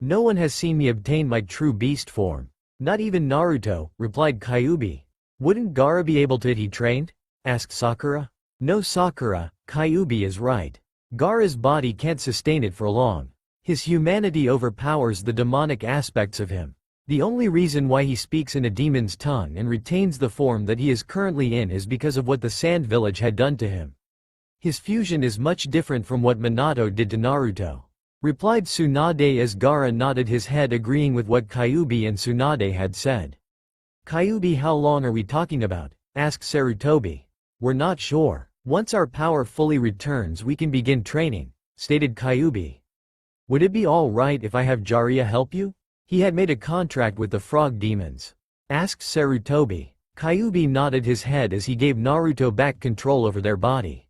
No one has seen me obtain my true beast form. Not even Naruto, replied Kyuubi. Wouldn't Gaara be able to? He trained? Asked Sakura. No, Sakura, Kyuubi is right. Gaara's body can't sustain it for long. His humanity overpowers the demonic aspects of him. The only reason why he speaks in a demon's tongue and retains the form that he is currently in is because of what the Sand Village had done to him. His fusion is much different from what Minato did to Naruto, replied Tsunade as Gaara nodded his head, agreeing with what Kyuubi and Tsunade had said. Kyuubi, how long are we talking about? Asked Sarutobi. We're not sure. Once our power fully returns we can begin training, stated Kyuubi. Would it be all right if I have Jiraiya help you? He had made a contract with the frog demons. Asked Sarutobi. Kyuubi nodded his head as he gave Naruto back control over their body.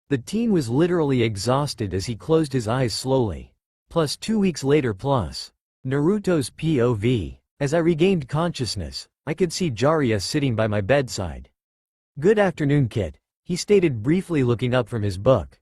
The teen was literally exhausted as he closed his eyes slowly. Plus 2 weeks later plus. Naruto's POV. As I regained consciousness, I could see Jiraiya sitting by my bedside. Good afternoon, kid. He stated briefly, looking up from his book.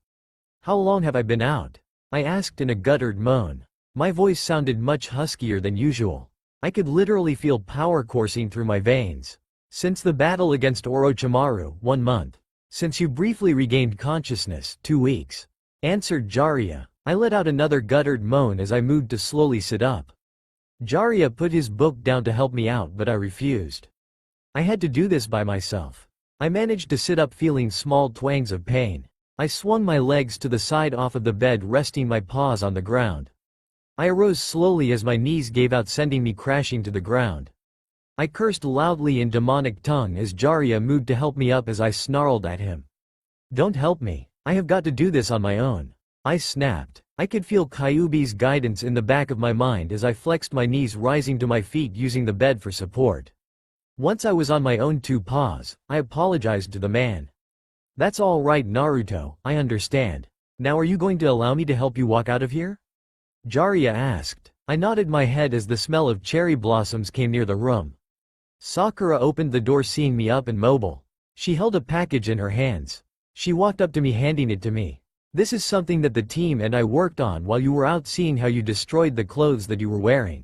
How long have I been out? I asked in a guttured moan. My voice sounded much huskier than usual. I could literally feel power coursing through my veins. Since the battle against Orochimaru, 1 month. Since you briefly regained consciousness, 2 weeks. Answered Jiraiya. I let out another guttured moan as I moved to slowly sit up. Jiraiya put his book down to help me out, but I refused. I had to do this by myself. I managed to sit up feeling small twangs of pain. I swung my legs to the side off of the bed, resting my paws on the ground. I arose slowly as my knees gave out, sending me crashing to the ground. I cursed loudly in demonic tongue as Jiraiya moved to help me up as I snarled at him. Don't help me. I have got to do this on my own. I snapped. I could feel Kyuubi's guidance in the back of my mind as I flexed my knees, rising to my feet using the bed for support. Once I was on my own 2 paws, I apologized to the man. That's all right, Naruto, I understand. Now are you going to allow me to help you walk out of here? Jiraiya asked. I nodded my head as the smell of cherry blossoms came near the room. Sakura opened the door, seeing me up and mobile. She held a package in her hands. She walked up to me, handing it to me. This is something that the team and I worked on while you were out, seeing how you destroyed the clothes that you were wearing.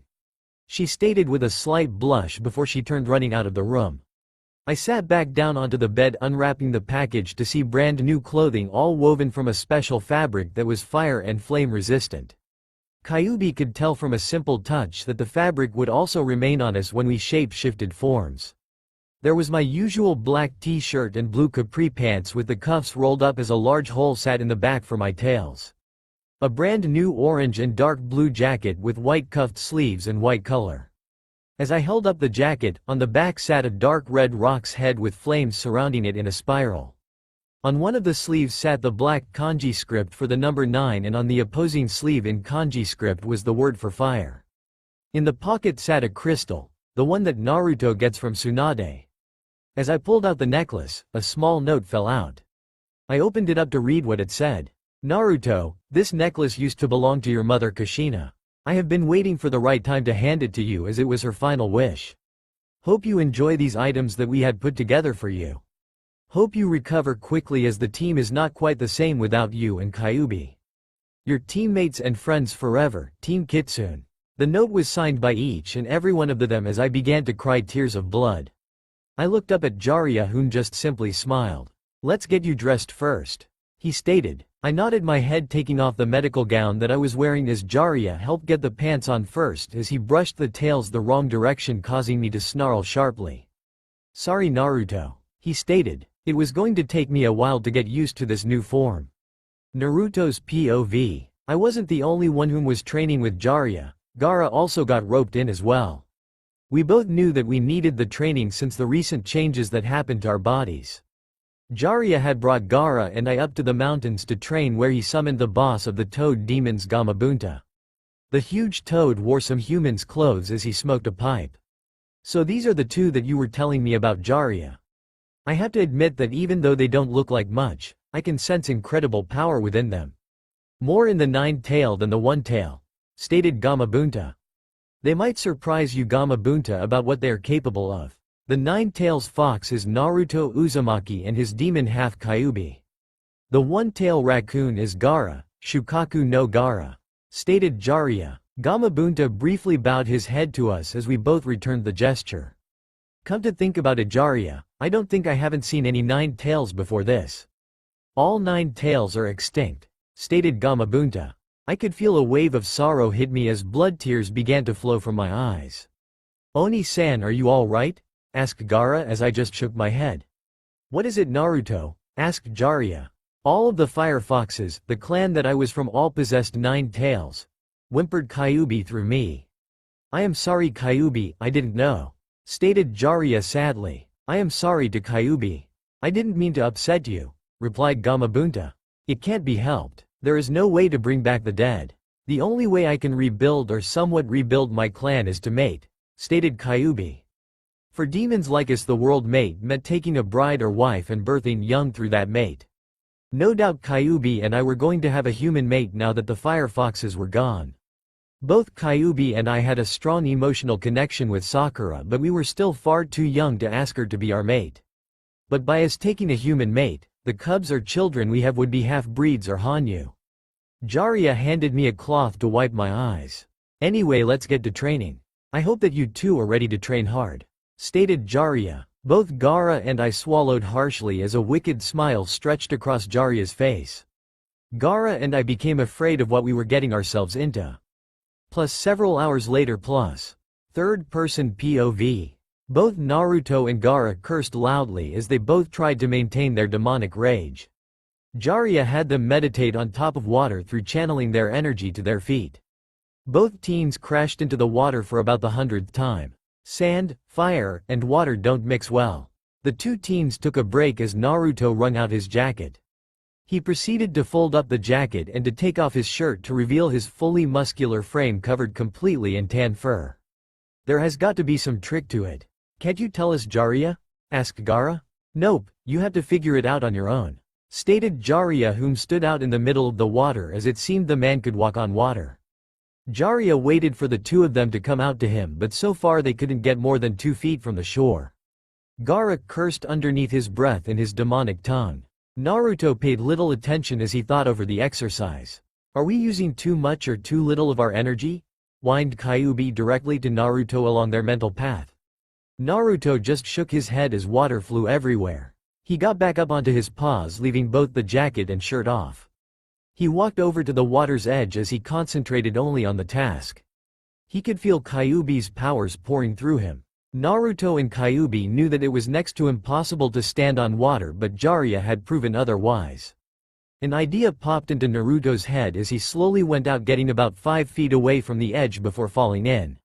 She stated with a slight blush before she turned running out of the room. I sat back down onto the bed, unwrapping the package to see brand new clothing, all woven from a special fabric that was fire and flame resistant. Kyuubi could tell from a simple touch that the fabric would also remain on us when we shape-shifted forms. There was my usual black t-shirt and blue capri pants with the cuffs rolled up as a large hole sat in the back for my tails. A brand new orange and dark blue jacket with white cuffed sleeves and white color. As I held up the jacket, on the back sat a dark red roc's head with flames surrounding it in a spiral. On one of the sleeves sat the black kanji script for the number 9, and on the opposing sleeve in kanji script was the word for fire. In the pocket sat a crystal, the one that Naruto gets from Tsunade. As I pulled out the necklace, a small note fell out. I opened it up to read what it said. Naruto, this necklace used to belong to your mother Kushina. I have been waiting for the right time to hand it to you, as it was her final wish. Hope you enjoy these items that we had put together for you. Hope you recover quickly, as the team is not quite the same without you and Kyuubi. Your teammates and friends forever, Team Kitsune. The note was signed by each and every one of them as I began to cry tears of blood. I looked up at Jiraiya, who just simply smiled. Let's get you dressed first, he stated. I nodded my head, taking off the medical gown that I was wearing as Jiraiya helped get the pants on first, as he brushed the tails the wrong direction, causing me to snarl sharply. Sorry, Naruto, he stated. It was going to take me a while to get used to this new form. Naruto's POV. I wasn't the only one whom was training with Jiraiya. Gaara also got roped in as well. We both knew that we needed the training since the recent changes that happened to our bodies. Jiraiya had brought Gaara and I up to the mountains to train where he summoned the boss of the toad demons Gamabunta. The huge toad wore some human's clothes as he smoked a pipe. So these are the two that you were telling me about, Jiraiya. I have to admit that even though they don't look like much, I can sense incredible power within them. More in the nine-tailed than the one-tail, stated Gamabunta. They might surprise you, Gamabunta, about what they are capable of. The nine-tails fox is Naruto Uzumaki and his demon half Kyuubi. The one-tail raccoon is Gaara, Shukaku no Gaara, stated Jiraiya. Gamabunta briefly bowed his head to us as we both returned the gesture. Come to think about it, Jiraiya, I don't think I haven't seen any nine tails before this. All nine tails are extinct, stated Gamabunta. I could feel a wave of sorrow hit me as blood tears began to flow from my eyes. Oni-san, are you all right? Asked Gaara as I just shook my head. What is it, Naruto? Asked Jiraiya. All of the fire foxes, the clan that I was from, all possessed nine tails, whimpered Kyuubi through me. I am sorry, Kyuubi, I didn't know, stated Jiraiya sadly. I am sorry to Kyuubi. I didn't mean to upset you, replied Gamabunta. It can't be helped. There is no way to bring back the dead. The only way I can rebuild or somewhat rebuild my clan is to mate, stated Kyuubi. For demons like us, the world mate meant taking a bride or wife and birthing young through that mate. No doubt Kyuubi and I were going to have a human mate now that the fire foxes were gone. Both Kyuubi and I had a strong emotional connection with Sakura, but we were still far too young to ask her to be our mate. But by us taking a human mate, the cubs or children we have would be half-breeds or Hanyu. Jiraiya handed me a cloth to wipe my eyes. Anyway, let's get to training. I hope that you two are ready to train hard, stated Jiraiya. Both Gaara and I swallowed harshly as a wicked smile stretched across Jiraiya's face. Gaara and I became afraid of what we were getting ourselves into. Plus several hours later, plus third-person POV. Both Naruto and Gaara cursed loudly as they both tried to maintain their demonic rage. Jiraiya had them meditate on top of water through channeling their energy to their feet. Both teens crashed into the water for about the 100th time. Sand, fire, and water don't mix well. The two teens took a break as Naruto wrung out his jacket. He proceeded to fold up the jacket and to take off his shirt to reveal his fully muscular frame covered completely in tan fur. There has got to be some trick to it. Can't you tell us, Jiraiya? Asked Gaara. Nope, you have to figure it out on your own, stated Jiraiya, whom stood out in the middle of the water as it seemed the man could walk on water. Jiraiya waited for the two of them to come out to him, but so far they couldn't get more than 2 feet from the shore. Gaara cursed underneath his breath in his demonic tongue. Naruto paid little attention as he thought over the exercise. Are we using too much or too little of our energy? Whined Kyuubi directly to Naruto along their mental path. Naruto just shook his head as water flew everywhere. He got back up onto his paws, leaving both the jacket and shirt off. He walked over to the water's edge as he concentrated only on the task. He could feel Kyuubi's powers pouring through him. Naruto and Kyuubi knew that it was next to impossible to stand on water, but Jiraiya had proven otherwise. An idea popped into Naruto's head as he slowly went out, getting about 5 feet away from the edge before falling in.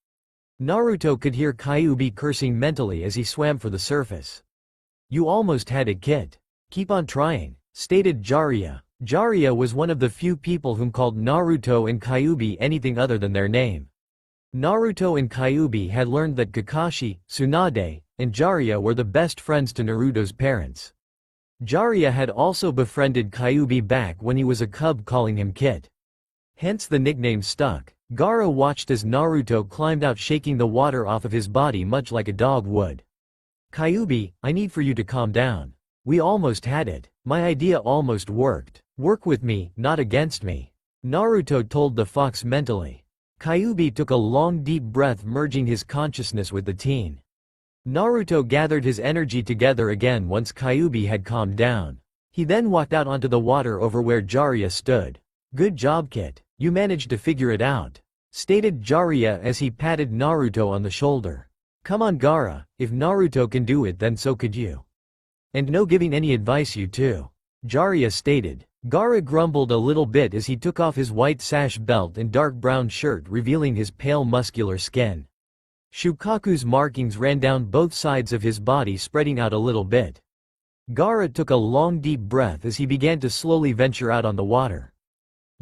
Naruto could hear Kyuubi cursing mentally as he swam for the surface. You almost had it, kid. Keep on trying, stated Jiraiya. Jiraiya was one of the few people whom called Naruto and Kyuubi anything other than their name. Naruto and Kyuubi had learned that Kakashi, Tsunade, and Jiraiya were the best friends to Naruto's parents. Jiraiya had also befriended Kyuubi back when he was a cub, calling him Kit. Hence the nickname stuck. Gaara watched as Naruto climbed out, shaking the water off of his body much like a dog would. Kyuubi, I need for you to calm down. We almost had it. My idea almost worked. Work with me, not against me, Naruto told the fox mentally. Kyuubi took a long deep breath, merging his consciousness with the teen. Naruto gathered his energy together again once Kyuubi had calmed down. He then walked out onto the water over where Jiraiya stood. Good job, Kit. You managed to figure it out, stated Jiraiya as he patted Naruto on the shoulder. Come on, Gaara, if Naruto can do it then so could you. And no giving any advice, you too, Jiraiya stated. Gaara grumbled a little bit as he took off his white sash belt and dark brown shirt, revealing his pale muscular skin. Shukaku's markings ran down both sides of his body, spreading out a little bit. Gaara took a long deep breath as he began to slowly venture out on the water.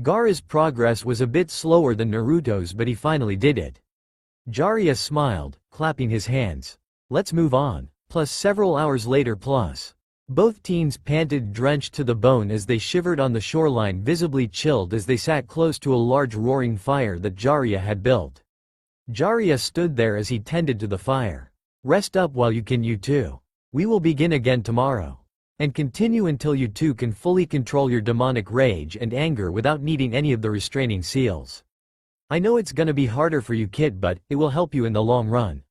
Gaara's progress was a bit slower than Naruto's, but he finally did it. Jiraiya smiled, clapping his hands. Let's move on. Plus several hours later plus. Both teens panted, drenched to the bone as they shivered on the shoreline, visibly chilled as they sat close to a large roaring fire that Jiraiya had built. Jiraiya stood there as he tended to the fire. Rest up while you can, you two. We will begin again tomorrow. And continue until you two can fully control your demonic rage and anger without needing any of the restraining seals. I know it's gonna be harder for you, kid, but it will help you in the long run,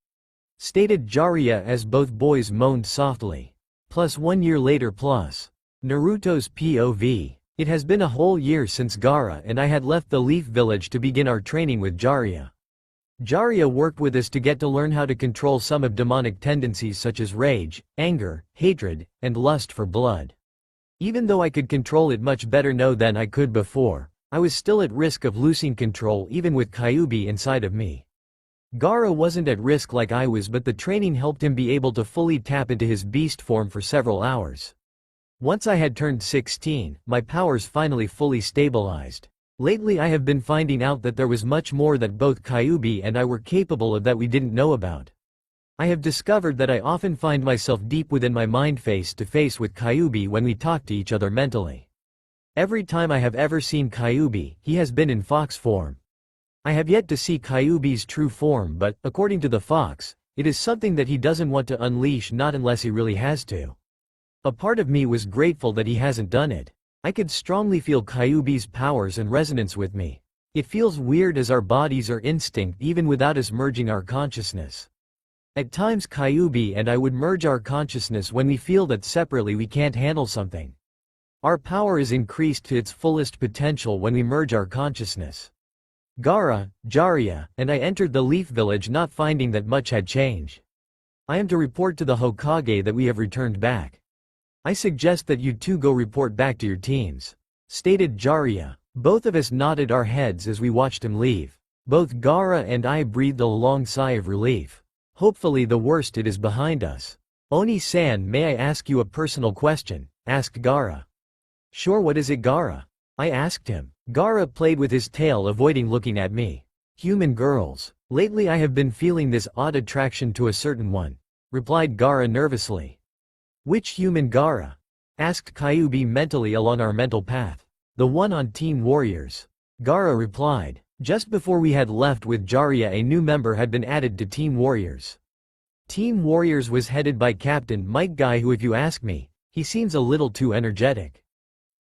stated Jiraiya as both boys moaned softly. Plus 1 year later plus. Naruto's POV. It has been a whole year since Gaara and I had left the Leaf Village to begin our training with Jiraiya. Jiraiya worked with us to get to learn how to control some of demonic tendencies such as rage, anger, hatred, and lust for blood. Even though I could control it much better now than I could before, I was still at risk of losing control even with Kyuubi inside of me. Gaara wasn't at risk like I was, but the training helped him be able to fully tap into his beast form for several hours. Once I had turned 16, my powers finally fully stabilized. Lately I have been finding out that there was much more that both Kyuubi and I were capable of that we didn't know about. I have discovered that I often find myself deep within my mind face to face with Kyuubi when we talk to each other mentally. Every time I have ever seen Kyuubi, he has been in fox form. I have yet to see Kyuubi's true form, but, according to the fox, it is something that he doesn't want to unleash, not unless he really has to. A part of me was grateful that he hasn't done it. I could strongly feel Kyuubi's powers and resonance with me. It feels weird as our bodies are instinct even without us merging our consciousness. At times Kyuubi and I would merge our consciousness when we feel that separately we can't handle something. Our power is increased to its fullest potential when we merge our consciousness. Gaara, Jiraiya, and I entered the Leaf Village not finding that much had changed. I am to report to the Hokage that we have returned back. I suggest that you two go report back to your teams, stated Jiraiya. Both of us nodded our heads as we watched him leave. Both Gaara and I breathed a long sigh of relief. Hopefully the worst it is behind us. Oni-san, may I ask you a personal question? Asked Gaara. Sure, what is it, Gaara? I asked him. Gaara played with his tail, avoiding looking at me. Human girls. Lately I have been feeling this odd attraction to a certain one, replied Gaara nervously. Which human, Gaara? Asked Kyuubi mentally along our mental path. The one on Team Warriors. Gaara replied. Just before we had left with Jiraiya, a new member had been added to Team Warriors. Team Warriors was headed by Captain Mike Guy, who, if you ask me, he seems a little too energetic.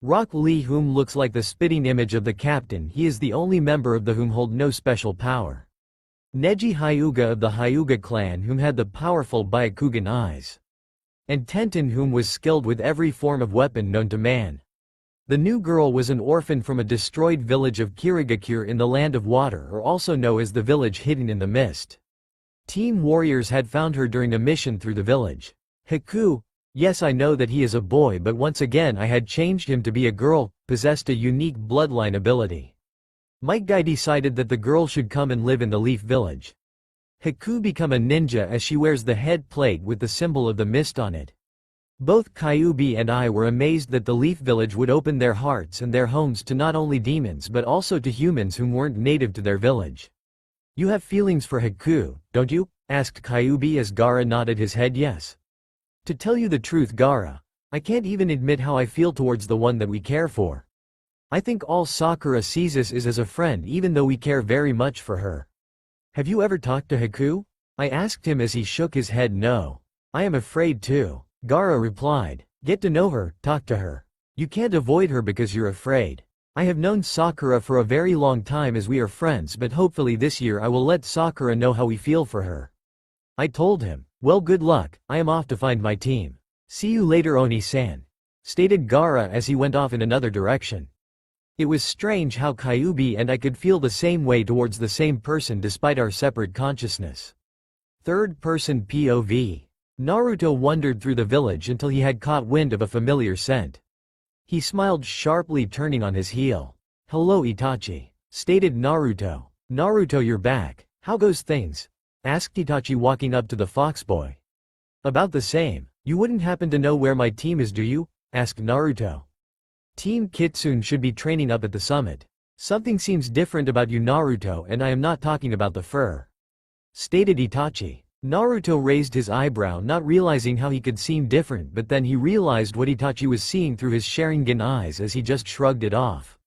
Rock Lee, whom looks like the spitting image of the captain, he is the only member of the whom hold no special power. Neji Hyuga of the Hyuga clan, whom had the powerful Byakugan eyes. And Tenten, whom was skilled with every form of weapon known to man. The new girl was an orphan from a destroyed village of Kirigakure in the Land of Water, or also known as the village hidden in the mist. Team Warriors had found her during a mission through the village. Haku, yes, I know that he is a boy, but once again I had changed him to be a girl, possessed a unique bloodline ability. Mike Guy decided that the girl should come and live in the Leaf Village. Haku become a ninja as she wears the head plate with the symbol of the mist on it. Both Kyuubi and I were amazed that the Leaf Village would open their hearts and their homes to not only demons but also to humans whom weren't native to their village. You have feelings for Haku, don't you? Asked Kyuubi as Gaara nodded his head yes. To tell you the truth, Gaara, I can't even admit how I feel towards the one that we care for. I think all Sakura sees us is as a friend, even though we care very much for her. Have you ever talked to Haku? I asked him as he shook his head no. I am afraid to. Gaara replied. Get to know her, talk to her. You can't avoid her because you're afraid. I have known Sakura for a very long time as we are friends, but hopefully this year I will let Sakura know how we feel for her. I told him. Well, good luck, I am off to find my team. See you later, Oni-san, stated Gaara as he went off in another direction. It was strange how Kyuubi and I could feel the same way towards the same person despite our separate consciousness. Third-person POV. Naruto wandered through the village until he had caught wind of a familiar scent. He smiled sharply, turning on his heel. "Hello Itachi," stated Naruto. "Naruto, you're back. How goes things?" asked Itachi, walking up to the fox boy. "About the same. You wouldn't happen to know where my team is, do you?" asked Naruto. "Team Kitsune should be training up at the summit. Something seems different about you, Naruto, and I am not talking about the fur," stated Itachi. Naruto raised his eyebrow, not realizing how he could seem different, but then he realized what Itachi was seeing through his Sharingan eyes as he just shrugged it off.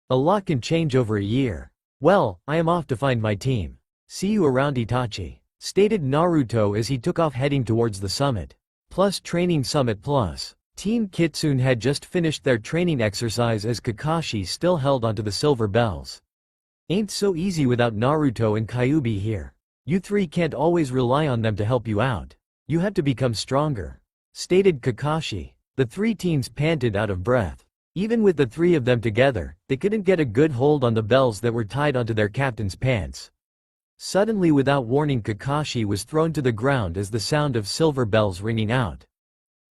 "A lot can change over a year. Well, I am off to find my team. See you around, Itachi," stated Naruto as he took off, heading towards the summit. Plus Training Summit Plus. Team Kitsune had just finished their training exercise as Kakashi still held onto the silver bells. "Ain't so easy without Naruto and Kyuubi here. You three can't always rely on them to help you out. You have to become stronger," stated Kakashi. The three teens panted out of breath. Even with the three of them together, they couldn't get a good hold on the bells that were tied onto their captain's pants. Suddenly, without warning, Kakashi was thrown to the ground as the sound of silver bells ringing out.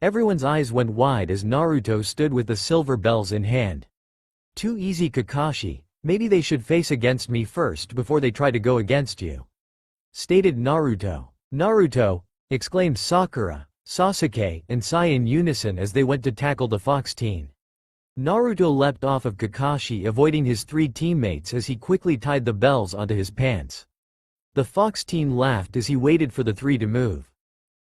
Everyone's eyes went wide as Naruto stood with the silver bells in hand. "Too easy, Kakashi. Maybe they should face against me first before they try to go against you," stated Naruto. "Naruto!" exclaimed Sakura, Sasuke, and Sai in unison as they went to tackle the fox teen. Naruto leapt off of Kakashi, avoiding his three teammates as he quickly tied the bells onto his pants. The fox teen laughed as he waited for the three to move.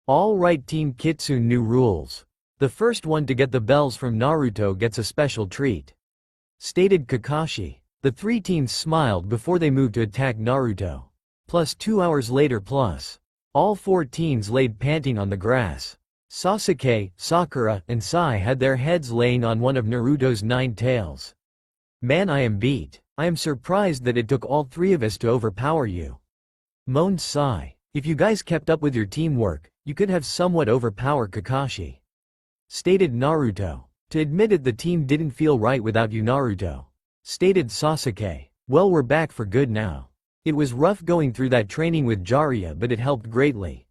"All right, Team Kitsune, new rules. The first one to get the bells from Naruto gets a special treat," stated Kakashi. The three teens smiled before they moved to attack Naruto. Plus 2 hours later, all four teens laid panting on the grass. Sasuke, Sakura, and Sai had their heads laying on one of Naruto's 9 tails. "Man, I am beat. I am surprised that it took all three of us to overpower you," moaned Sai. "If you guys kept up with your teamwork, you could have somewhat overpowered Kakashi," stated Naruto. "To admit it, the team didn't feel right without you, Naruto," stated Sasuke. "Well, we're back for good now. It was rough going through that training with Jiraiya, but it helped greatly,"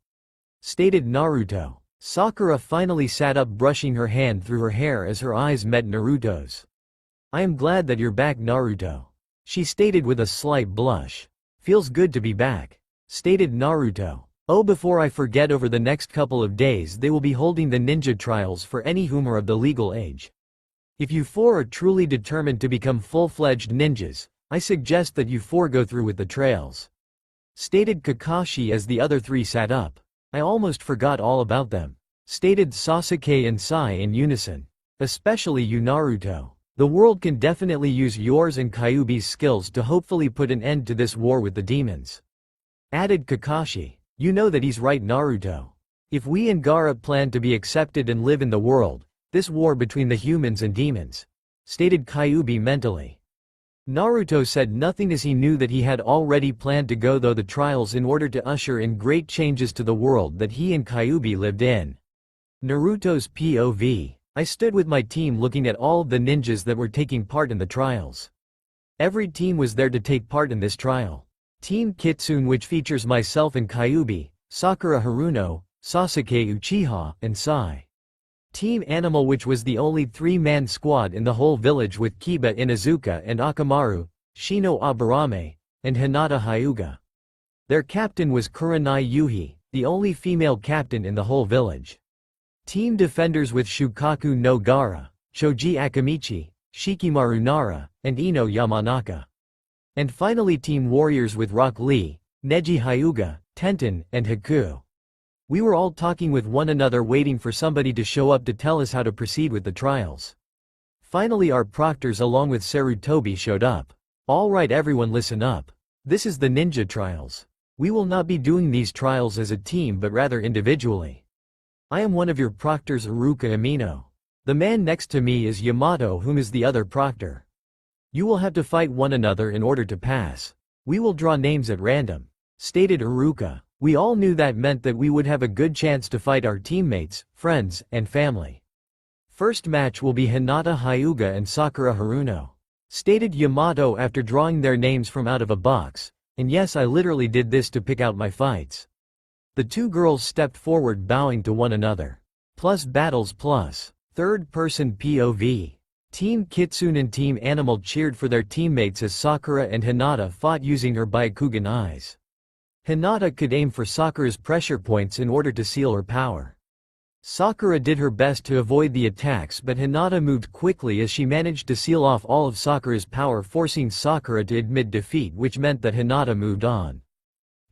stated Naruto. Sakura finally sat up, brushing her hand through her hair as her eyes met Naruto's. "I am glad that you're back, Naruto," she stated with a slight blush. "Feels good to be back," stated Naruto. "Oh, before I forget, over the next couple of days they will be holding the ninja trials for any whom are of the legal age. If you four are truly determined to become full-fledged ninjas, I suggest that you four go through with the trails," stated Kakashi as the other three sat up. "I almost forgot all about them," stated Sasuke and Sai in unison. "Especially you, Naruto. The world can definitely use yours and Kyuubi's skills to hopefully put an end to this war with the demons," added Kakashi. "You know that he's right, Naruto. If we and Gaara plan to be accepted and live in the world, this war between the humans and demons," stated Kyuubi mentally. Naruto said nothing as he knew that he had already planned to go through the trials in order to usher in great changes to the world that he and Kyuubi lived in. Naruto's POV. "I stood with my team looking at all of the ninjas that were taking part in the trials. Every team was there to take part in this trial. Team Kitsune, which features myself and Kyuubi, Sakura Haruno, Sasuke Uchiha, and Sai. Team Animal, which was the only 3-man squad in the whole village with Kiba Inuzuka and Akamaru, Shino Aburame, and Hinata Hyuga. Their captain was Kurenai Yuhi, the only female captain in the whole village. Team Defenders with Shukaku no Gaara, Choji Akamichi, Shikimaru Nara, and Ino Yamanaka. And finally Team Warriors with Rock Lee, Neji Hyuga, Tenten, and Haku. We were all talking with one another, waiting for somebody to show up to tell us how to proceed with the trials. Finally our proctors along with Sarutobi showed up. All right, everyone, listen up. This is the ninja trials. We will not be doing these trials as a team but rather individually. I am one of your proctors, Iruka Amino. The man next to me is Yamato, whom is the other proctor. You will have to fight one another in order to pass. We will draw names at random," stated Iruka. "We all knew that meant that we would have a good chance to fight our teammates, friends, and family. First match will be Hinata Hyuga and Sakura Haruno," stated Yamato after drawing their names from out of a box. "And yes, I literally did this to pick out my fights." The two girls stepped forward, bowing to one another. Plus battles plus. Third person POV. Team Kitsune and Team Animal cheered for their teammates as Sakura and Hinata fought using her Byakugan eyes. Hinata could aim for Sakura's pressure points in order to seal her power. Sakura did her best to avoid the attacks, but Hinata moved quickly as she managed to seal off all of Sakura's power, forcing Sakura to admit defeat, which meant that Hinata moved on.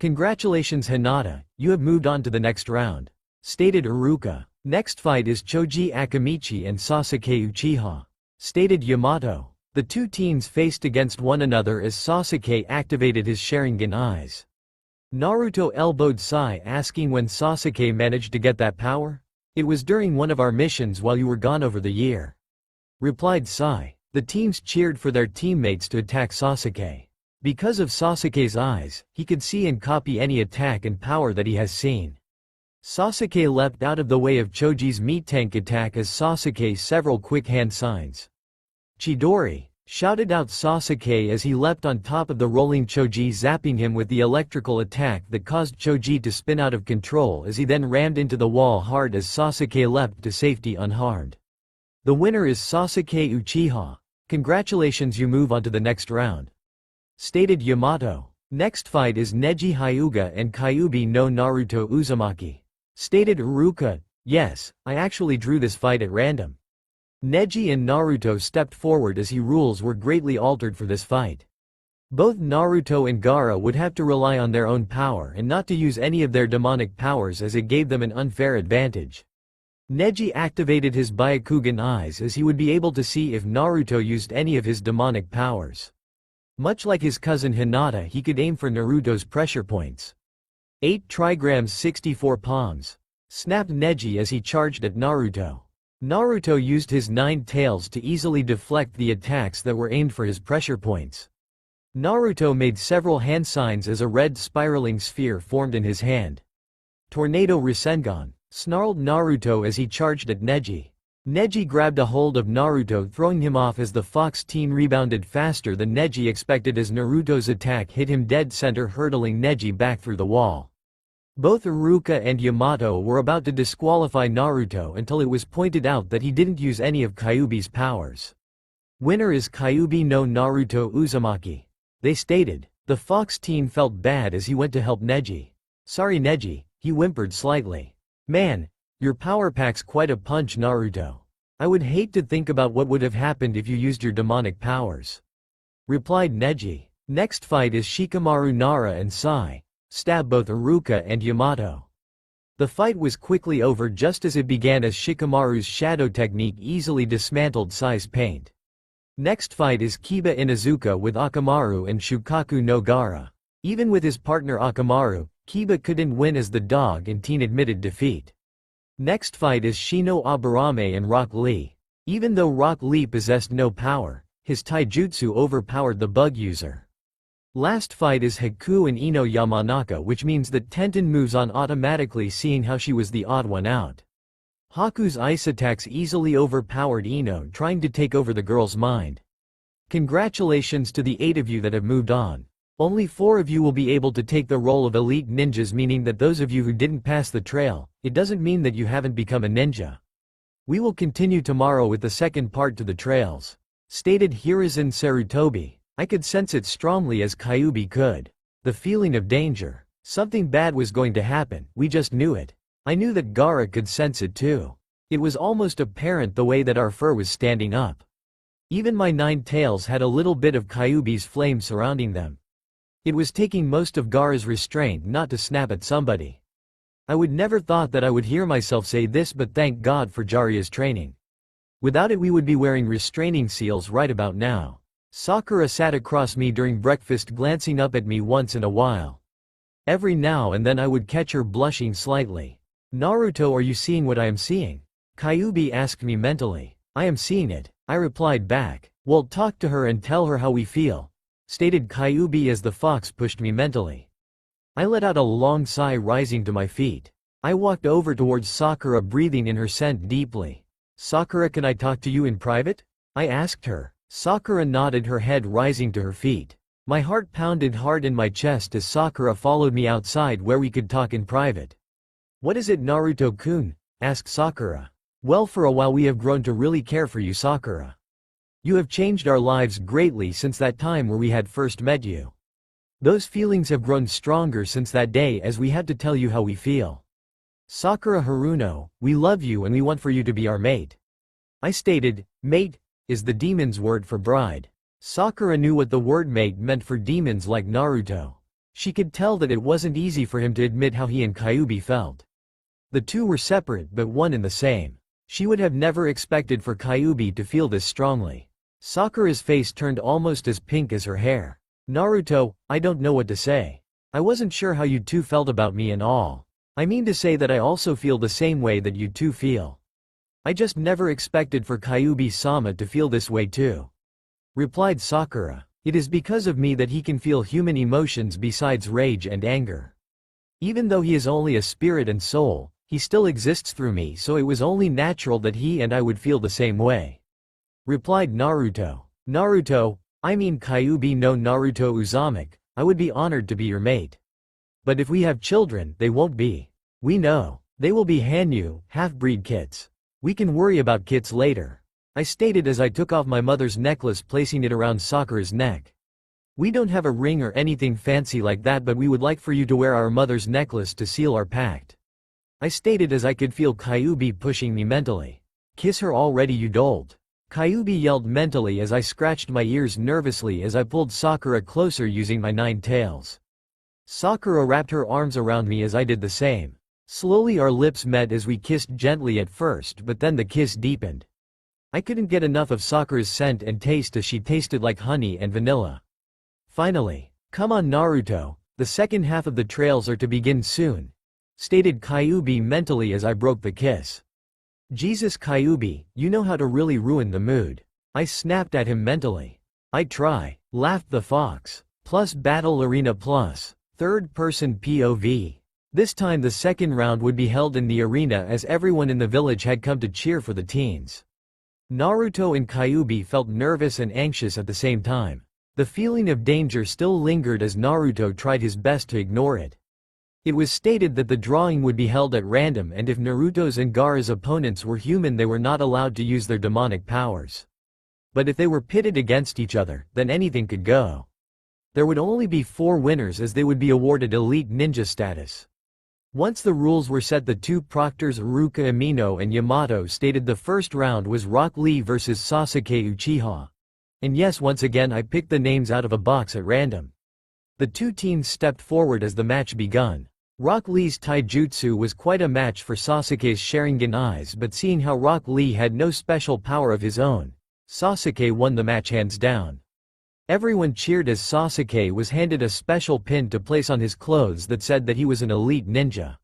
"Congratulations Hinata, you have moved on to the next round," stated Iruka. "Next fight is Choji Akamichi and Sasuke Uchiha," stated Yamato. The two teams faced against one another as Sasuke activated his Sharingan eyes. Naruto elbowed Sai, asking when Sasuke managed to get that power. "It was during one of our missions while you were gone over the year," replied Sai. The teams cheered for their teammates to attack Sasuke. Because of Sasuke's eyes, he could see and copy any attack and power that he has seen. Sasuke leapt out of the way of Choji's meat tank attack as Sasuke several quick hand signs. "Chidori!" shouted out Sasuke as he leapt on top of the rolling Choji, zapping him with the electrical attack that caused Choji to spin out of control as he then rammed into the wall hard as Sasuke leapt to safety unharmed. "The winner is Sasuke Uchiha. Congratulations, you move on to the next round," stated Yamato. "Next fight is Neji Hyuga and Kyuubi no Naruto Uzumaki," stated Iruka. "Yes, I actually drew this fight at random." Neji and Naruto stepped forward as rules were greatly altered for this fight. Both Naruto and Gaara would have to rely on their own power and not to use any of their demonic powers, as it gave them an unfair advantage. Neji activated his Byakugan eyes as he would be able to see if Naruto used any of his demonic powers. Much like his cousin Hinata, he could aim for Naruto's pressure points. 8 trigrams 64 palms, snapped Neji as he charged at Naruto. Naruto used his 9 tails to easily deflect the attacks that were aimed for his pressure points. Naruto made several hand signs as a red spiraling sphere formed in his hand. "Tornado Rasengan," snarled Naruto as he charged at Neji. Neji grabbed a hold of Naruto, throwing him off as the Fox team rebounded faster than Neji expected as Naruto's attack hit him dead center, hurtling Neji back through the wall. Both Iruka and Yamato were about to disqualify Naruto until it was pointed out that he didn't use any of Kyuubi's powers. "Winner is Kyuubi no Naruto Uzumaki," they stated. The Fox team felt bad as he went to help Neji. "Sorry Neji," he whimpered slightly. "Man, your power packs quite a punch Naruto. I would hate to think about what would have happened if you used your demonic powers," replied Neji. Next fight is Shikamaru Nara and Sai, stab both Iruka and Yamato. The fight was quickly over just as it began as Shikamaru's shadow technique easily dismantled Sai's paint. Next fight is Kiba Inuzuka with Akamaru and Shukaku no Gaara. Even with his partner Akamaru, Kiba couldn't win as the dog and teen admitted defeat. Next fight is Shino Aburame and Rock Lee. Even though Rock Lee possessed no power, his taijutsu overpowered the bug user. Last fight is Haku and Ino Yamanaka, which means that Tenten moves on automatically, seeing how she was the odd one out. Haku's ice attacks easily overpowered Ino, trying to take over the girl's mind. Congratulations to the 8 of you that have moved on. Only 4 of you will be able to take the role of elite ninjas, meaning that those of you who didn't pass the trail, it doesn't mean that you haven't become a ninja. We will continue tomorrow with the second part to the trails, stated Hiruzen Sarutobi. I could sense it strongly as Kyuubi could. The feeling of danger. Something bad was going to happen, we just knew it. I knew that Gaara could sense it too. It was almost apparent the way that our fur was standing up. Even my 9 tails had a little bit of Kyuubi's flame surrounding them. It was taking most of Gaara's restraint not to snap at somebody. I would never thought that I would hear myself say this, but thank God for Jiraiya's training. Without it we would be wearing restraining seals right about now. Sakura sat across me during breakfast, glancing up at me once in a while. Every now and then I would catch her blushing slightly. Naruto, are you seeing what I am seeing? Kyuubi asked me mentally. I am seeing it, I replied back. Well, talk to her and tell her how we feel, stated Kyuubi as the fox pushed me mentally. I let out a long sigh, rising to my feet. I walked over towards Sakura, breathing in her scent deeply. Sakura, can I talk to you in private? I asked her. Sakura nodded her head, rising to her feet. My heart pounded hard in my chest as Sakura followed me outside where we could talk in private. What is it, Naruto-kun? Asked Sakura. Well, for a while we have grown to really care for you, Sakura. You have changed our lives greatly since that time where we had first met you. Those feelings have grown stronger since that day as we had to tell you how we feel. Sakura Haruno, we love you and we want for you to be our mate. I stated, mate is the demon's word for bride. Sakura knew what the word mate meant for demons like Naruto. She could tell that it wasn't easy for him to admit how he and Kyuubi felt. The two were separate but one and the same. She would have never expected for Kyuubi to feel this strongly. Sakura's face turned almost as pink as her hair. Naruto, I don't know what to say. I wasn't sure how you two felt about me and all. I mean to say that I also feel the same way that you two feel. I just never expected for Kyuubi-sama to feel this way too. Replied Sakura. It is because of me that he can feel human emotions besides rage and anger. Even though he is only a spirit and soul, he still exists through me, so it was only natural that he and I would feel the same way. Replied Naruto. Naruto, I mean Kyuubi no Naruto Uzumaki, I would be honored to be your mate. But if we have children, they won't be. We know. They will be Hanyu, half-breed kits. We can worry about kits later. I stated as I took off my mother's necklace, placing it around Sakura's neck. We don't have a ring or anything fancy like that, but we would like for you to wear our mother's necklace to seal our pact. I stated as I could feel Kyuubi pushing me mentally. Kiss her already, you dolt. Kyuubi yelled mentally as I scratched my ears nervously as I pulled Sakura closer using my 9 tails. Sakura wrapped her arms around me as I did the same. Slowly our lips met as we kissed gently at first, but then the kiss deepened. I couldn't get enough of Sakura's scent and taste as she tasted like honey and vanilla. Finally, come on Naruto, the second half of the trails are to begin soon, stated Kyuubi mentally as I broke the kiss. Jesus Kyuubi, you know how to really ruin the mood. I snapped at him mentally. I try, laughed the fox. Plus Battle Arena plus. Third person POV. This time the second round would be held in the arena as everyone in the village had come to cheer for the teens. Naruto and Kyuubi felt nervous and anxious at the same time. The feeling of danger still lingered as Naruto tried his best to ignore it. It was stated that the drawing would be held at random, and if Naruto's and Gaara's opponents were human, they were not allowed to use their demonic powers. But if they were pitted against each other, then anything could go. There would only be 4 winners as they would be awarded elite ninja status. Once the rules were set, the two proctors Iruka Amino and Yamato stated the first round was Rock Lee vs Sasuke Uchiha. And yes, once again I picked the names out of a box at random. The two teams stepped forward as the match begun. Rock Lee's taijutsu was quite a match for Sasuke's Sharingan eyes, but seeing how Rock Lee had no special power of his own, Sasuke won the match hands down. Everyone cheered as Sasuke was handed a special pin to place on his clothes that said that he was an elite ninja.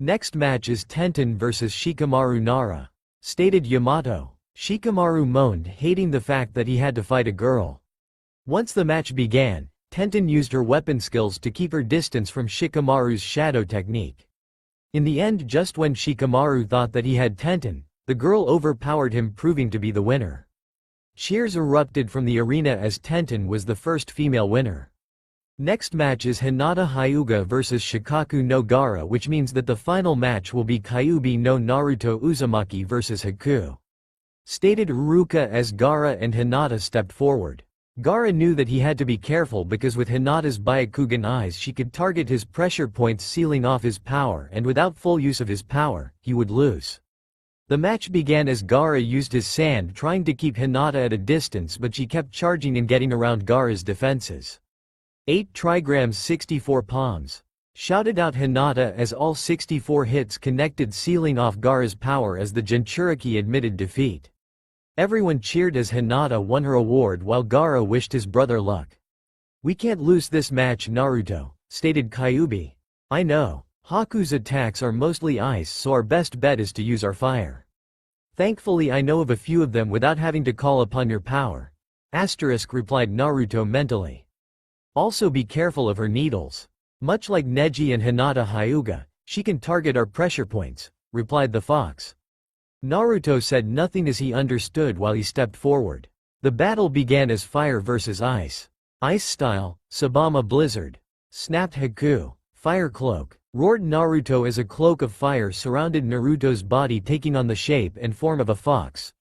Next match is Tenten vs Shikamaru Nara, stated Yamato. Shikamaru moaned, hating the fact that he had to fight a girl. Once the match began, Tenten used her weapon skills to keep her distance from Shikamaru's shadow technique. In the end, just when Shikamaru thought that he had Tenten, the girl overpowered him, proving to be the winner. Cheers erupted from the arena as Tenten was the first female winner. Next match is Hinata Hyuga vs Shikaku no Gaara, which means that the final match will be Kyuubi no Naruto Uzumaki vs Haku. Stated Iruka as Gaara and Hinata stepped forward. Gaara knew that he had to be careful because with Hinata's Byakugan eyes she could target his pressure points, sealing off his power, and without full use of his power, he would lose. The match began as Gaara used his sand trying to keep Hinata at a distance, but she kept charging and getting around Gaara's defenses. 8 trigrams 64 palms. Shouted out Hinata as all 64 hits connected, sealing off Gaara's power as the Jinchuriki admitted defeat. Everyone cheered as Hinata won her award while Gaara wished his brother luck. We can't lose this match Naruto, stated Kyuubi. I know. Haku's attacks are mostly ice, so our best bet is to use our fire. Thankfully I know of a few of them without having to call upon your power. Asterisk, replied Naruto mentally. Also be careful of her needles. Much like Neji and Hinata Hyuga, she can target our pressure points, replied the fox. Naruto said nothing as he understood while he stepped forward. The battle began as fire versus ice. Ice style, Sabama Blizzard. Snapped Haku. Fire cloak. Roared Naruto as a cloak of fire surrounded Naruto's body, taking on the shape and form of a fox.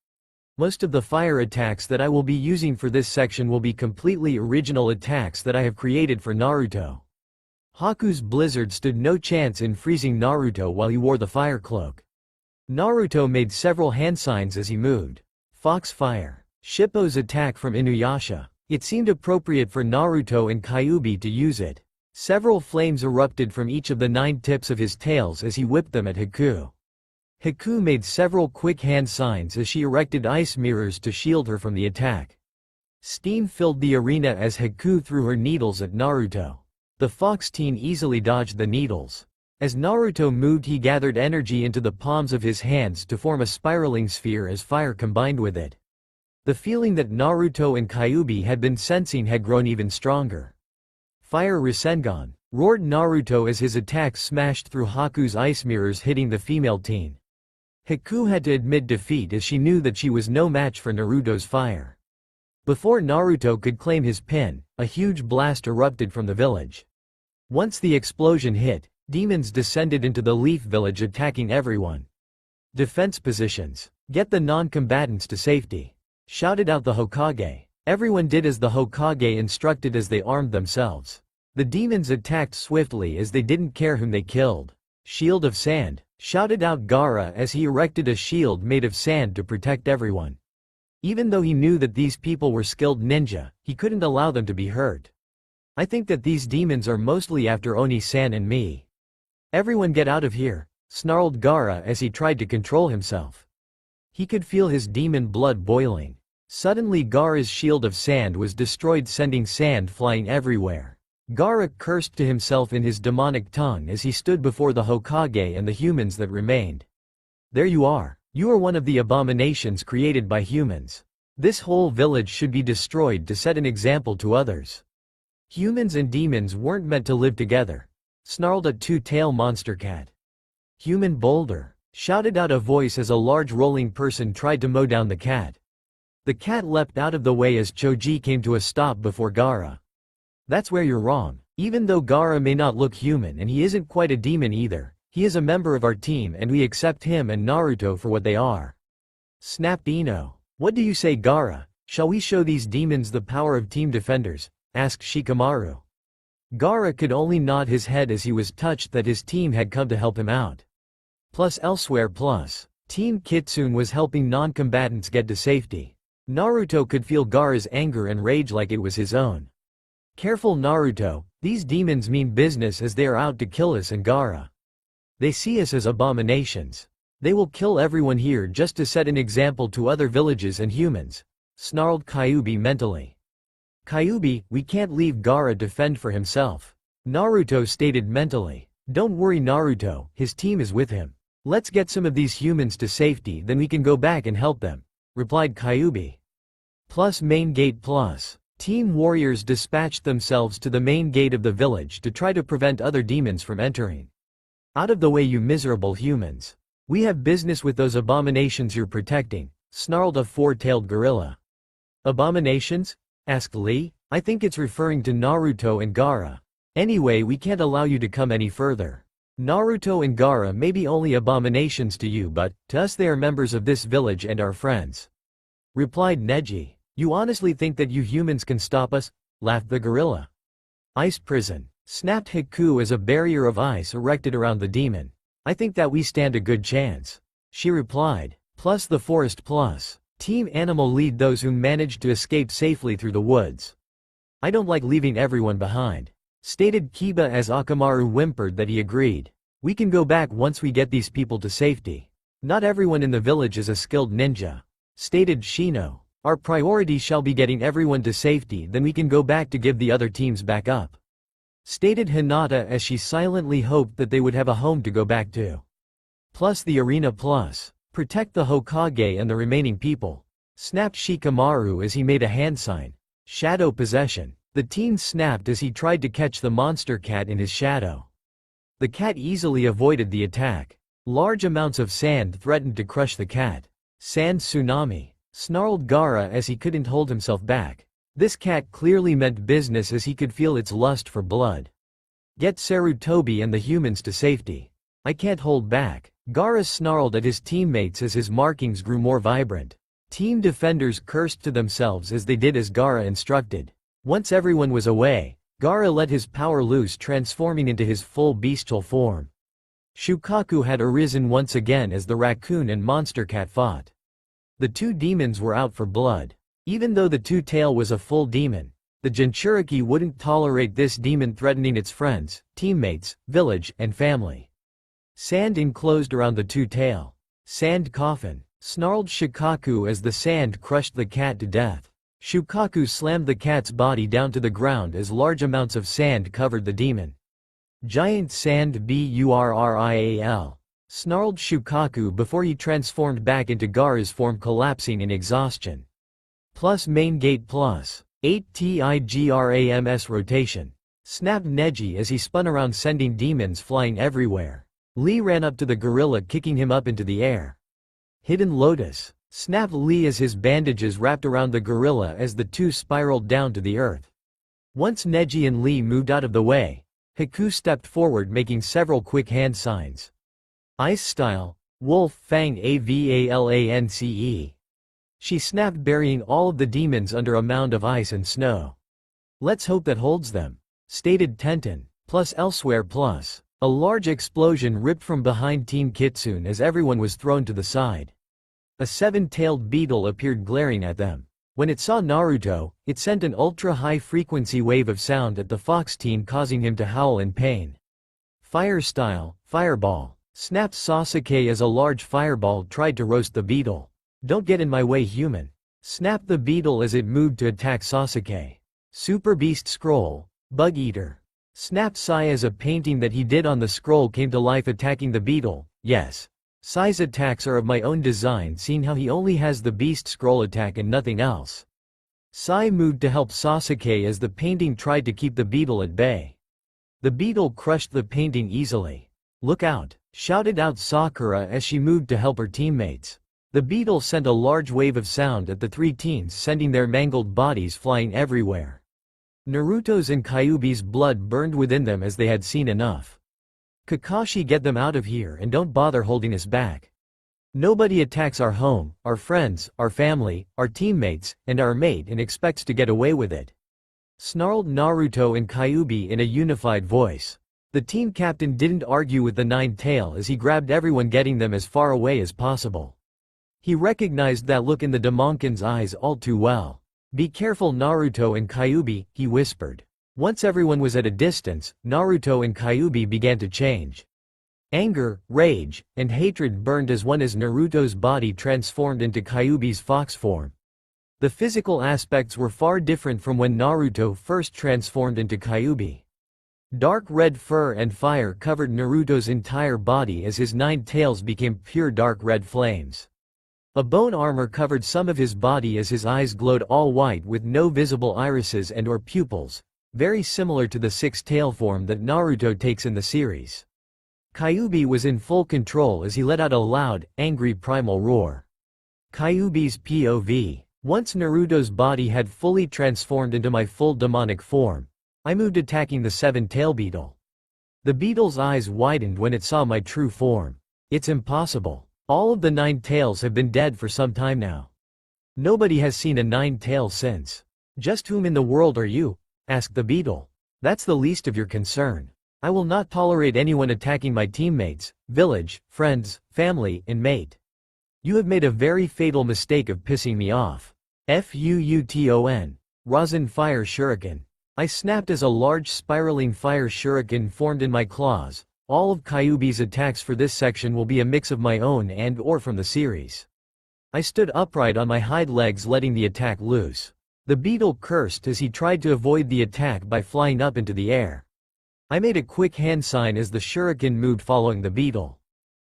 Most of the fire attacks that I will be using for this section will be completely original attacks that I have created for Naruto. Haku's blizzard stood no chance in freezing Naruto while he wore the fire cloak. Naruto made several hand signs as he moved. Fox Fire. Shippo's attack from Inuyasha. It seemed appropriate for Naruto and Kyuubi to use it. Several flames erupted from each of the 9 tips of his tails as he whipped them at Haku. Haku made several quick hand signs as she erected ice mirrors to shield her from the attack. Steam filled the arena as Haku threw her needles at Naruto. The fox teen easily dodged the needles. As Naruto moved, he gathered energy into the palms of his hands to form a spiraling sphere as fire combined with it. The feeling that Naruto and Kyuubi had been sensing had grown even stronger. Fire Rasengan, roared Naruto as his attacks smashed through Haku's ice mirrors, hitting the female teen. Haku had to admit defeat as she knew that she was no match for Naruto's fire. Before Naruto could claim his pin, a huge blast erupted from the village. Once the explosion hit, demons descended into the Leaf Village, attacking everyone. Defense positions. Get the non-combatants to safety, shouted out the Hokage. Everyone did as the Hokage instructed as they armed themselves. The demons attacked swiftly as they didn't care whom they killed. Shield of Sand, shouted out Gaara as he erected a shield made of sand to protect everyone. Even though he knew that these people were skilled ninja, he couldn't allow them to be hurt. I think that these demons are mostly after Oni-san and me. Everyone get out of here, snarled Gaara as he tried to control himself. He could feel his demon blood boiling. Suddenly Gaara's shield of sand was destroyed, sending sand flying everywhere. Gaara cursed to himself in his demonic tongue as he stood before the Hokage and the humans that remained. There you are. You are one of the abominations created by humans. This whole village should be destroyed to set an example to others. Humans and demons weren't meant to live together, snarled a two-tail monster cat. Human boulder, shouted out a voice as a large rolling person tried to mow down the cat. The cat leapt out of the way as Choji came to a stop before Gaara. That's where you're wrong. Even though Gaara may not look human and he isn't quite a demon either, he is a member of our team and we accept him and Naruto for what they are. Snapped Ino. What do you say, Gaara? Shall we show these demons the power of team defenders? Asked Shikamaru. Gaara could only nod his head as he was touched that his team had come to help him out. Plus elsewhere plus, Team Kitsune was helping non-combatants get to safety. Naruto could feel Gaara's anger and rage like it was his own. Careful, Naruto, these demons mean business as they are out to kill us and Gaara. They see us as abominations. They will kill everyone here just to set an example to other villages and humans, snarled Kyuubi mentally. Kyuubi, we can't leave Gaara to fend for himself, Naruto stated mentally. Don't worry, Naruto, his team is with him. Let's get some of these humans to safety, then we can go back and help them, replied Kyuubi. Plus main gate plus. Team warriors dispatched themselves to the main gate of the village to try to prevent other demons from entering. Out of the way, you miserable humans. We have business with those abominations you're protecting, snarled a four-tailed gorilla. Abominations? Asked Lee. I think it's referring to Naruto and Gaara. Anyway, we can't allow you to come any further. Naruto and Gaara may be only abominations to you, but to us they are members of this village and our friends, replied Neji. You honestly think that you humans can stop us? Laughed the gorilla. Ice prison, snapped Haku as a barrier of ice erected around the demon. I think that we stand a good chance, she replied. Plus the forest plus. Team Animal lead those who managed to escape safely through the woods. I don't like leaving everyone behind, stated Kiba as Akamaru whimpered that he agreed. We can go back once we get these people to safety. Not everyone in the village is a skilled ninja, stated Shino. Our priority shall be getting everyone to safety, then we can go back to give the other teams back up, stated Hinata as she silently hoped that they would have a home to go back to. Plus the arena plus. Protect the Hokage and the remaining people, snapped Shikamaru as he made a hand sign. Shadow possession. The teen snapped as he tried to catch the monster cat in his shadow. The cat easily avoided the attack. Large amounts of sand threatened to crush the cat. Sand tsunami, snarled Gaara as he couldn't hold himself back. This cat clearly meant business as he could feel its lust for blood. Get Sarutobi and the humans to safety. I can't hold back. Gaara snarled at his teammates as his markings grew more vibrant. Team defenders cursed to themselves as they did as Gaara instructed. Once everyone was away, Gaara let his power loose, transforming into his full bestial form. Shukaku had arisen once again as the raccoon and monster cat fought. The two demons were out for blood. Even though the two-tail was a full demon, the Jinchuriki wouldn't tolerate this demon threatening its friends, teammates, village, and family. Sand enclosed around the two-tail. Sand coffin, snarled Shukaku as the sand crushed the cat to death. Shukaku slammed the cat's body down to the ground as large amounts of sand covered the demon. Giant sand burrial, snarled Shukaku before he transformed back into Gaara's form, collapsing in exhaustion. Plus main gate plus 8 tigrams rotation, snapped Neji as he spun around, sending demons flying everywhere. Lee ran up to the gorilla, kicking him up into the air. Hidden lotus, snapped Lee as his bandages wrapped around the gorilla as the two spiraled down to the earth. Once Neji and Lee moved out of the way, Haku stepped forward, making several quick hand signs. Ice style, wolf fang avalance. She snapped, burying all of the demons under a mound of ice and snow. Let's hope that holds them, stated Tenten, plus elsewhere plus. A large explosion ripped from behind Team Kitsune as everyone was thrown to the side. A seven-tailed beetle appeared, glaring at them. When it saw Naruto, it sent an ultra-high-frequency wave of sound at the fox team, causing him to howl in pain. Fire style, fireball, snapped Sasuke as a large fireball tried to roast the beetle. Don't get in my way, human, snapped the beetle as it moved to attack Sasuke. Super Beast Scroll, Bug Eater, snapped Sai as a painting that he did on the scroll came to life, attacking the beetle. Yes, Sai's attacks are of my own design, seeing how he only has the beast scroll attack and nothing else. Sai moved to help Sasuke as the painting tried to keep the beetle at bay. The beetle crushed the painting easily. Look out, shouted out Sakura as she moved to help her teammates. The beetle sent a large wave of sound at the three teens, sending their mangled bodies flying everywhere. Naruto's and Kyuubi's blood burned within them as they had seen enough. Kakashi, get them out of here and don't bother holding us back. Nobody attacks our home, our friends, our family, our teammates, and our mate and expects to get away with it, snarled Naruto and Kyuubi in a unified voice. The team captain didn't argue with the nine-tail as he grabbed everyone, getting them as far away as possible. He recognized that look in the Damonkin's eyes all too well. Be careful, Naruto and Kyuubi, he whispered. Once everyone was at a distance, Naruto and Kyuubi began to change. Anger, rage, and hatred burned as one as Naruto's body transformed into Kyuubi's fox form. The physical aspects were far different from when Naruto first transformed into Kyuubi. Dark red fur and fire covered Naruto's entire body as his nine tails became pure dark red flames. A bone armor covered some of his body as his eyes glowed all white with no visible irises and or pupils, very similar to the six-tail form that Naruto takes in the series. Kyuubi was in full control as he let out a loud, angry primal roar. Kyuubi's POV. Once Naruto's body had fully transformed into my full demonic form, I moved, attacking the seven-tail beetle. The beetle's eyes widened when it saw my true form. It's impossible. All of the nine tails have been dead for some time now. Nobody has seen a nine tail since. Just whom in the world are you? Asked the beetle. That's the least of your concern. I will not tolerate anyone attacking my teammates, village, friends, family, and mate. You have made a very fatal mistake of pissing me off. Fuuton. Rosin Fire Shuriken. I snapped as a large spiraling fire shuriken formed in my claws. All of Kyuubi's attacks for this section will be a mix of my own and or from the series. I stood upright on my hind legs, letting the attack loose. The beetle cursed as he tried to avoid the attack by flying up into the air. I made a quick hand sign as the shuriken moved following the beetle.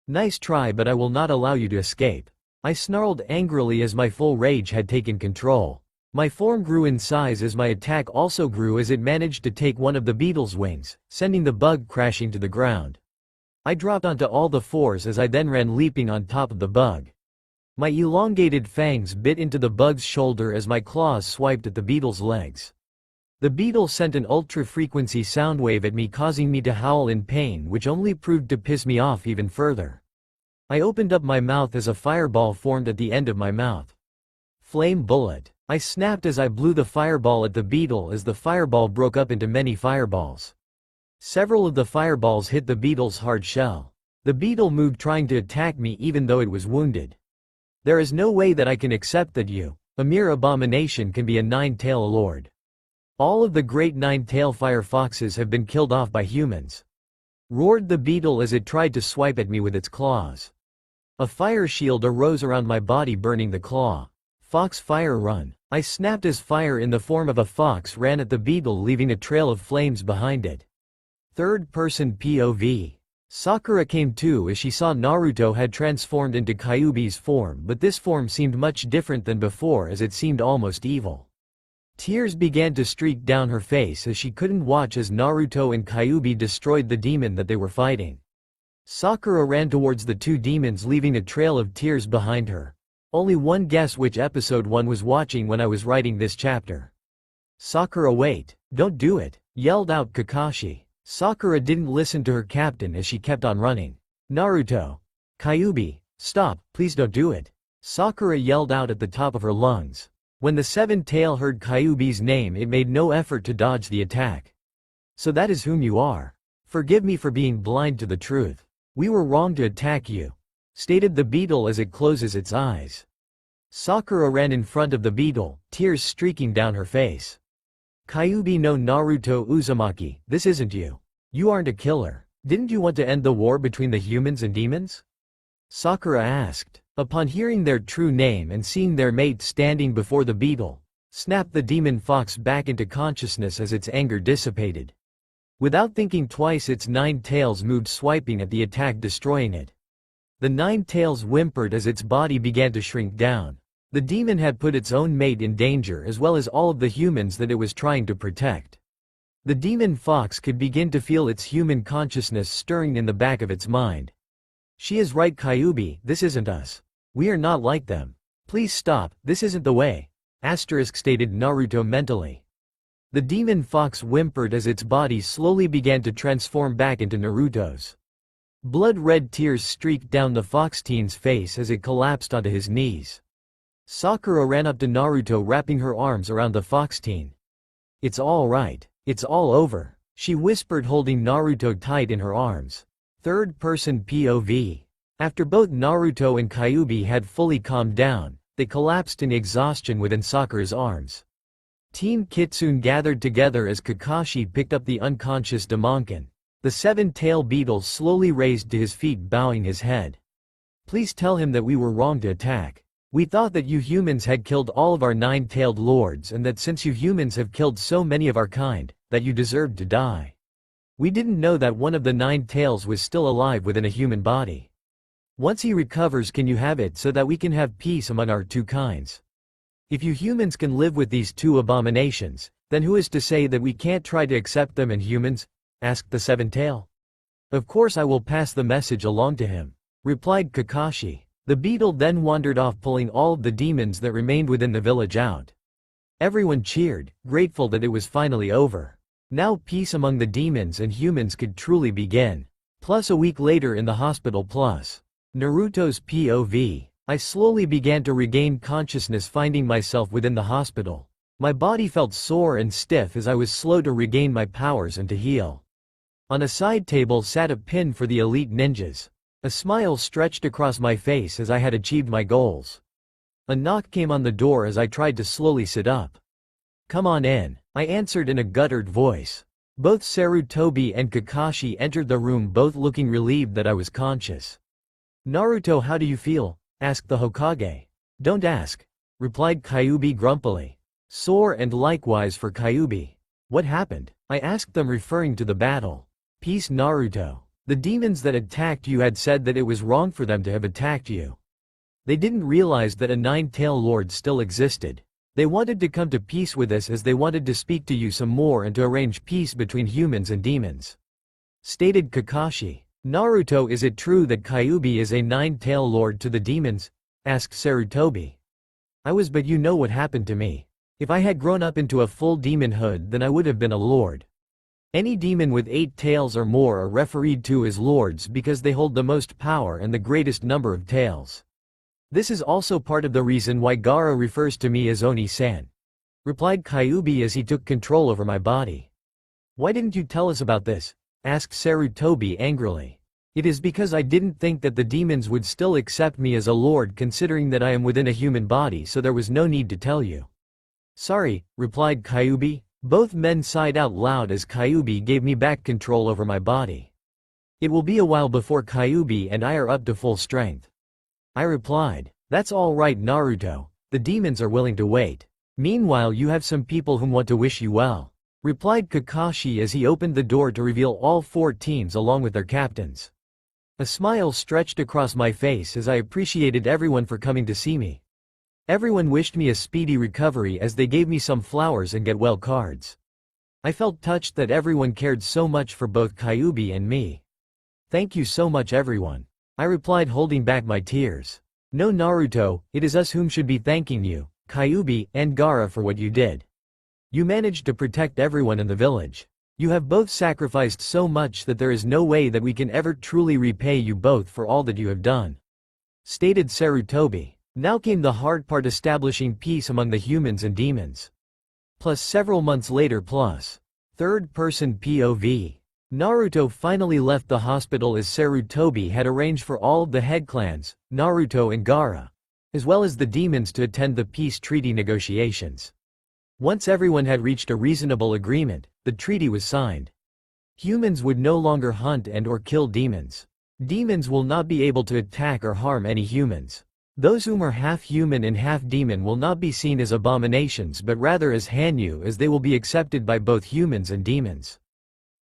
Nice try, but I will not allow you to escape. I snarled angrily as my full rage had taken control. My form grew in size as my attack also grew as it managed to take one of the beetle's wings, sending the bug crashing to the ground. I dropped onto all the fours as I then ran, leaping on top of the bug. My elongated fangs bit into the bug's shoulder as my claws swiped at the beetle's legs. The beetle sent an ultra-frequency sound wave at me, causing me to howl in pain, which only proved to piss me off even further. I opened up my mouth as a fireball formed at the end of my mouth. Flame bullet. I snapped as I blew the fireball at the beetle as the fireball broke up into many fireballs. Several of the fireballs hit the beetle's hard shell. The beetle moved trying to attack me even though it was wounded. There is no way that I can accept that you, a mere abomination, can be a nine-tail lord. All of the great nine-tail fire foxes have been killed off by humans. Roared the beetle as it tried to swipe at me with its claws. A fire shield arose around my body burning the claw. Fox fire run. I snapped as fire in the form of a fox ran at the beetle leaving a trail of flames behind it. Third-person POV. Sakura came to as she saw Naruto had transformed into Kyuubi's form, but this form seemed much different than before as it seemed almost evil. Tears began to streak down her face as she couldn't watch as Naruto and Kyuubi destroyed the demon that they were fighting. Sakura ran towards the two demons leaving a trail of tears behind her. Only one guess which episode one was watching when I was writing this chapter. Sakura, wait, don't do it, yelled out Kakashi. Sakura didn't listen to her captain as she kept on running. Naruto. Kyuubi, stop, please don't do it. Sakura yelled out at the top of her lungs. When the seven-tail heard Kyuubi's name, it made no effort to dodge the attack. So that is whom you are. Forgive me for being blind to the truth. We were wrong to attack you, stated the beetle as it closes its eyes. Sakura ran in front of the beetle, tears streaking down her face. Kyuubi no Naruto Uzumaki, this isn't you. You aren't a killer. Didn't you want to end the war between the humans and demons? Sakura asked. Upon hearing their true name and seeing their mate standing before the beetle, snapped the demon fox back into consciousness as its anger dissipated. Without thinking twice, its nine tails moved swiping at the attack, destroying it. The nine tails whimpered as its body began to shrink down. The demon had put its own mate in danger as well as all of the humans that it was trying to protect. The demon fox could begin to feel its human consciousness stirring in the back of its mind. She is right, Kyuubi, this isn't us. We are not like them. Please stop, this isn't the way. Stated Naruto mentally. The demon fox whimpered as its body slowly began to transform back into Naruto's. Blood-red tears streaked down the fox teen's face as it collapsed onto his knees. Sakura ran up to Naruto, wrapping her arms around the fox teen. It's all right. It's all over, she whispered, holding Naruto tight in her arms. Third-person POV. After both Naruto and Kyuubi had fully calmed down, they collapsed in exhaustion within Sakura's arms. Team Kitsune gathered together as Kakashi picked up the unconscious Damonkin. The seven-tailed beetle slowly raised to his feet, bowing his head. Please tell him that we were wrong to attack. We thought that you humans had killed all of our nine-tailed lords, and that since you humans have killed so many of our kind, that you deserved to die. We didn't know that one of the nine tails was still alive within a human body. Once he recovers, can you have it so that we can have peace among our two kinds? If you humans can live with these two abominations, then who is to say that we can't try to accept them in humans? Asked the seven-tail. Of course I will pass the message along to him, replied Kakashi. The beetle then wandered off, pulling all of the demons that remained within the village out. Everyone cheered, grateful that it was finally over. Now peace among the demons and humans could truly begin. Plus a week later in the hospital. Plus Naruto's POV. I slowly began to regain consciousness, finding myself within the hospital. My body felt sore and stiff as I was slow to regain my powers and to heal. On a side table sat a pin for the elite ninjas. A smile stretched across my face as I had achieved my goals. A knock came on the door as I tried to slowly sit up. Come on in, I answered in a guttured voice. Both Sarutobi and Kakashi entered the room, both looking relieved that I was conscious. Naruto, how do you feel? Asked the Hokage. Don't ask, replied Kyuubi grumpily. Sore and likewise for Kyuubi. What happened? I asked them, referring to the battle. Peace, Naruto. The demons that attacked you had said that it was wrong for them to have attacked you. They didn't realize that a nine-tailed lord still existed. They wanted to come to peace with us as they wanted to speak to you some more and to arrange peace between humans and demons, stated Kakashi. Naruto, is it true that Kyuubi is a nine-tailed lord to the demons? Asked Sarutobi. I was, but you know what happened to me. If I had grown up into a full demonhood, then I would have been a lord. Any demon with 8 tails or more are referred to as lords because they hold the most power and the greatest number of tails. This is also part of the reason why Gaara refers to me as Oni-san, replied Kyuubi as he took control over my body. Why didn't you tell us about this? Asked Sarutobi angrily. It is because I didn't think that the demons would still accept me as a lord considering that I am within a human body, so there was no need to tell you. Sorry, replied Kyuubi. Both men sighed out loud as Kyuubi gave me back control over my body. It will be a while before Kyuubi and I are up to full strength. I replied. That's all right, Naruto. The demons are willing to wait. Meanwhile, you have some people whom want to wish you well, replied Kakashi as he opened the door to reveal all 4 teams along with their captains. A smile stretched across my face as I appreciated everyone for coming to see me. Everyone wished me a speedy recovery as they gave me some flowers and get well cards. I felt touched that everyone cared so much for both Kyuubi and me. Thank you so much, everyone, I replied, holding back my tears. No, Naruto, it is us whom should be thanking you, Kyuubi and Gaara, for what you did. You managed to protect everyone in the village. You have both sacrificed so much that there is no way that we can ever truly repay you both for all that you have done, stated Sarutobi. Now came the hard part, establishing peace among the humans and demons. Plus several months later, plus third-person POV. Naruto finally left the hospital as Sarutobi had arranged for all of the head clans, Naruto and Gaara, as well as the demons, to attend the peace treaty negotiations. Once everyone had reached a reasonable agreement, the treaty was signed. Humans would no longer hunt and/or kill demons. Demons will not be able to attack or harm any humans. Those whom are half human and half demon will not be seen as abominations but rather as Hanyu, as they will be accepted by both humans and demons.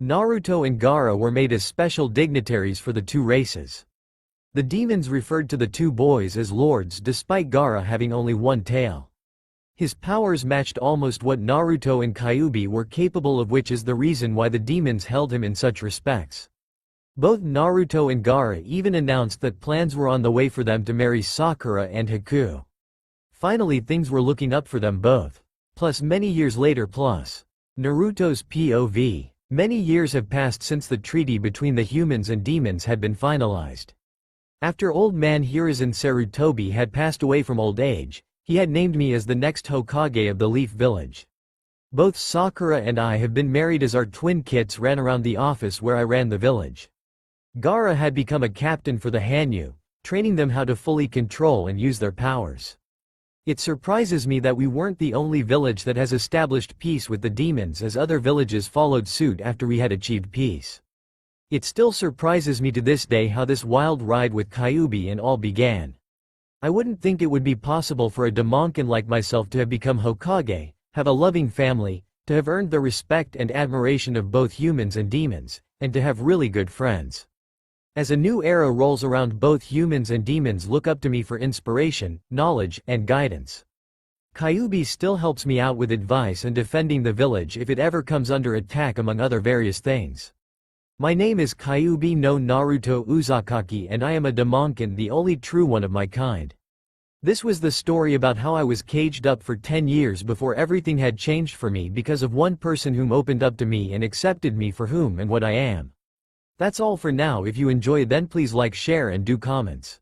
Naruto and Gaara were made as special dignitaries for the 2 races. The demons referred to the 2 boys as lords despite Gaara having only 1 tail. His powers matched almost what Naruto and Kyuubi were capable of, which is the reason why the demons held him in such respects. Both Naruto and Gaara even announced that plans were on the way for them to marry Sakura and Haku. Finally, things were looking up for them both. Plus many years later, plus Naruto's POV. Many years have passed since the treaty between the humans and demons had been finalized. After old man Hiruzen Sarutobi had passed away from old age, he had named me as the next Hokage of the Leaf Village. Both Sakura and I have been married as our twin kits ran around the office where I ran the village. Gaara had become a captain for the Hanyu, training them how to fully control and use their powers. It surprises me that we weren't the only village that has established peace with the demons, as other villages followed suit after we had achieved peace. It still surprises me to this day how this wild ride with Kyuubi and all began. I wouldn't think it would be possible for a Damonkin like myself to have become Hokage, have a loving family, to have earned the respect and admiration of both humans and demons, and to have really good friends. As a new era rolls around, both humans and demons look up to me for inspiration, knowledge, and guidance. Kyuubi still helps me out with advice and defending the village if it ever comes under attack, among other various things. My name is Kyuubi no Naruto Uzakaki and I am a Damonkin, the only true one of my kind. This was the story about how I was caged up for 10 years before everything had changed for me because of one person whom opened up to me and accepted me for whom and what I am. That's all for now. If you enjoy, then please like, share and do comments.